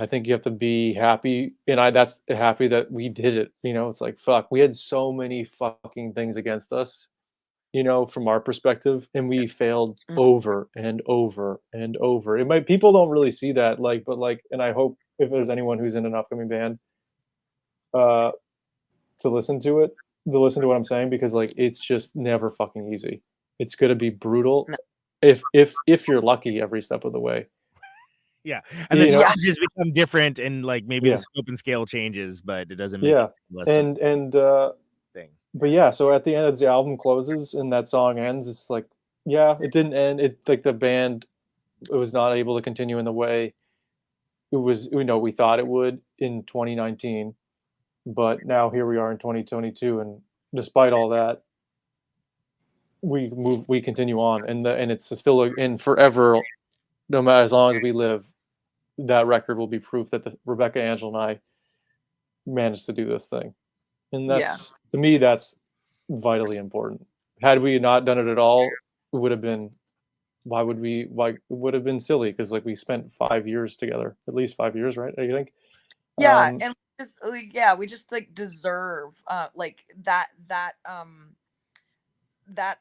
think you have to be happy, and that's happy that we did it. It's like, fuck, we had so many fucking things against us, from our perspective, and we failed over and over and over. People don't really see that, and I hope if there's anyone who's in an upcoming band, to listen to what I'm saying, because like it's just never fucking easy. It's gonna be brutal, if you're lucky every step of the way. Yeah, and the challenges become different, and like maybe the scope and scale changes, but it doesn't make it less and thing. But yeah, so at the end, as the album closes and that song ends, it's like, it didn't end. It like the band, it was not able to continue in the way it was, we thought it would in 2019, but now here we are in 2022, and despite all that, we continue on, and it's still in forever, no matter, as long as we live, that record will be proof that Rebecca, Angela, and I managed to do this thing, and that's to me, that's vitally important. Had we not done it at all, it would have been, it would have been silly, because like we spent 5 years together, at least 5 years, right? I think. And we just like deserve like that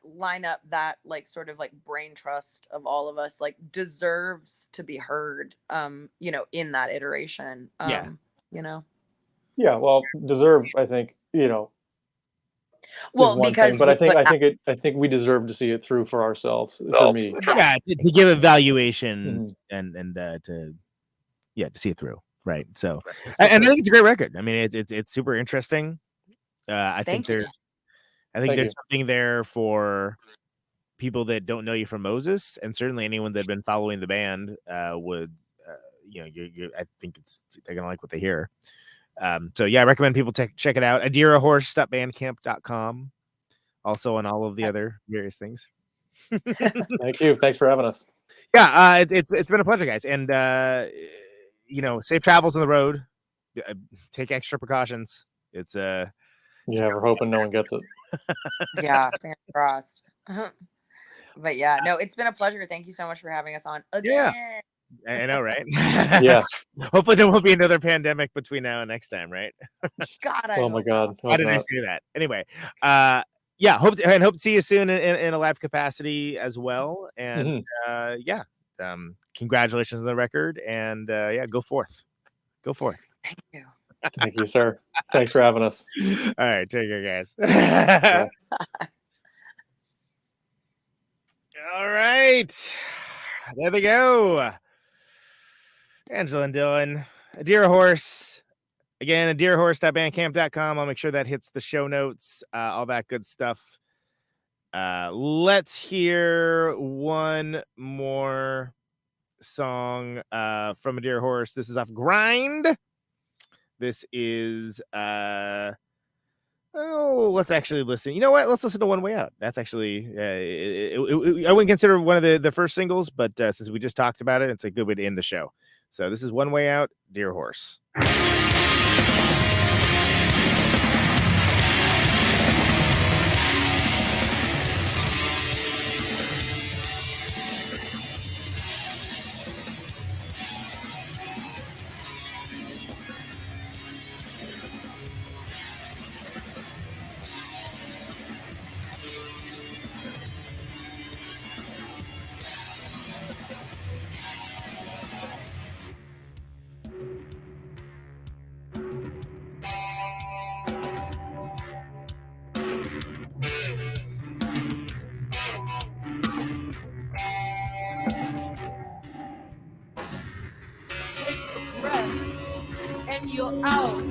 lineup, that like sort of like brain trust of all of us, like deserves to be heard, in that iteration. Well, deserve, I think, well, is one because thing, but I think we deserve to see it through for ourselves, for me. To give evaluation and to see it through, right? So, and I think it's a great record. I mean, it's super interesting. I think there's something there for people that don't know you from Moses, and certainly anyone that had been following the band would, I think they're gonna like what they hear. So yeah, I recommend people check it out. adorahorse.bandcamp.com. Also on all of the other various things. Thank you. Thanks for having us. Yeah, it's been a pleasure, guys. And safe travels on the road. Take extra precautions. It's yeah, we're hoping no one gets it. Yeah, fingers crossed. But yeah, no, it's been a pleasure. Thank you so much for having us on again. Yeah. I know, right? Yeah. Hopefully there won't be another pandemic between now and next time, right? God, oh my God. How did I say that? Anyway, yeah, hope to see you soon in a live capacity as well. And congratulations on the record. And go forth. Go forth. Thank you. Thank you, sir. Thanks for having us. All right, take care, guys. Yeah. All right. There they go. Angela and Dylan. A Deer Horse. Again, adorahorse.bandcamp.com. I'll make sure that hits the show notes, all that good stuff. Let's hear one more song from A Deer Horse. This is off Grind. This is let's actually listen. You know what? Let's listen to One Way Out. That's actually I wouldn't consider one of the first singles, but since we just talked about it, it's a good way to end the show. So this is One Way Out, Deer Horse. And you're out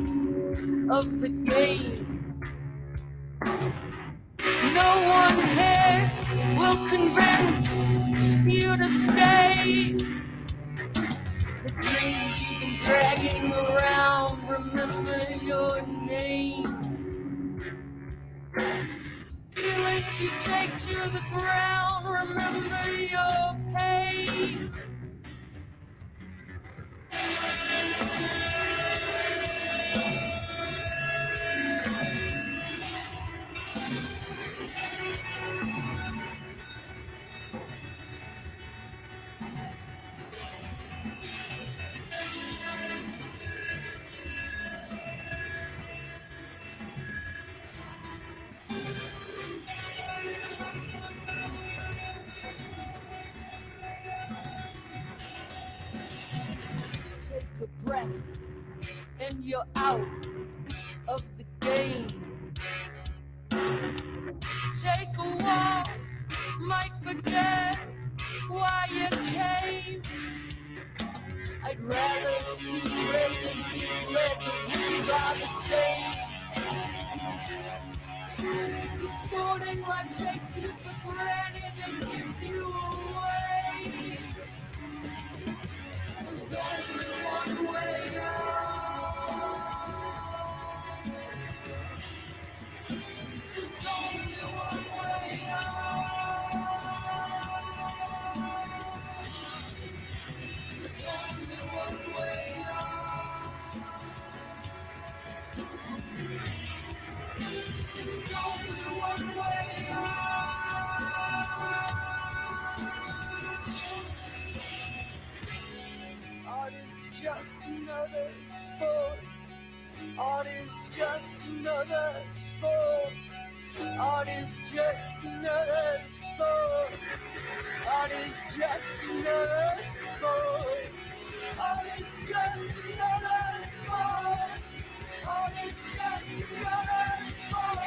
of the game. No one here will convince you to stay. The dreams you've been dragging around, remember your name. Feelings you take to the ground, remember your pain. Take a breath, and you're out of the game. Take a walk, might forget why you came. I'd rather see red than deep red, the rules are the same. Distorting life takes you for granted and gives you away. There's only one way out. There's only one way out. There's only one way out. There's only one way out. Art is just another sport. Art is just another sport. Art is just another sport. Art is just another sport. Art is just another sport. Art is just another sport.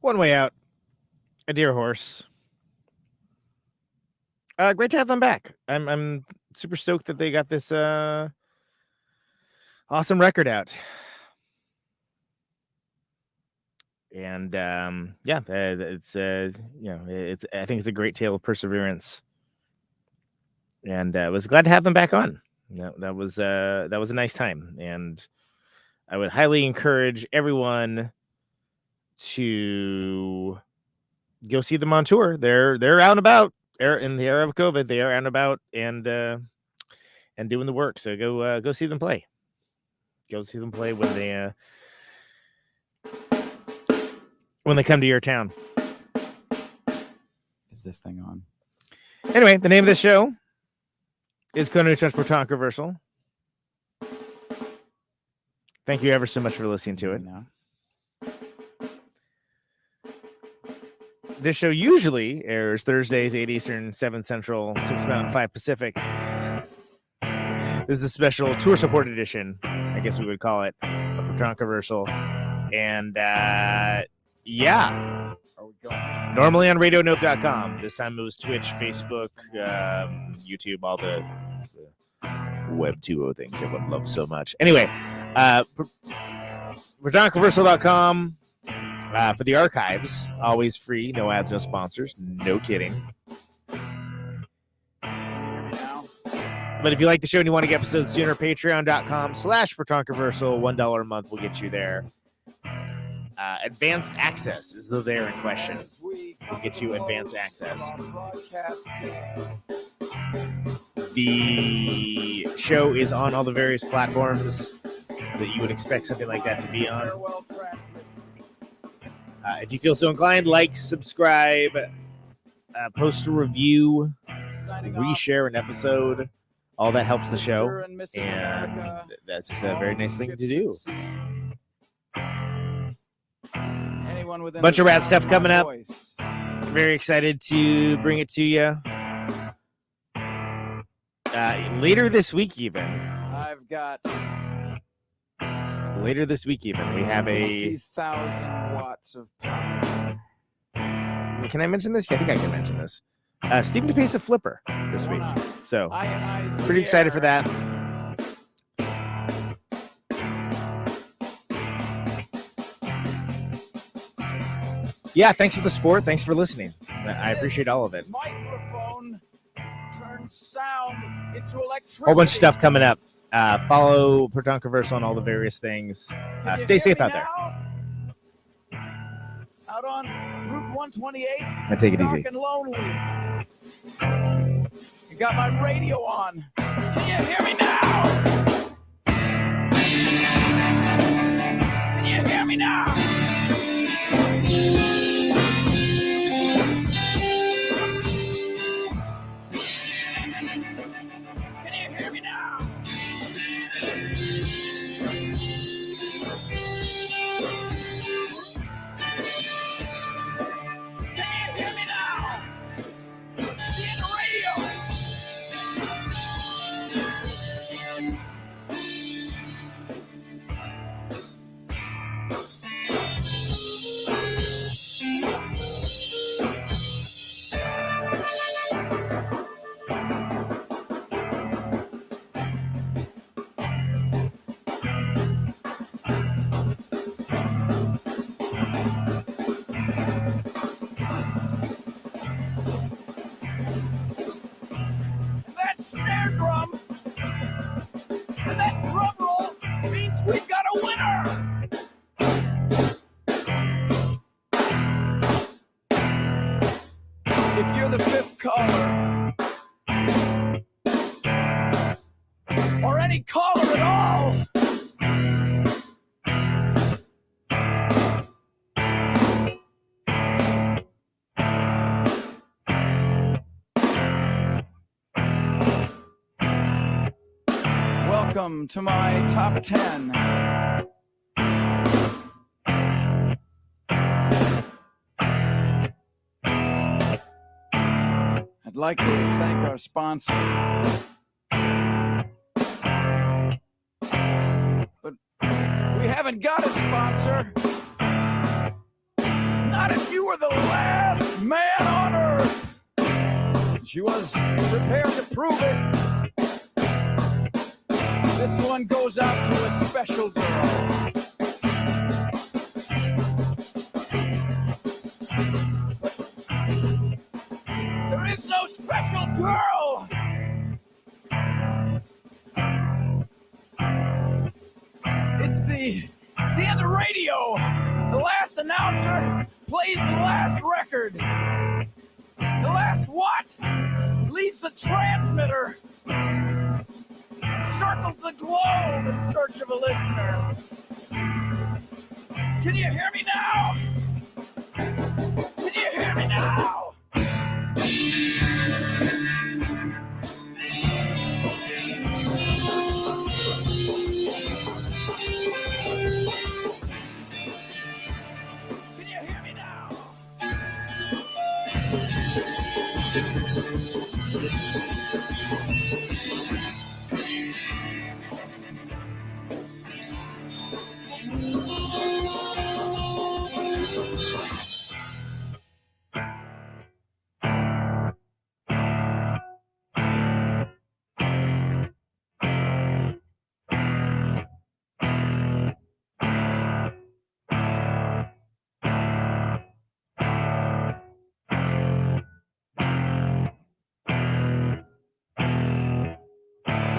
One Way Out, A Dear Horse. Great to have them back. I'm super stoked that they got this awesome record out. And it's it's I think it's a great tale of perseverance. And I was glad to have them back on. That was a nice time, and I would highly encourage everyone to go see them on tour. They're out and about. In the era of COVID, they are out and about and doing the work. So go see them play. Go see them play when they come to your town. Is this thing on? Anyway, the name of the show is Conan Touch Protonic. Thank you ever so much for listening to it. This show usually airs Thursdays, 8 Eastern, 7 Central, 6 Mountain, 5 Pacific. This is a special tour support edition, I guess we would call it, of Protonic. And normally on RadioNope.com. This time it was Twitch, Facebook, YouTube, all the Web 2.0 things everyone loves so much. Anyway, Protonic.com. For the archives, always free, no ads, no sponsors, no kidding. But if you like the show and you want to get episodes sooner, patreon.com/Protonic. $1 a month will get you there. Advanced access is the there in question. We'll get you advanced access. The show is on all the various platforms that you would expect something like that to be on. If you feel so inclined, like, subscribe, post a review, reshare an episode. All that helps the show, and that's just a very nice thing to do. Bunch of rad stuff coming up. Very excited to bring it to you. Later this week, even. Later this week, even, we have a 50,000 watts of power. Can I mention this? I think I can mention this. Stephen DePace a flipper this week, so pretty excited for that. Yeah, thanks for the support. Thanks for listening. I appreciate all of it. Microphone turns sound into electricity. Whole bunch of stuff coming up. Follow Protonic on all the various things. Stay safe out there. Out on Route 128. Now take it easy. Dark and lonely. You got my radio on. Can you hear me now? Can you hear me now? Can you hear me now? Snare drum and that drum roll means we've got a winner. If you're the fifth caller or any caller at all, welcome to my top 10. I'd like to thank our sponsor. But we haven't got a sponsor. Not if you were the last man on earth. She was prepared to prove it. This one goes out to a special girl. There is no special girl. It's the end of radio. The last announcer plays the last record. The last what? Leaves the transmitter. Circles the globe in search of a listener. Can you hear me now? Can you hear me now? Can you hear me now?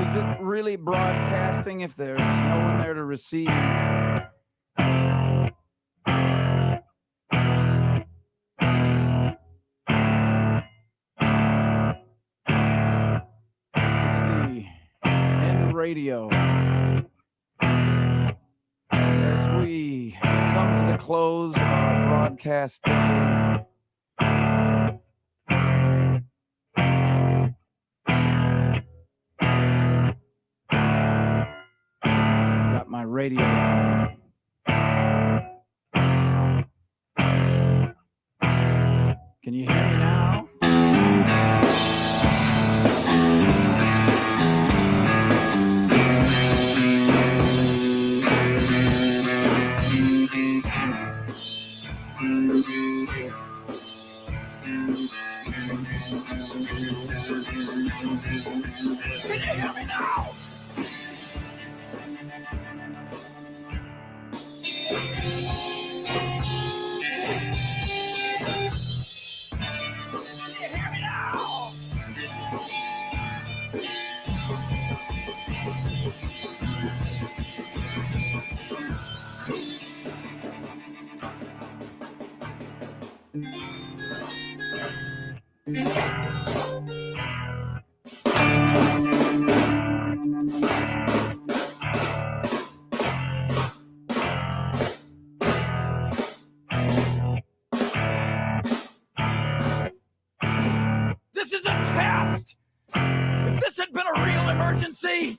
Is it really broadcasting if there's no one there to receive? It's the end of radio. As we come to the close of our broadcast day, my radio on. Can you hear me now? Can you hear me now? This is a test. If this had been a real emergency,